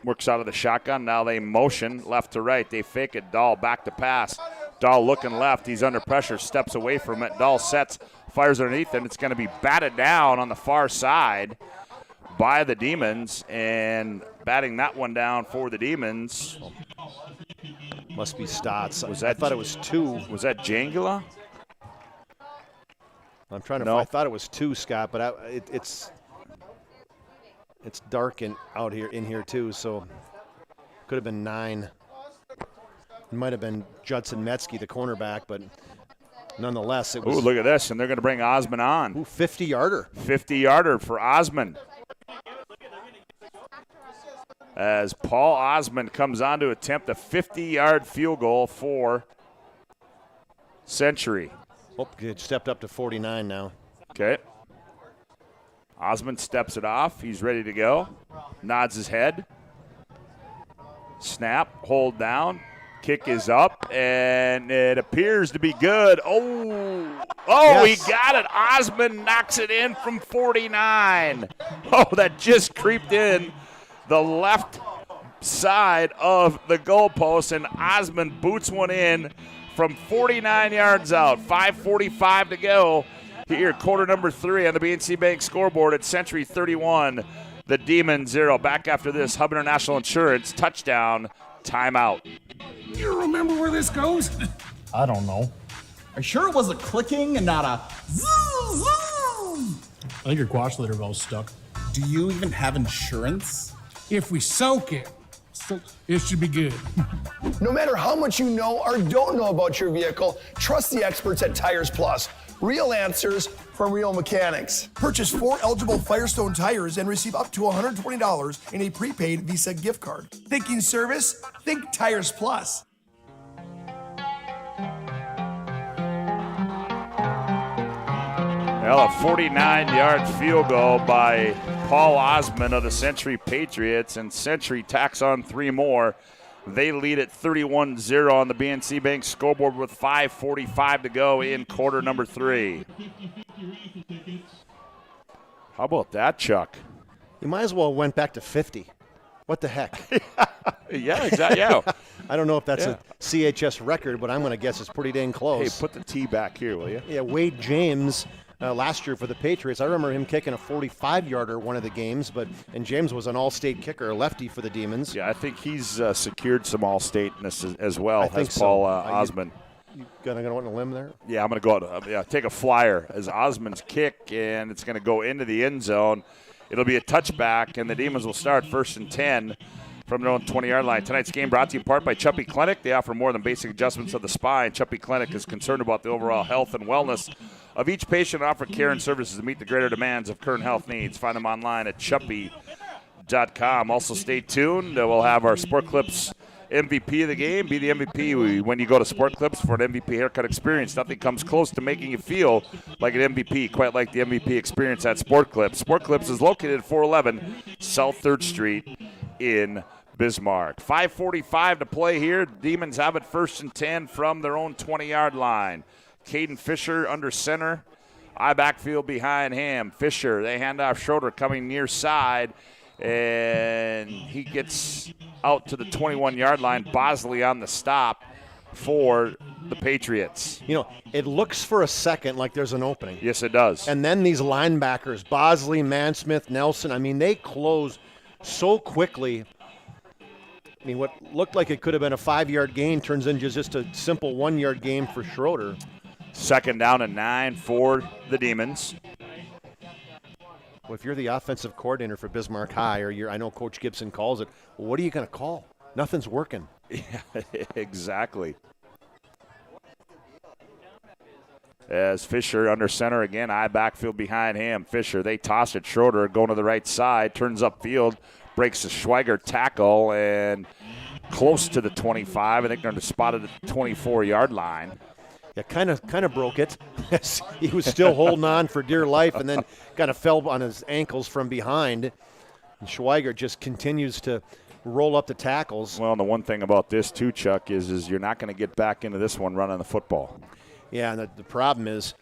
Works out of the shotgun. Now they motion left to right. They fake it. Dahl back to pass. Dahl looking left. He's under pressure. Steps away from it. Dahl sets. Fires underneath, and it's going to be batted down on the far side by the Demons. And batting that one down for the Demons. Must be Stotts. I thought it was 2. Was that Jangula? I'm trying to. I thought it was 2, Scott, but it's dark in here too, so could have been 9. It might have been Judson Metzke, the cornerback, but nonetheless, it was. Ooh, look at this, and they're going to bring Osmond on. Ooh, 50-yarder. 50-yarder for Osmond. As Paul Osmond comes on to attempt a 50-yard field goal for Century. Oh, it stepped up to 49 now. Okay. Osmond steps it off. He's ready to go. Nods his head. Snap, hold down. Kick is up, and it appears to be good. Oh, yes. He got it. Osmond knocks it in from 49. Oh, that just creeped in the left side of the goalpost, and Osmond boots one in from 49 yards out. 5:45 to go here, quarter number 3 on the BNC Bank scoreboard at Century 31, the Demon 0. Back after this, Hub International Insurance touchdown timeout. You remember where this goes? I don't know. Are you sure it was a clicking and not a zoom, zoom? I think your quash litter valve's stuck. Do you even have insurance? If we soak it, it should be good. No matter how much you know or don't know about your vehicle, trust the experts at Tires Plus. Real answers from real mechanics. Purchase 4 eligible Firestone tires and receive up to $120 in a prepaid Visa gift card. Thinking service? Think Tires Plus. Well, a 49-yard field goal by Paul Osmond of the Century Patriots, and Century tacks on 3 more. They lead at 31-0 on the BNC Bank scoreboard with 5:45 to go in quarter number 3. How about that, Chuck? You might as well went back to 50. What the heck? Yeah, exactly. Yeah. I don't know if that's a CHS record, but I'm going to guess it's pretty dang close. Hey, put the T back here, will you? Yeah, Wade James. Last year for the Patriots, I remember him kicking a 45-yarder one of the games, and James was an all-state kicker, a lefty for the Demons. Yeah, I think he's secured some all-stateness as well, I think as Paul so. Osmond. You going to go on a limb there? Yeah, I'm going to go out, take a flyer as Osmond's kick, and it's going to go into the end zone. It'll be a touchback, and the Demons will start 1st and 10 from their own 20-yard line. Tonight's game brought to you in part by Chuppy Clinic. They offer more than basic adjustments of the spine. Chuppy Clinic is concerned about the overall health and wellness of each patient and offer care and services to meet the greater demands of current health needs. Find them online at chuppy.com. Also, stay tuned. We'll have our Sport Clips MVP of the game. Be the MVP when you go to Sport Clips for an MVP haircut experience. Nothing comes close to making you feel like an MVP, quite like the MVP experience at Sport Clips. Sport Clips is located at 411 South 3rd Street in Bismarck. 5:45 to play here. Demons have it 1st and 10 from their own 20-yard line. Caden Fisher under center. I backfield behind him. Fisher, they hand off Schroeder coming near side, and he gets out to the 21-yard line. Bosley on the stop for the Patriots. You know, it looks for a second like there's an opening. Yes, it does. And then these linebackers, Bosley, Mansmith, Nelson, I mean, they close so quickly. I mean, what looked like it could have been a 5-yard gain turns into just a simple 1-yard gain for Schroeder. 2nd down and 9 for the Demons. Well, if you're the offensive coordinator for Bismarck High, or I know Coach Gibson calls it, well, what are you going to call? Nothing's working. Yeah, exactly. As Fisher under center again, eye backfield behind him. Fisher, they toss it. Schroeder going to the right side, turns upfield, breaks the Schweiger tackle, and close to the 25. I think they're spotted at the 24-yard line. Yeah, kind of broke it. He was still holding on for dear life, and then kind of fell on his ankles from behind. And Schweiger just continues to roll up the tackles. Well, and the one thing about this too, Chuck, is you're not going to get back into this one running the football. Yeah, and the problem is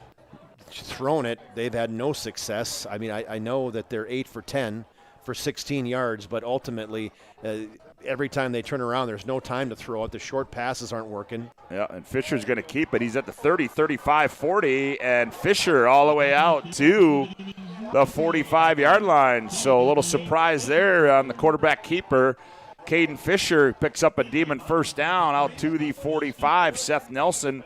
throwing it, they've had no success. I mean, I know that they're 8 for 10 for 16 yards, but ultimately every time they turn around, there's no time to throw it. The short passes aren't working. Yeah, and Fisher's going to keep it. He's at the 30, 35, 40, and Fisher all the way out to the 45-yard line. So a little surprise there on the quarterback keeper. Caden Fisher picks up a Demon first down out to the 45. Seth Nelson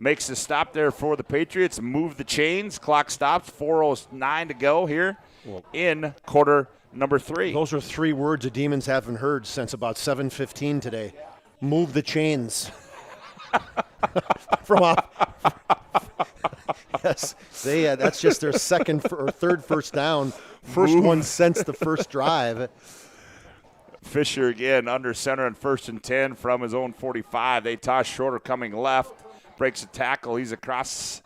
makes the stop there for the Patriots. Move the chains. Clock stops. 4:09 to go here in quarter number 3. Those are 3 words the Demons haven't heard since about 7:15 today. Move the chains. From off. Yes, that's just their second or third first down. First one since the first drive. Fisher again under center and 1st and 10 from his own 45. They toss Schroeder coming left. Breaks a tackle. He's across,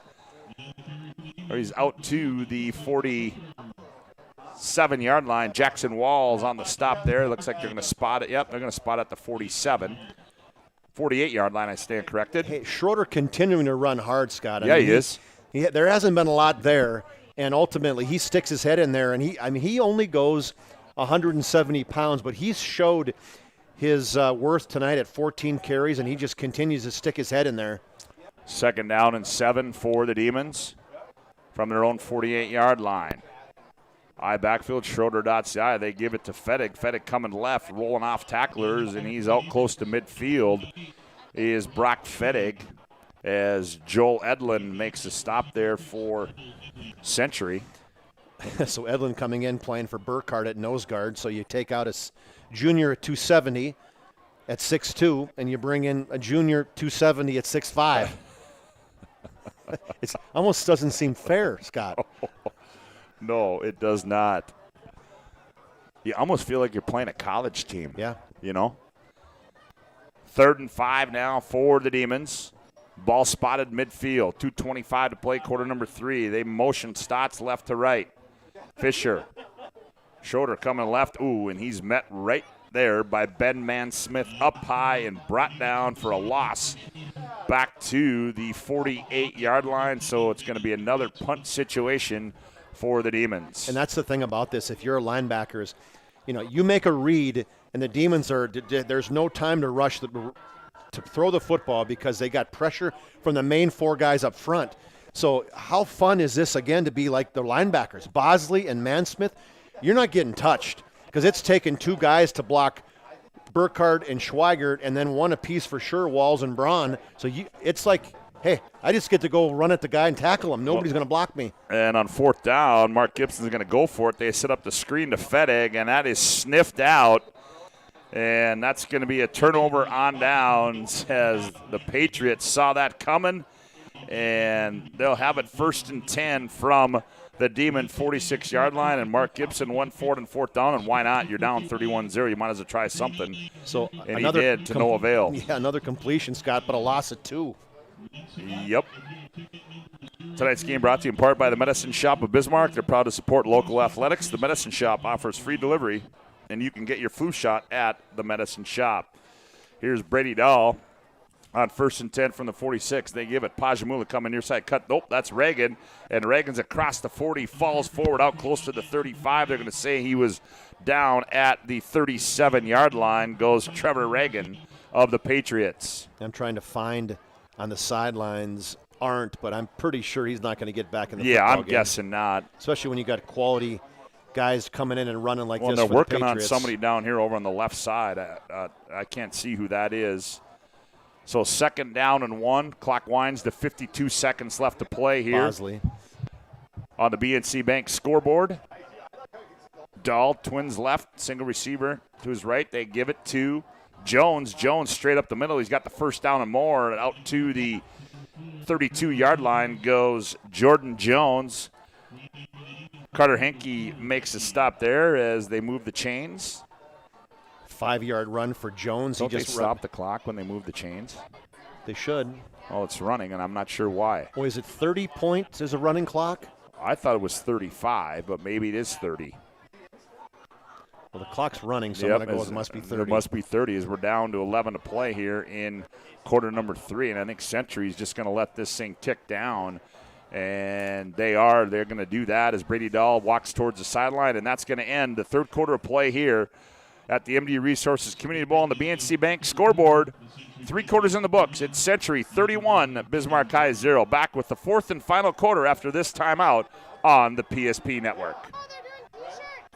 or he's out to the 47-yard line. Jackson Walls on the stop there. Looks like they're going to spot it. Yep, they're going to spot at the 48-yard line. I stand corrected. Hey, Schroeder continuing to run hard, Scott. He is. There hasn't been a lot there, and ultimately he sticks his head in there, and he only goes 170 pounds, but he's showed his worth tonight at 14 carries, and he just continues to stick his head in there. 2nd down and 7 for the Demons from their own 48-yard line. Eye backfield, Schroeder dots the eye. They give it to Fettig. Fettig coming left, rolling off tacklers, and he's out close to midfield. Is Brock Fettig as Joel Edlin makes a stop there for Century. So Edlin coming in, playing for Burkhardt at nose guard. So you take out a junior at 270 at 6'2", and you bring in a junior 270 at 6'5". It almost doesn't seem fair, Scott. No, it does not. You almost feel like you're playing a college team. Yeah. You know? 3rd and 5 now for the Demons. Ball spotted midfield. 2:25 to play, quarter number 3. They motion Stotts left to right. Fisher. Schroeder coming left. Ooh, and he's met right there by Ben Mansmith up high and brought down for a loss back to the 48-yard line. So it's going to be another punt situation for the Demons. And that's the thing about this. If you're a linebacker, is, you make a read and the Demons there's no time to rush to throw the football because they got pressure from the main 4 guys up front. So how fun is this again to be like the linebackers, Bosley and Mansmith? You're not getting touched because it's taken 2 guys to block Burkhardt and Schweigert and then 1 apiece for sure, Walls and Braun. So it's like, hey, I just get to go run at the guy and tackle him. Nobody's going to block me. And on 4th down, Mark Gibson's going to go for it. They set up the screen to Fettig, and that is sniffed out. And that's going to be a turnover on downs as the Patriots saw that coming. And they'll have it 1st and 10 from the Demon 46-yard line. And Mark Gibson went for it on 4th down. And why not? You're down 31-0. You might as well try something. So and he did to no avail. Yeah, another completion, Scott, but a loss of 2. Yep. Tonight's game brought to you in part by the Medicine Shop of Bismarck. They're proud to support local athletics. The Medicine Shop offers free delivery, and you can get your flu shot at the Medicine Shop. Here's Brady Dahl on 1st and 10 from the 46. They give it. Pajamula coming near side cut. Nope, that's Reagan. And Reagan's across the 40, falls forward out close to the 35. They're going to say he was down at the 37-yard line. Goes Trevor Reagan of the Patriots. I'm trying to find on the sidelines aren't, but I'm pretty sure he's not going to get back in the football I'm game. guessing not. Especially when you got quality guys coming in and running like this. They're for working the on Patriots. somebody down here over on the left side. I can't see who that is. So 2nd down and 1. Clock winds to 52 seconds left to play here. Bosley. On the BNC Bank scoreboard. Dahl, Twins left, single receiver to his right. They give it to Jones. Jones straight up the middle. He's got the first down and more. Out to the 32-yard line goes Jordan Jones. Carter Henke makes a stop there as they move the chains. 5-yard run for Jones. Don't they stop the clock when they move the chains? They should. Oh, it's running, and I'm not sure why. Or is it 30 points as a running clock? I thought it was 35, but maybe it is 30. Well, the clock's running, so I'm going to go it must be 30. It must be 30 as we're down to 11 to play here in quarter number 3, and I think Century's just going to let this thing tick down, and they're going to do that as Brady Dahl walks towards the sideline, and that's going to end the third quarter of play here at the MDU Resources Community Bowl on the BNC Bank scoreboard. 3 quarters in the books. It's Century 31, Bismarck High 0. Back with the fourth and final quarter after this timeout on the PSP Network.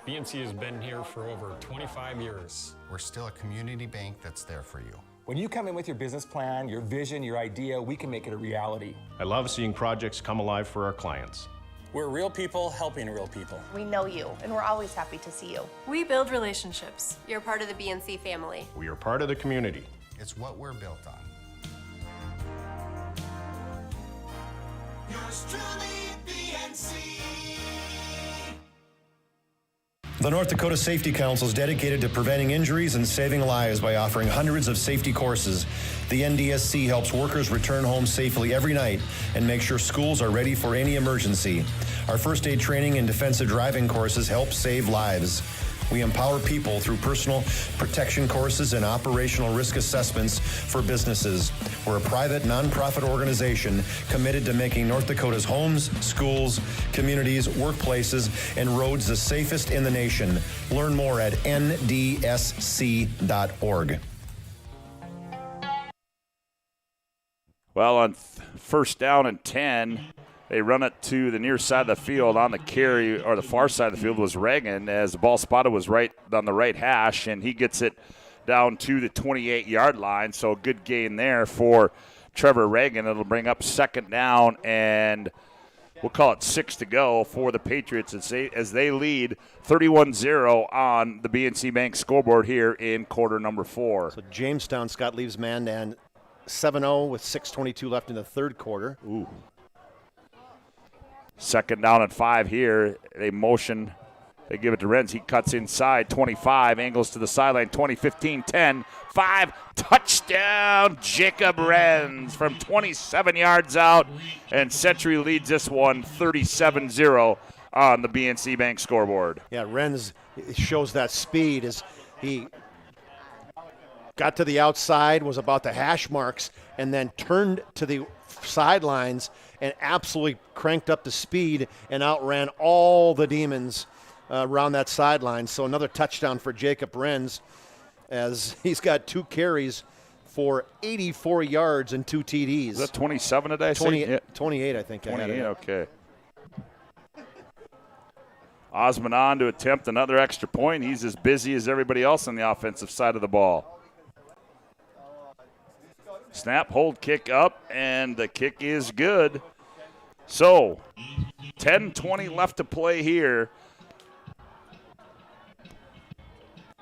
BNC has been here for over 25 years. We're still a community bank that's there for you. When you come in with your business plan, your vision, your idea, we can make it a reality. I love seeing projects come alive for our clients. We're real people helping real people. We know you, and we're always happy to see you. We build relationships. You're part of the BNC family. We are part of the community. It's what we're built on. Yours truly, BNC. The North Dakota Safety Council is dedicated to preventing injuries and saving lives by offering hundreds of safety courses. The NDSC helps workers return home safely every night and make sure schools are ready for any emergency. Our first aid training and defensive driving courses help save lives. We empower people through personal protection courses and operational risk assessments for businesses. We're a private, nonprofit organization committed to making North Dakota's homes, schools, communities, workplaces, and roads the safest in the nation. Learn more at ndsc.org. Well, on first down and 10, they run it to the near side of the field. On the carry, or the far side of the field, was Reagan, as the ball spotted was right on the right hash, and he gets it down to the 28-yard line. So a good gain there for Trevor Reagan. It'll bring up second down, and we'll call it 6 to go for the Patriots as they lead 31-0 on the BNC Bank scoreboard here in quarter number 4. So Jamestown, Scott leaves Mandan 7-0 with 6:22 left in the third quarter. Ooh. Second down and 5 here. They motion. They give it to Renz. He cuts inside. 25. Angles to the sideline. 20, 15, 10, 5. Touchdown, Jacob Renz from 27 yards out. And Century leads this one 37-0 on the BNC Bank scoreboard. Yeah, Renz shows that speed as he got to the outside, was about the hash marks, and then turned to the sidelines and absolutely cranked up the speed and outran all the Demons around that sideline. So another touchdown for Jacob Renz as he's got 2 carries for 84 yards and 2 TDs. Is that 27 today? 28, I think. 28, okay. Osmond on to attempt another extra point. He's as busy as everybody else on the offensive side of the ball. Snap, hold, kick up, and the kick is good. So, 10-20 left to play here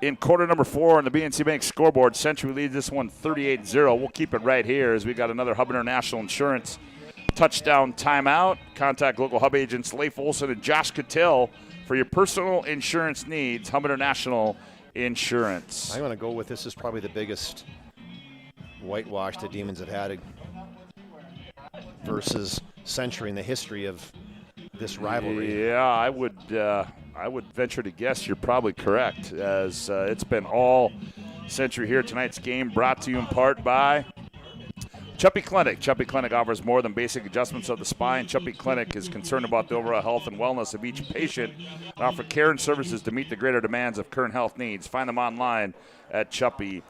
in quarter number 4 on the BNC Bank scoreboard. Century leads this one 38-0. We'll keep it right here as we got another Hub International Insurance touchdown timeout. Contact local Hub agents Leif Olson and Josh Cattell for your personal insurance needs. Hub International Insurance. I'm going to go with this is probably the biggest whitewash the Demons have had versus Century in the history of this rivalry. Yeah, I would venture to guess you're probably correct, as it's been all Century here. Tonight's game brought to you in part by Chuppy Clinic. Chuppy Clinic offers more than basic adjustments of the spine. Chuppy Clinic is concerned about the overall health and wellness of each patient and offer care and services to meet the greater demands of current health needs. Find them online at chuppy.com.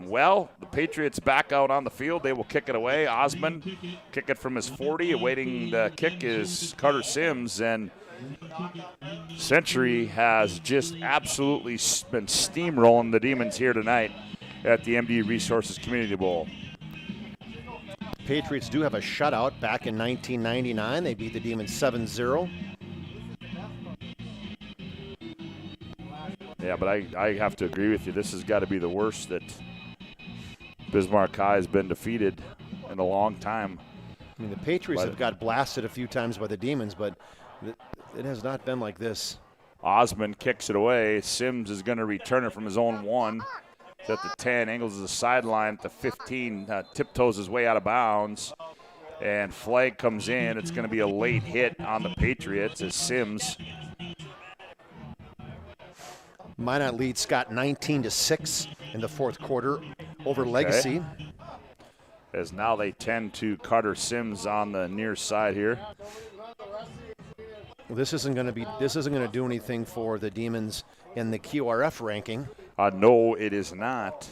Well, the Patriots back out on the field. They will kick it away. Osmond kick it from his 40. Awaiting the kick is Carter Sims, and Century has just absolutely been steamrolling the Demons here tonight at the MDU Resources Community Bowl. Patriots do have a shutout back in 1999. They beat the Demons 7-0. Yeah, but I have to agree with you. This has got to be the worst that Bismarck High has been defeated in a long time. I mean, the Patriots have got blasted a few times by the Demons, but it has not been like this. Osmond kicks it away. Sims is going to return it from his own 1. It's at the 10, angles to the sideline at the 15, tiptoes his way out of bounds. And flag comes in. It's going to be a late hit on the Patriots as Sims. Minot leads Scott 19-6 in the fourth quarter over Legacy. As now they tend to Carter Sims on the near side here. Well, this isn't going to do anything for the Demons in the QRF ranking. No, it is not.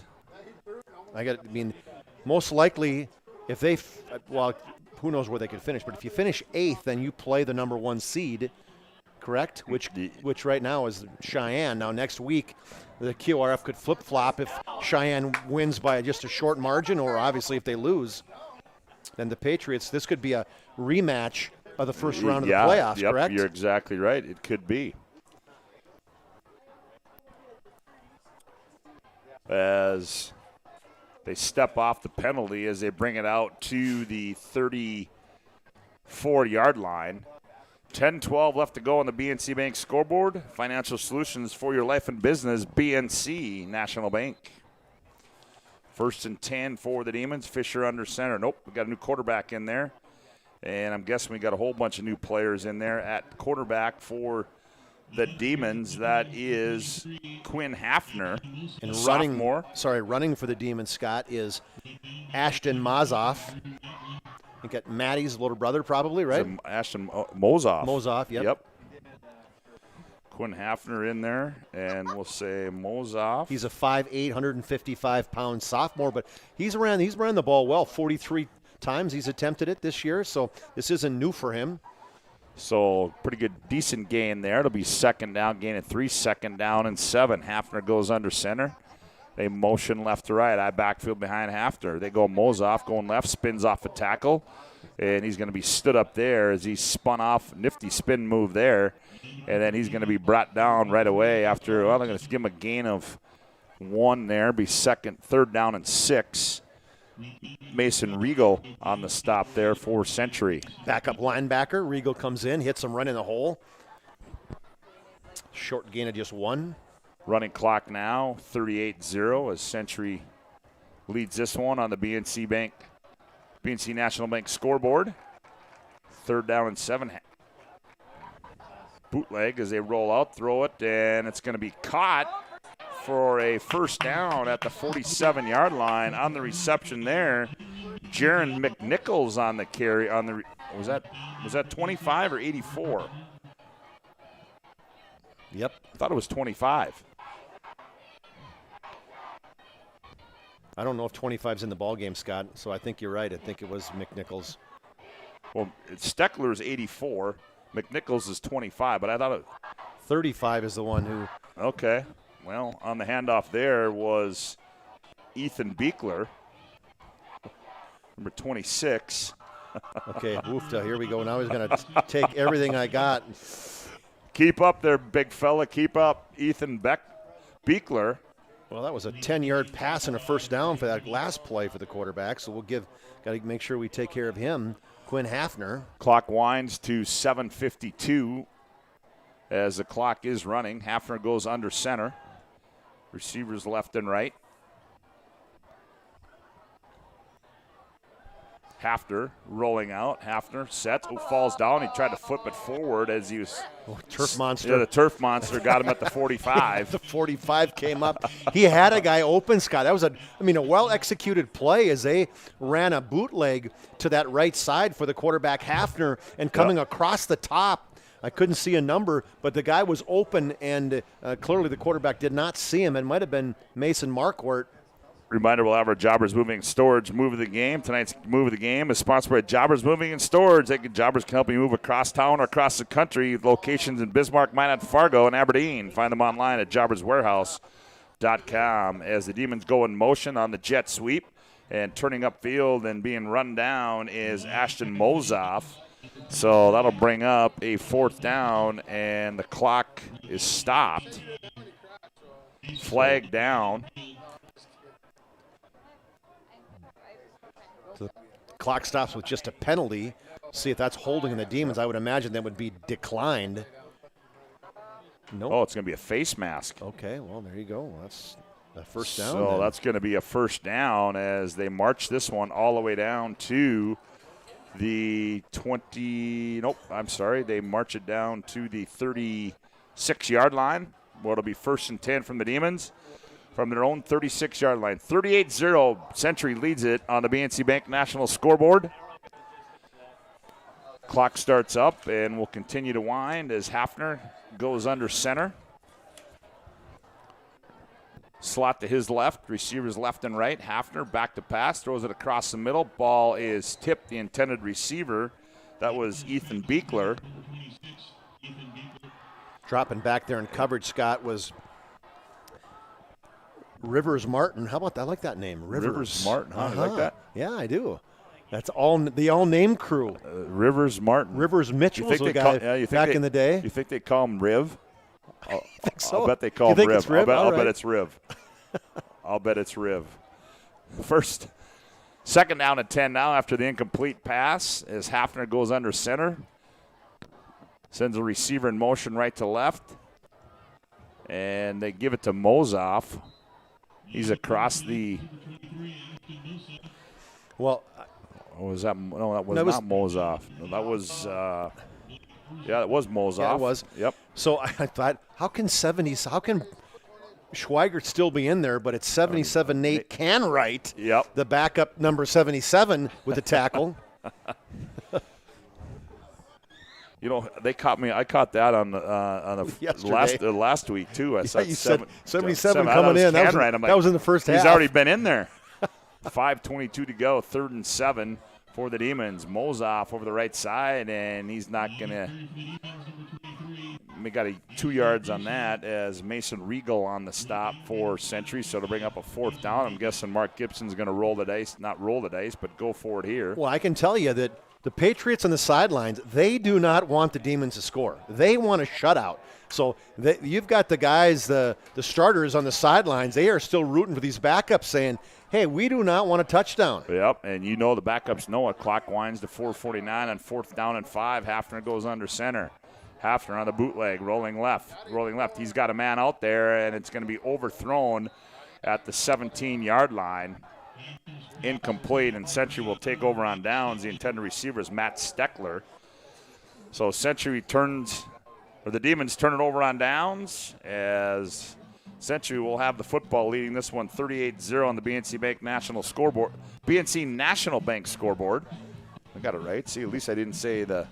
Most likely, if they, who knows where they could finish, but if you finish 8th, then you play the number 1 seed, correct? Which right now is Cheyenne. Now next week, the QRF could flip-flop if Cheyenne wins by just a short margin, or obviously if they lose, then the Patriots, this could be a rematch of the first round of the playoffs, correct? You're exactly right. It could be. As they step off the penalty as they bring it out to the 34-yard line. 10-12 left to go on the BNC Bank scoreboard. Financial solutions for your life and business, BNC National Bank. 1st and 10 for the Demons. Fisher under center. Nope, we got a new quarterback in there. And I'm guessing we got a whole bunch of new players in there at quarterback for the Demons. That is Quinn Hafner, and sophomore. running for the Demons, Scott, is Ashton Mazoff. You got Maddie's little brother, probably, right? Ashton Mozoff. Mozoff, yep. Quinn Hafner in there, and we'll say Mozoff. He's a 5'8", 155-pound sophomore, but he's ran the ball well. 43 times he's attempted it this year, so this isn't new for him. So pretty good, decent gain there. It'll be 2nd down, gain of 3, 2nd down and 7. Hafner goes under center. They motion left to right. I backfield behind Hafner. They go Mozoff going left, spins off a tackle, and he's going to be stood up there as he spun off. Nifty spin move there, and then he's going to be brought down right away after, they're going to give him a gain of 1 there. Be 3rd down and 6. Mason Regal on the stop there for Century. Backup linebacker. Regal comes in, hits him right in the hole. Short gain of just 1. Running clock now, 38-0 as Century leads this one on the BNC National Bank scoreboard. 3rd down and 7. Bootleg as they roll out, throw it, and it's going to be caught for a 1st down at the 47-yard line. On the reception there, Jaron McNichols on the carry. Was that 25 or 84? Yep. I thought it was 25. I don't know if 25's in the ball game, Scott, so I think you're right. I think it was McNichols. Well, Steckler's 84. McNichols is 25, but I thought 35 is the one who. Okay. Well, on the handoff there was Ethan Beekler, number 26. Okay, oofta, here we go. Now he's going to take everything I got. Keep up there, big fella. Keep up, Ethan Beekler. Well, that was a 10-yard pass and a 1st down for that last play for the quarterback, so got to make sure we take care of him. Quinn Hafner. Clock winds to 7:52 as the clock is running. Hafner goes under center. Receivers left and right. Hafner rolling out. Hafner sets. Falls down. He tried to flip it forward as he was. Turf monster. Yeah, the turf monster got him at the 45. The 45 came up. He had a guy open, Scott. That was a well-executed play as they ran a bootleg to that right side for the quarterback Hafner and coming across the top. I couldn't see a number, but the guy was open, and clearly the quarterback did not see him. It might have been Mason Marquardt. Reminder, we'll have our Jobbers Moving and Storage move of the game. Tonight's move of the game is sponsored by Jobbers Moving and Storage. Jobbers can help you move across town or across the country. Locations in Bismarck, Minot, Fargo, and Aberdeen. Find them online at jobberswarehouse.com. As the Demons go in motion on the jet sweep and turning upfield and being run down is Ashton Mozoff. So that'll bring up a 4th down, and the clock is stopped. flag down. The clock stops with just a penalty. See if that's holding the Demons. I would imagine that would be declined. Nope. Oh, it's going to be a face mask. Okay, well, there you go. That's a first down. So that's going to be a first down as they march this one all the way down to the 20. Nope, I'm sorry. They march it down to the 36-yard line. Well, it'll be 1st and 10 from the Demons from their own 36-yard line. 38-0. Century leads it on the BNC Bank National scoreboard. Clock starts up and will continue to wind as Hafner goes under center. Slot to his left, receivers left and right. Hafner back to pass, throws it across the middle. Ball is tipped, the intended receiver. That was Ethan Beekler. Dropping back there in coverage, Scott, was Rivers Martin. How about that? I like that name, Rivers Martin, huh? You like that? Yeah, I do. That's the all-name crew. Rivers Martin. Rivers Mitchell was a guy back in the day. You think they call him Riv? I think so. I'll bet they call him Riv. It's Riv? I'll bet it's Riv. I'll bet it's Riv. Second down and 10 now after the incomplete pass as Hafner goes under center. Sends a receiver in motion right to left. And they give it to Mozoff. He's across the. Well, was that? No, that was not Mozoff. No, that was. Yeah, it was Mozoff. Yeah, it was. Yep. So I thought, how can Schweigert still be in there? But it's 77 Nate Canwright. Yep. The backup number 77 with the tackle. You know, they caught me. I caught that on the last week too. I saw 77 coming in. That was in the first half. He's already been in there. 5:22 to go. 3rd and 7 for the Demons. Mozoff over the right side, and he's not gonna. We got 2 yards on that as Mason Regal on the stop for Century. So to bring up a 4th down, I'm guessing Mark Gibson's going to roll the dice. Not roll the dice, but go for it here. Well, I can tell you that the Patriots on the sidelines, they do not want the Demons to score. They want a shutout. So you've got the guys, the starters on the sidelines. They are still rooting for these backups saying, hey, we do not want a touchdown. Yep, and you know the backups know it. Clock winds to 4:49 on 4th down and 5. Hafner goes under center. Hafner on the bootleg, rolling left. He's got a man out there, and it's going to be overthrown at the 17-yard line. Incomplete, and Century will take over on downs. The intended receiver is Matt Steckler. So the Demons turn it over on downs as Century will have the football, leading this one 38-0 on the BNC Bank National scoreboard. BNC National Bank scoreboard. I got it right. See, at least I didn't say the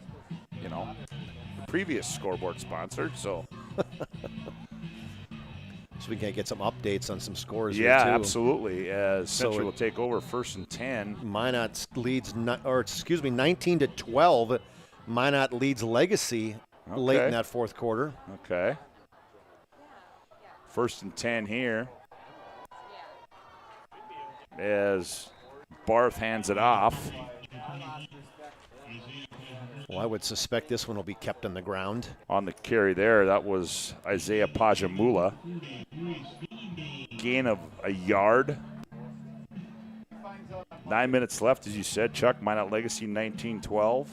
previous scoreboard sponsor. So we can get some updates on some scores. Yeah, here too. Absolutely. As Century will take over 1st and 10. Minot leads, 19-12. Minot leads Legacy late in that 4th quarter. Okay. 1st and 10 here as Barth hands it off. Well, I would suspect this one will be kept on the ground. On the carry there, that was Isaiah Pajamula. Gain of a yard. 9 minutes left, as you said, Chuck. Minot Legacy 19-12.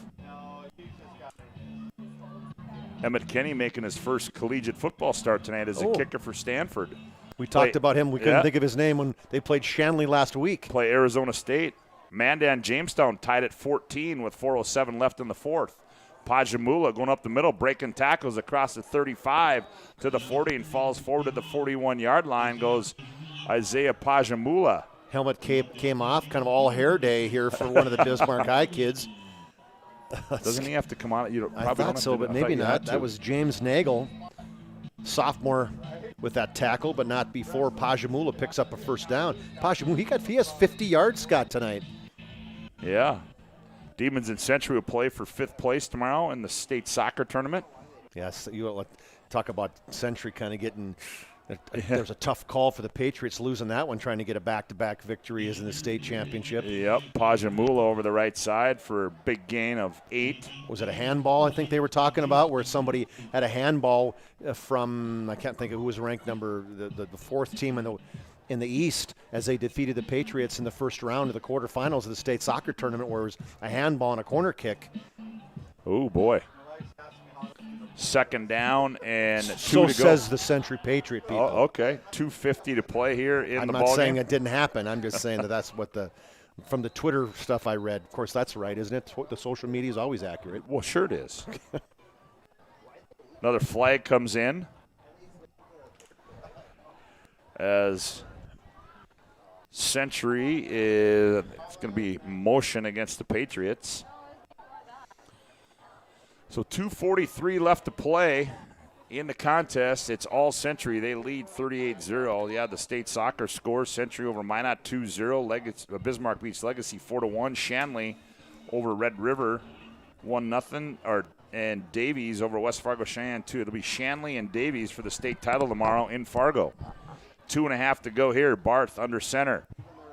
Emmett Kenny making his first collegiate football start tonight as a kicker for Stanford. We talked about him. We couldn't think of his name when they played Shanley last week. Play Arizona State. Mandan Jamestown tied at 14 with 4:07 left in the 4th. Pajamula going up the middle, breaking tackles across the 35 to the 40 and falls forward to the 41-yard line, goes Isaiah Pajamula. Helmet came off, kind of all hair day here for one of the Bismarck High kids. Doesn't he have to come on? I thought so, but maybe not. That was James Nagel, sophomore, with that tackle, but not before Pajamula picks up a 1st down. Pajamula, he has 50 yards, Scott, tonight. Yeah. Demons and Century will play for 5th place tomorrow in the state soccer tournament. Yes, you talk about Century kind of getting There's a tough call for the Patriots losing that one, trying to get a back-to-back victory as in the state championship. Yep, Pajamula over the right side for a big gain of 8. Was it a handball I think they were talking about, where somebody had a handball from, I can't think of who was ranked the fourth team in the East as they defeated the Patriots in the first round of the quarterfinals of the state soccer tournament, where it was a handball and a corner kick. Oh, boy. Second down and 2 so to go. Says the Century Patriot people. Oh, okay. 2:50 to play here in the ball game. I'm not saying it didn't happen. I'm just saying that's what from the Twitter stuff I read. Of course, that's right, isn't it? The social media is always accurate. Well, sure it is. Another flag comes in as Century is going to be motion against the Patriots. So 2:43 left to play in the contest. It's all Century. They lead 38-0. Yeah, the state soccer scores. Century over Minot 2-0. Bismarck beats Legacy 4-1. Shanley over Red River 1-0. And Davies over West Fargo Cheyenne 2. It'll be Shanley and Davies for the state title tomorrow in Fargo. 2.5 to go here. Barth under center.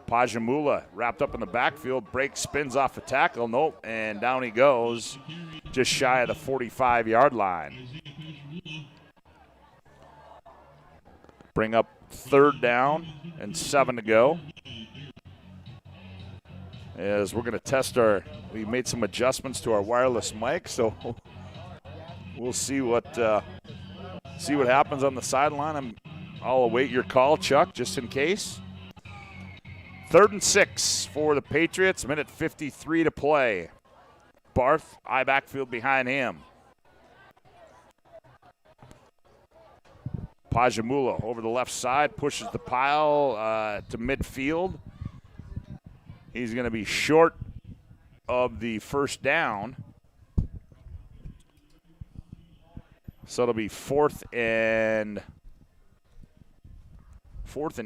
Pajamula wrapped up in the backfield. Breaks, spins off a tackle. Nope. And down he goes. Just shy of the 45-yard line. Bring up 3rd down and 7 to go. As we're going to test we made some adjustments to our wireless mic, so we'll see what happens on the sideline. I'll await your call, Chuck, just in case. 3rd and 6 for the Patriots. Minute 53 to play. Barth, eye backfield behind him. Pajamula over the left side, pushes the pile to midfield. He's going to be short of the first down. So it'll be 4th and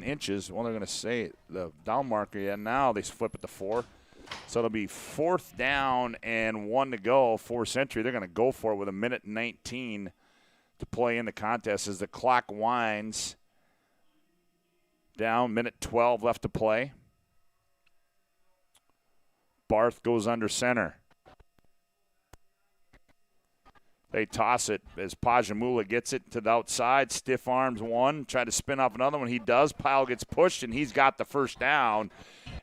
inches. Well, they're going to say the down marker. Yeah, now they flip it to 4. So it'll be 4th down and 1 to go for Century. They're going to go for it with 1:19 to play in the contest as the clock winds down. 12 left to play. Barth goes under center. They toss it as Pajamula gets it to the outside. Stiff arms one. Try to spin off another one. He does. Pyle gets pushed, and he's got the first down.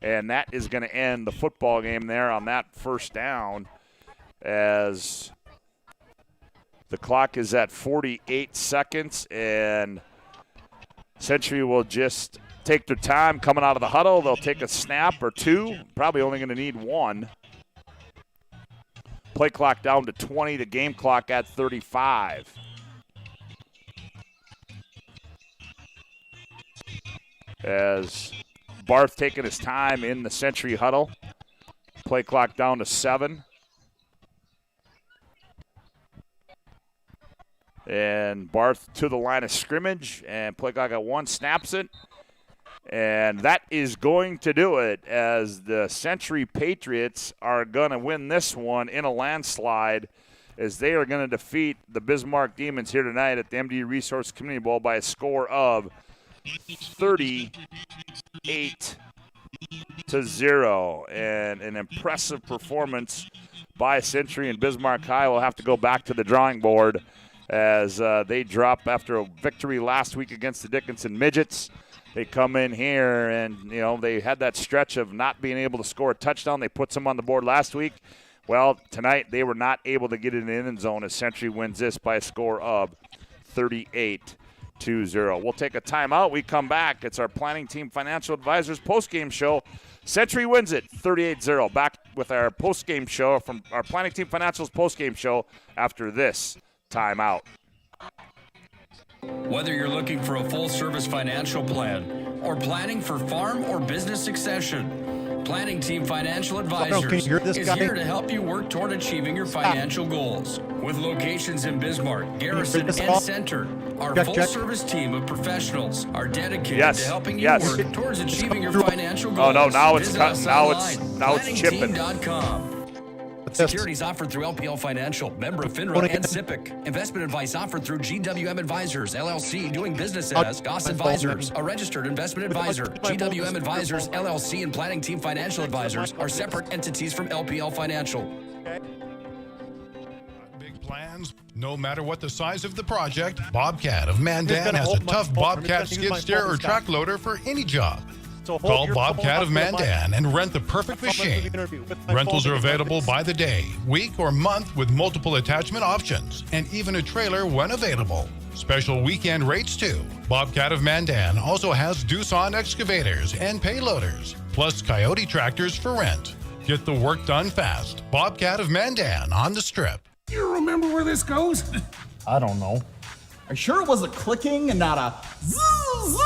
And that is going to end the football game there on that first down as the clock is at 48 seconds. And Century will just take their time coming out of the huddle. They'll take a snap or 2. Probably only going to need 1. Play clock down to 20, the game clock at 35. As Barth taking his time in the Century huddle. Play clock down to 7. And Barth to the line of scrimmage, and play clock at 1, snaps it. And that is going to do it as the Century Patriots are going to win this one in a landslide as they are going to defeat the Bismarck Demons here tonight at the MDU Resource Community Bowl by a score of 38-0. And an impressive performance by Century, and Bismarck High will have to go back to the drawing board as they drop after a victory last week against the Dickinson Midgets. They come in here and, they had that stretch of not being able to score a touchdown. They put some on the board last week. Well, tonight they were not able to get in the end zone as Century wins this by a score of 38-0. We'll take a timeout. We come back. It's our Planning Team Financial Advisors postgame show. Century wins it 38-0. Back with our postgame show from our Planning Team Financials postgame show after this timeout. Whether you're looking for a full-service financial plan or planning for farm or business succession, Planning Team Financial Advisors is here to help you work toward achieving your financial goals. With locations in Bismarck, Garrison, and Center, our full-service team of professionals are dedicated to helping you work towards achieving your financial goals. Oh, no, now it's cut. Now it's chipping. Securities offered through LPL Financial, member of FINRA and SIPC. Investment advice offered through GWM Advisors, LLC, doing business as Goss Advisors, a registered investment advisor. GWM Advisors, LLC, and Planning Team Financial Advisors are separate entities from LPL Financial. Big plans? No matter what the size of the project, Bobcat of Mandan has a tough Bobcat skid steer or track loader for any job. Call Bobcat of Mandan and rent the perfect machine. Rentals are available by the day, week, or month with multiple attachment options, and even a trailer when available. Special weekend rates too. Bobcat of Mandan also has Doosan excavators and payloaders, plus Coyote tractors for rent. Get the work done fast. Bobcat of Mandan on the Strip. You remember where this goes? I don't know. Are you sure it was a clicking and not a zzz, zzz?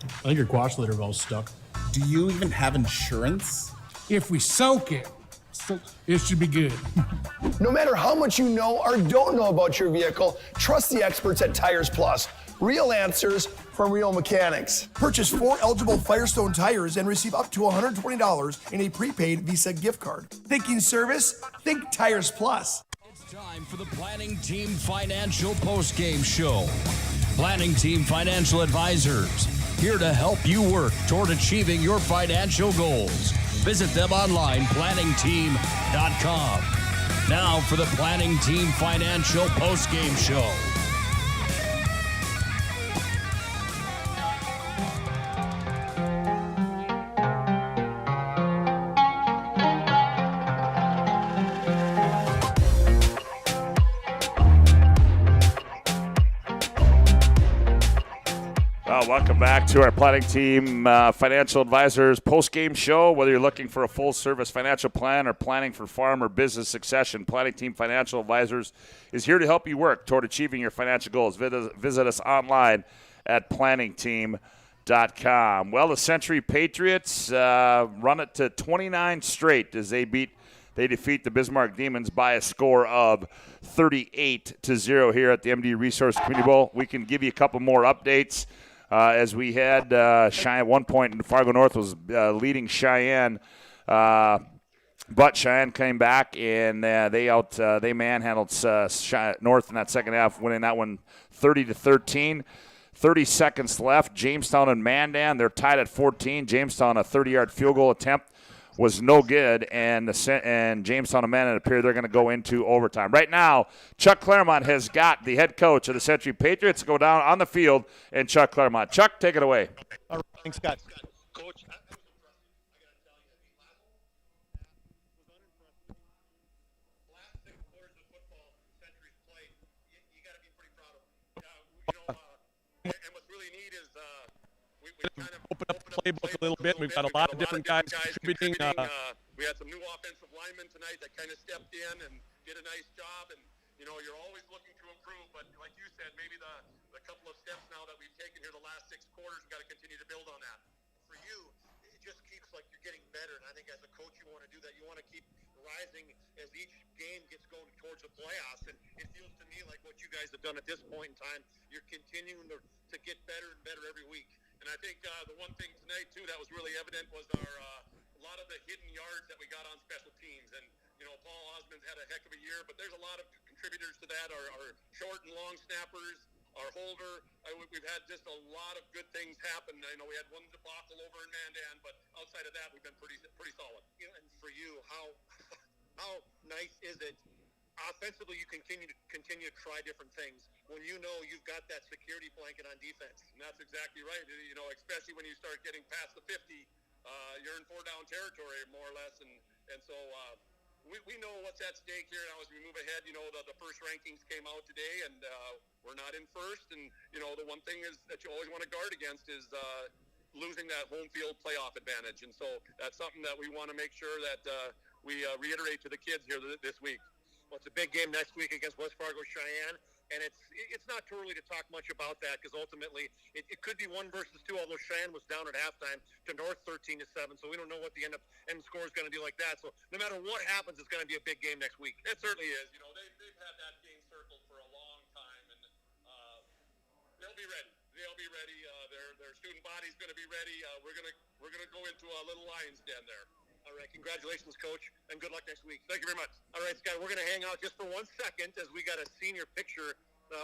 I think your quash litter valve's stuck. Do you even have insurance? If we soak it, it should be good. No matter how much you know or don't know about your vehicle, trust the experts at Tires Plus. Real answers from real mechanics. Purchase 4 eligible Firestone tires and receive up to $120 in a prepaid Visa gift card. Thinking service? Think Tires Plus. It's time for the Planning Team Financial Postgame Show. Planning Team Financial Advisors, here to help you work toward achieving your financial goals. Visit them online, planningteam.com. Now for the Planning Team Financial Postgame Show. Welcome back to our Planning Team Financial Advisors post-game show. Whether you're looking for a full-service financial plan or planning for farm or business succession, Planning Team Financial Advisors is here to help you work toward achieving your financial goals. Visit us online at planningteam.com. Well, the Century Patriots run it to 29 straight as they defeat the Bismarck Demons by a score of 38-0 here at the MD Resource Community Bowl. We can give you a couple more updates. As we had Cheyenne at one point, in Fargo North was leading Cheyenne, but Cheyenne came back and they manhandled North in that second half, winning that one 30-13. 30 seconds left. Jamestown and Mandan, they're tied at 14. Jamestown, a 30-yard field goal attempt was no good, and Jamestown and Mandan appear they're going to go into overtime. Right now, Chuck Claremont has got the head coach of the Century Patriots go down on the field, and Chuck Claremont. Chuck, take it away. All right, thanks, Scott. Coach, and what's really neat is we kind of open up the playbook a little bit. We've got a lot of different guys contributing. We had some new offensive linemen tonight that kind of stepped in and did a nice job. And, you know, you're always looking to improve. But like you said, maybe the couple of steps now that we've taken here the last 6 quarters, we've got to continue to build on that. For you, it just keeps like you're getting better. And I think as a coach, you want to do that. You want to keep rising as each game gets going towards the playoffs. And it feels to me like what you guys have done at this point in time, you're continuing to get better and better every week. And I think the one thing tonight, too, that was really evident was a lot of the hidden yards that we got on special teams. And, you know, Paul Osmond's had a heck of a year, but there's a lot of contributors to that, our short and long snappers, our holder. We've had just a lot of good things happen. I know we had one debacle over in Mandan, but outside of that, we've been pretty solid. You know, and for you, how nice is it? Offensively, you continue to try different things when you know you've got that security blanket on defense. And that's exactly right. You know, especially when you start getting past the 50, you're in 4-down territory more or less. And so we know what's at stake here now as we move ahead. You know, the first rankings came out today, and we're not in first. And, you know, the one thing is that you always want to guard against is losing that home field playoff advantage. And so that's something that we want to make sure that we reiterate to the kids here this week. Well, it's a big game next week against West Fargo Cheyenne, and it's not too early to talk much about that because ultimately it could be 1 versus 2, although Cheyenne was down at halftime to North 13-7, so we don't know what the end score is going to be like that. So no matter what happens, it's going to be a big game next week. It certainly is. You know, they've had that game circled for a long time, and they'll be ready. They'll be ready. Their student body's going to be ready. We're going to go into a little Lions den there. All right, congratulations, Coach, and good luck next week. Thank you very much. All right, Scott, we're going to hang out just for 1 second as we got a senior picture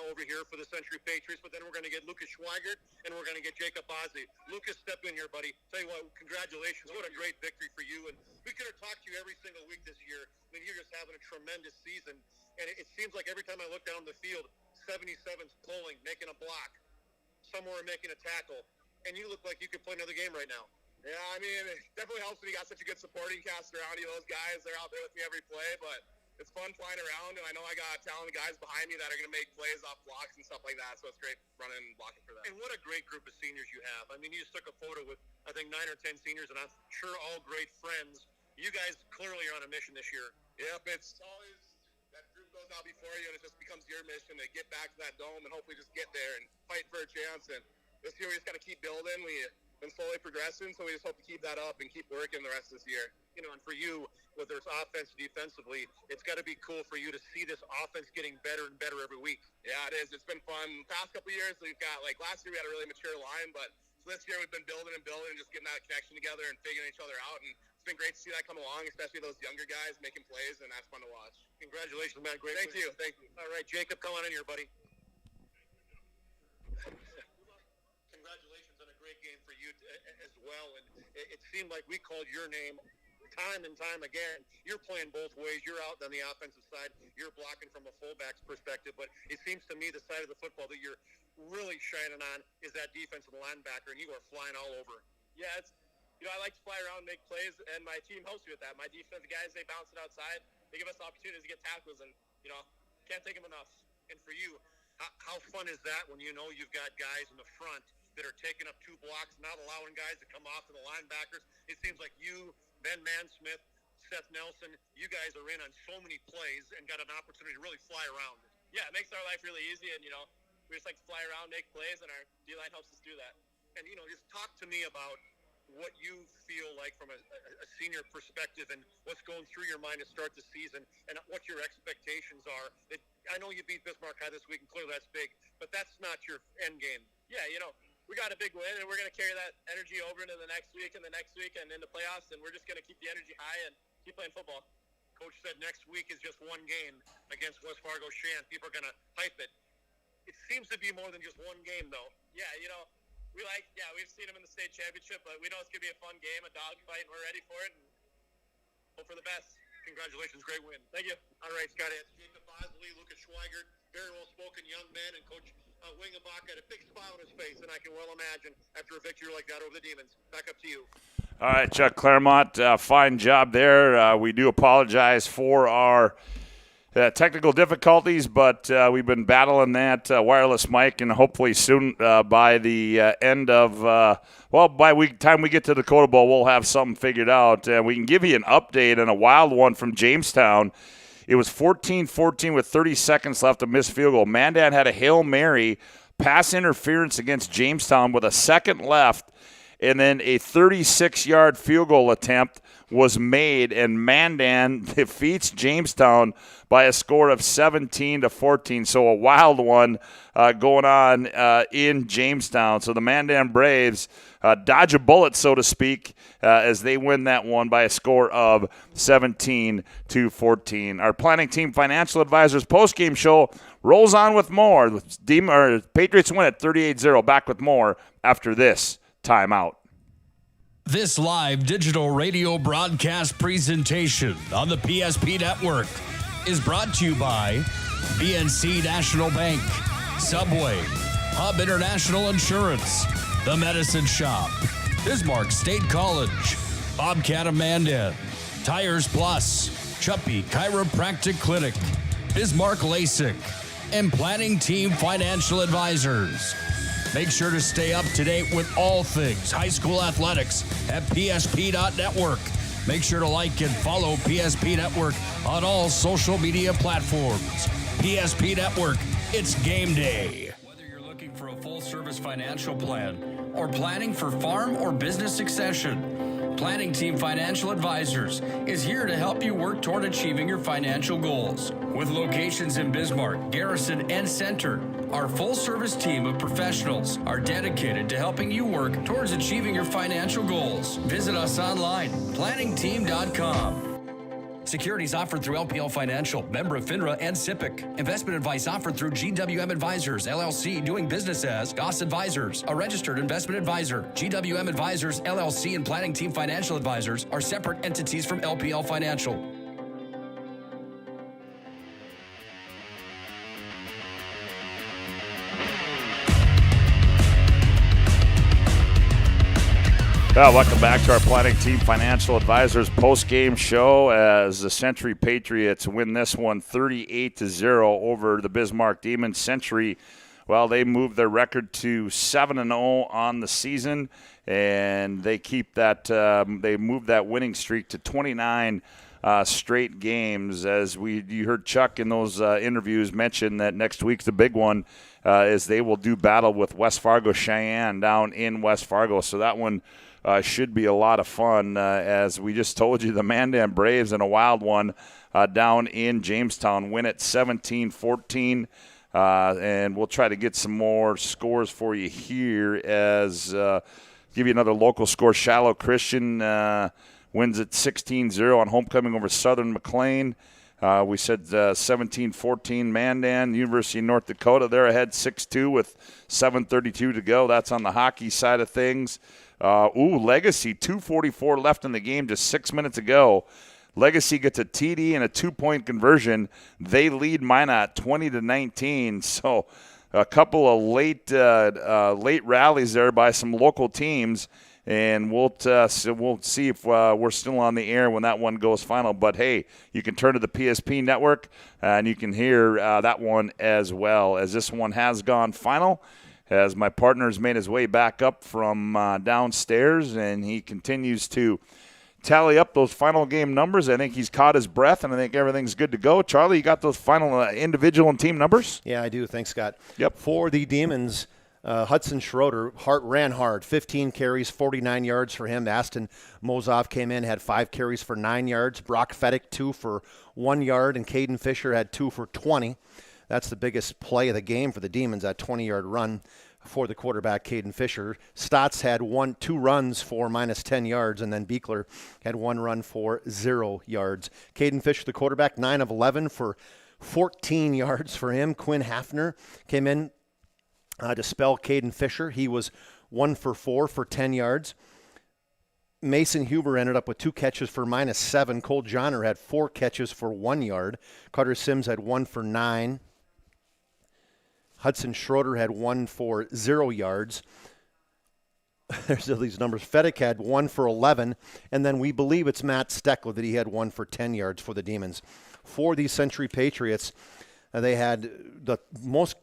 over here for the Century Patriots, but then we're going to get Lucas Schweigert and we're going to get Jacob Bosley. Lucas, step in here, buddy. Tell you what, congratulations. What a great victory for you. And we could have talked to you every single week this year. I mean, you're just having a tremendous season. And it seems like every time I look down the field, 77's pulling, making a block, somewhere making a tackle, and you look like you could play another game right now. Yeah, I mean, it definitely helps when you got such a good supporting cast around you. Those guys, they're out there with me every play, but it's fun flying around, and I know I got talented guys behind me that are going to make plays off blocks and stuff like that, so it's great running and blocking for them. And what a great group of seniors you have. I mean, you just took a photo with, I think, 9 or 10 seniors, and I'm sure all great friends. You guys clearly are on a mission this year. Yep, it's always that group goes out before you, and it just becomes your mission to get back to that dome and hopefully just get there and fight for a chance. And this year we just got to keep building. We've been slowly progressing, so we just hope to keep that up and keep working the rest of this year. You know, and for you, whether it's offense, defensively, it's got to be cool for you to see this offense getting better and better every week. Yeah, it is. It's been fun. The past couple of years, we've got, like last year we had a really mature line, but this year we've been building and just getting that connection together and figuring each other out. And it's been great to see that come along, especially those younger guys making plays, and that's fun to watch. Congratulations, man. Great. Thank you. All right, Jacob, come on in here, buddy. Congratulations on a great game for you as well. And it seemed like we called your name time and time again. You're playing both ways. You're out on the offensive side. You're blocking from a fullback's perspective. But it seems to me the side of the football that you're really shining on is that defensive linebacker, and you are flying all over. Yeah, it's, you know, I like to fly around and make plays, and my team helps me with that. My defensive guys, they bounce it outside. They give us opportunities to get tackles, and, you know, can't take them enough. And for you, how fun is that when you know you've got guys in the front that are taking up 2 blocks, not allowing guys to come off to the linebackers? It seems like you, Ben Mansmith, Seth Nelson, you guys are in on so many plays and got an opportunity to really fly around. Yeah, it makes our life really easy, and, you know, we just like to fly around, make plays, and our D-line helps us do that. And, you know, just talk to me about what you feel like from a senior perspective and what's going through your mind to start the season and what your expectations are. I know you beat Bismarck High this week, and clearly that's big, but that's not your end game. Yeah, you know, we got a big win, and we're going to carry that energy over into the next week and the next week and into playoffs, and we're just going to keep the energy high and keep playing football. Coach said next week is just one game against West Fargo Shan. People are going to hype it. It seems to be more than just one game, though. Yeah, you know, we've seen them in the state championship, but we know it's going to be a fun game, a dogfight, and we're ready for it, and hope for the best. Congratulations, great win. Thank you. All right, Scott, it's Jacob Bosley, Lucas Schweigert, very well-spoken young men, and Coach Wingenbach had a big smile on his face, and I can well imagine after a victory like that over the Demons. Back up to you. All right, Chuck Claremont, fine job there. We do apologize for our technical difficulties, but we've been battling that wireless mic, and hopefully soon by the end of, by time we get to the Dakota Bowl, we'll have something figured out. We can give you an update on a wild one from Jamestown. It was 14-14 with 30 seconds left, a missed field goal. Mandan had a Hail Mary pass interference against Jamestown with a second left, and then a 36-yard field goal attempt was made, and Mandan defeats Jamestown by a score of 17-14. So a wild one going on in Jamestown. So the Mandan Braves dodge a bullet, so to speak, as they win that one by a score of 17-14. Our Planning Team Financial Advisors postgame show rolls on with more. Patriots win at 38-0. Back with more after this timeout. This live digital radio broadcast presentation on the PSP Network is brought to you by BNC National Bank, Subway, Hub International Insurance, The Medicine Shop, Bismarck State College, Bobcat of Mandan, Tires Plus, Chuppy Chiropractic Clinic, Bismarck LASIK, and Planning Team Financial Advisors. Make sure to stay up to date with all things high school athletics at PSP.network. Make sure to like and follow PSP Network on all social media platforms. PSP Network, it's game day. Whether you're looking for a full-service financial plan or planning for farm or business succession, Planning Team Financial Advisors is here to help you work toward achieving your financial goals. With locations in Bismarck, Garrison, and Center, our full-service team of professionals are dedicated to helping you work towards achieving your financial goals. Visit us online, planningteam.com. Securities offered through LPL Financial, member of FINRA and SIPC. Investment advice offered through GWM Advisors, LLC, doing business as Goss Advisors, a registered investment advisor. GWM Advisors, LLC, and Planning Team Financial Advisors are separate entities from LPL Financial. Welcome back to our Planning Team Financial Advisors post-game show as the Century Patriots win this one 38-0 over the Bismarck Demons. Century, well, they moved their record to 7-0 on the season, and they keep that. They moved that winning streak to 29 straight games. As you heard Chuck in those interviews mention that next week's the big one, is they will do battle with West Fargo Cheyenne down in West Fargo. So that one should be a lot of fun. As we just told you, the Mandan Braves in a wild one down in Jamestown win it 17-14. And we'll try to get some more scores for you here as give you another local score. Shallow Christian wins it 16-0 on homecoming over Southern McLean. We said 17-14 Mandan. University of North Dakota, they're ahead 6-2 with 7:32 to go. That's on the hockey side of things. Legacy, 2:44 left in the game, just 6 minutes ago. Legacy gets a TD and a 2-point conversion. They lead Minot 20-19. So a couple of late rallies there by some local teams. And we'll see if we're still on the air when that one goes final. But, hey, you can turn to the PSP network, and you can hear that one as well, as this one has gone final, as my partner's made his way back up from downstairs, and he continues to tally up those final game numbers. I think he's caught his breath, and I think everything's good to go. Charlie, you got those final individual and team numbers? Yeah, I do. Thanks, Scott. Yep. For the Demons, Hudson Schroeder ran hard, 15 carries, 49 yards for him. Aston Mozov came in, had 5 carries for 9 yards. Brock Fettick, 2 for 1 yard, and Caden Fisher had 2 for 20. That's the biggest play of the game for the Demons, that 20-yard run for the quarterback, Caden Fisher. Stotts had 2 runs for minus 10 yards, and then Beekler had 1 run for 0 yards. Caden Fisher, the quarterback, 9 of 11 for 14 yards for him. Quinn Hafner came in to spell Caden Fisher. He was 1 for 4 for 10 yards. Mason Huber ended up with 2 catches for minus 7. Cole Johnner had 4 catches for 1 yard. Carter Sims had 1 for 9. Hudson Schroeder had 1 for 0 yards. There's these numbers. Fettick had 1 for 11, and then we believe it's Matt Steckler that he had 1 for 10 yards for the Demons. For the Century Patriots, they had the most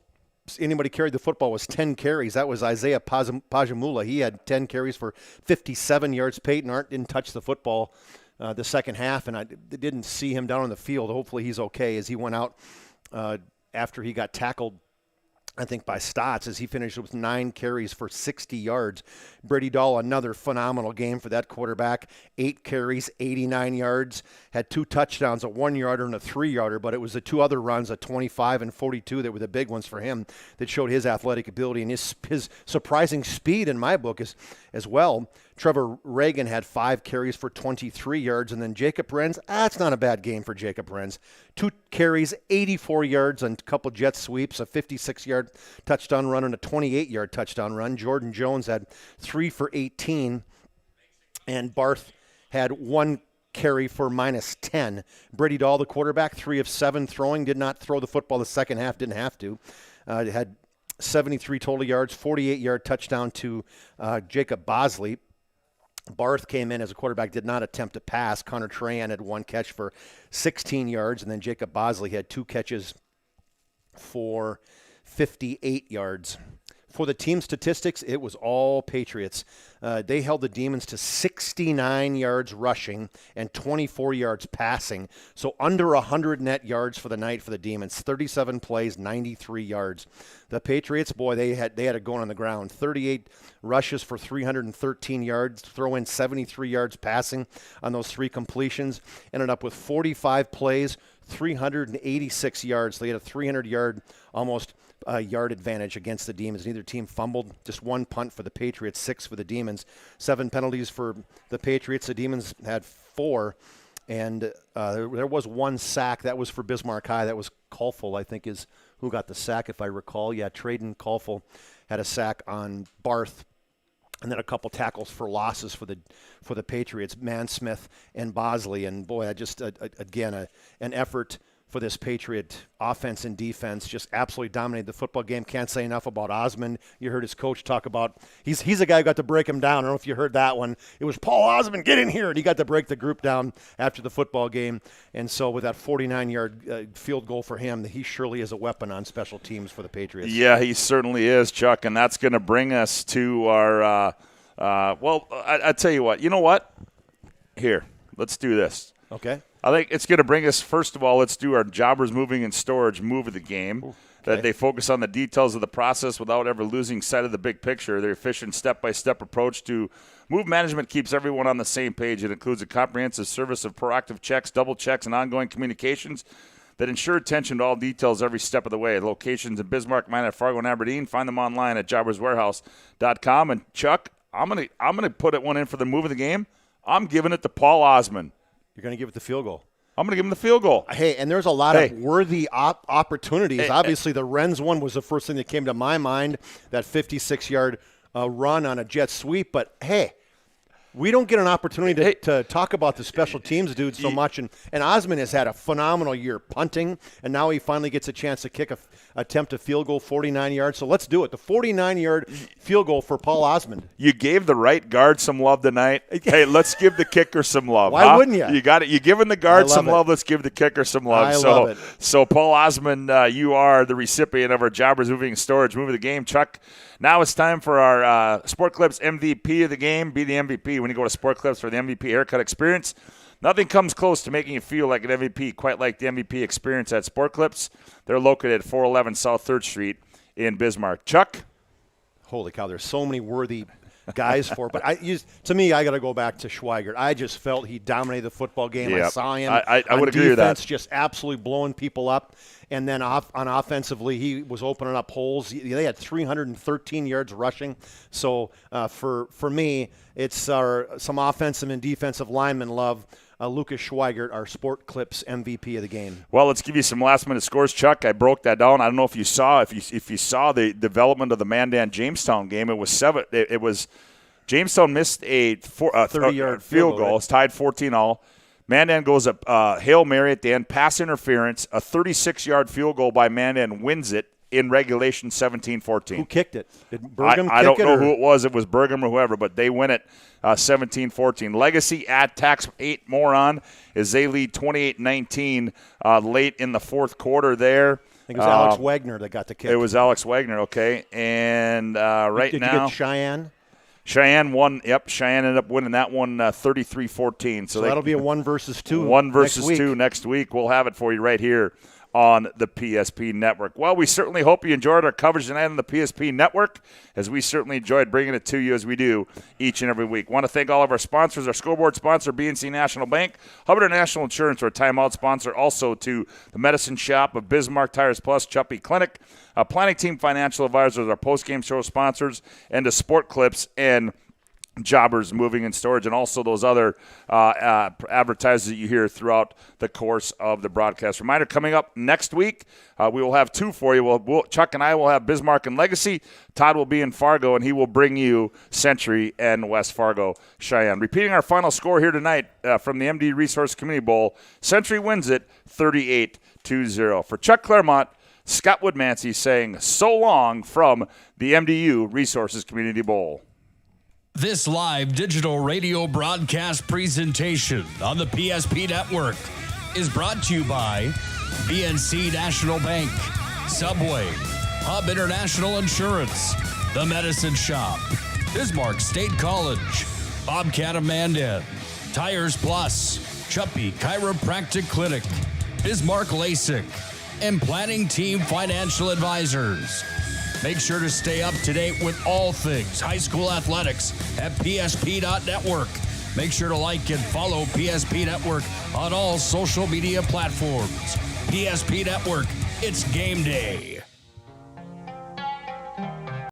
anybody carried the football was 10 carries. That was Isaiah Pajamula. He had 10 carries for 57 yards. Peyton Arndt didn't touch the football the second half, and I didn't see him down on the field. Hopefully he's okay as he went out after he got tackled, I think, by Stotts, as he finished with 9 carries for 60 yards. Brady Dahl, another phenomenal game for that quarterback. 8 carries, 89 yards, had 2 touchdowns, a 1-yarder and a 3-yarder, but it was the 2 other runs, a 25 and 42, that were the big ones for him that showed his athletic ability and his surprising speed in my book as well. Trevor Reagan had 5 carries for 23 yards, and then Jacob Renz, that's not a bad game for Jacob Renz. 2 carries, 84 yards on a couple jet sweeps, a 56-yard touchdown run and a 28-yard touchdown run. Jordan Jones had 3 for 18, and Barth had 1 carry for minus 10. Brady Dahl, the quarterback, 3 of 7 throwing, did not throw the football the second half, didn't have to. Had 73 total yards, 48-yard touchdown to Jacob Bosley. Barth came in as a quarterback, did not attempt to pass. Connor Trahan had 1 catch for 16 yards, and then Jacob Bosley had 2 catches for 58 yards. for the team statistics, it was all Patriots. They held the Demons to 69 yards rushing and 24 yards passing. So under 100 net yards for the night for the Demons. 37 plays, 93 yards. The Patriots, boy, they had it going on the ground. 38 rushes for 313 yards. Throw in 73 yards passing on those 3 completions. Ended up with 45 plays, 386 yards. They had a 300-yard almost yard advantage against the Demons. Neither team fumbled. Just 1 punt for the Patriots, 6 for the Demons. 7 penalties for the Patriots. The Demons had 4. And there was 1 sack. That was for Bismarck High. That was Kolfel, I think, is who got the sack, if I recall. Yeah, Traden Kolfel had a sack on Barth. And then a couple tackles for losses for the Patriots, Mansmith and Bosley. And, boy, again, an effort for this Patriot offense and defense. Just absolutely dominated the football game. Can't say enough about Osmond. You heard his coach talk about he's a guy who got to break him down. I don't know if you heard that one. It was Paul Osmond, get in here. And he got to break the group down after the football game. And so with that 49-yard field goal for him, he surely is a weapon on special teams for the Patriots. Yeah, he certainly is, Chuck. And that's going to bring us to our I tell you what. You know what? Here, let's do this. Okay. I think it's going to bring us, first of all, let's do our Jobbers Moving and Storage move of the game. Okay. That they focus on the details of the process without ever losing sight of the big picture. Their efficient step-by-step approach to move management keeps everyone on the same page. It includes a comprehensive service of proactive checks, double checks, and ongoing communications that ensure attention to all details every step of the way. Locations in Bismarck, Minot, Fargo, and Aberdeen. Find them online at jobberswarehouse.com. And, Chuck, I'm gonna put one in for the move of the game. I'm giving it to Paul Osmond. You're going to give it the field goal. I'm going to give him the field goal. Hey, and there's a lot of worthy opportunities. Obviously, the Renz one was the first thing that came to my mind, that 56-yard run on a jet sweep. But, hey, we don't get an opportunity to talk about the special teams dude so much. And Osmond has had a phenomenal year punting, and now he finally gets a chance to attempt a field goal, 49 yards. So let's do it. The 49-yard field goal for Paul Osmond. You gave the right guard some love tonight. Hey, let's give the kicker some love. Why wouldn't you? You got it. You're giving the guard some love. Let's give the kicker some love. I love it. So, Paul Osmond, you are the recipient of our Jobbers Moving and Storage move of the game. Chuck, now it's time for our Sport Clips MVP of the game. Be the MVP when you go to Sport Clips for the MVP haircut experience. Nothing comes close to making you feel like an MVP, quite like the MVP experience at Sport Clips. They're located at 411 South 3rd Street in Bismarck. Chuck? Holy cow, there's so many worthy guys for it. But to me, I got to go back to Schweigert. I just felt he dominated the football game. Yep. I saw him I on would agree with that. Just absolutely blowing people up. And then on offensively, he was opening up holes. They had 313 yards rushing. So for me, it's some offensive and defensive lineman love. Lucas Schweigert, our Sport Clips MVP of the game. Well, let's give you some last-minute scores, Chuck. I broke that down. I don't know if you saw if you saw the development of the Mandan Jamestown game. It was 7. It was Jamestown missed a 30-yard field goal. Right? It's tied 14-all. Mandan goes up Hail Mary at the end, pass interference, a 36-yard field goal by Mandan wins it in regulation 17-14. Who kicked it? Did Burgum I don't know who it was. It was Burgum or whoever, but they win it 17-14. Legacy tacks 8 more on as they lead 28-19 late in the fourth quarter there. I think it was Alex Wagner that got the kick. It was Alex Wagner, okay. And did you get Cheyenne? Cheyenne won. Yep, Cheyenne ended up winning that one 33-14. So that'll be a 1 versus 2. 1 versus 2 next week. We'll have it for you right here on the PSP Network. Well, we certainly hope you enjoyed our coverage tonight on the PSP Network, as we certainly enjoyed bringing it to you as we do each and every week. Want to thank all of our sponsors, our scoreboard sponsor, BNC National Bank, Hubbard National Insurance, our timeout sponsor, also to the Medicine Shop of Bismarck Tires Plus, Chuppy Clinic, Planning Team Financial Advisors, our post-game show sponsors, and to Sport Clips and Jobbers Moving and Storage, and also those other advertisers that you hear throughout the course of the broadcast. Reminder, coming up next week, we will have 2 for you. Chuck and I will have Bismarck and Legacy. Todd will be in Fargo, and he will bring you Century and West Fargo Cheyenne. Repeating our final score here tonight from the MD Resource Community Bowl, Century wins it 38-20. For Chuck Claremont, Scott Woodmansey saying so long from the MDU Resources Community Bowl. This live digital radio broadcast presentation on the PSP Network is brought to you by BNC National Bank, Subway, Hub International Insurance, The Medicine Shop, Bismarck State College, Bobcat of Mandan, Tires Plus, Chuppy Chiropractic Clinic, Bismarck LASIK, and Planning Team Financial Advisors. Make sure to stay up to date with all things high school athletics at PSP.network. Make sure to like and follow PSP Network on all social media platforms. PSP Network, it's game day.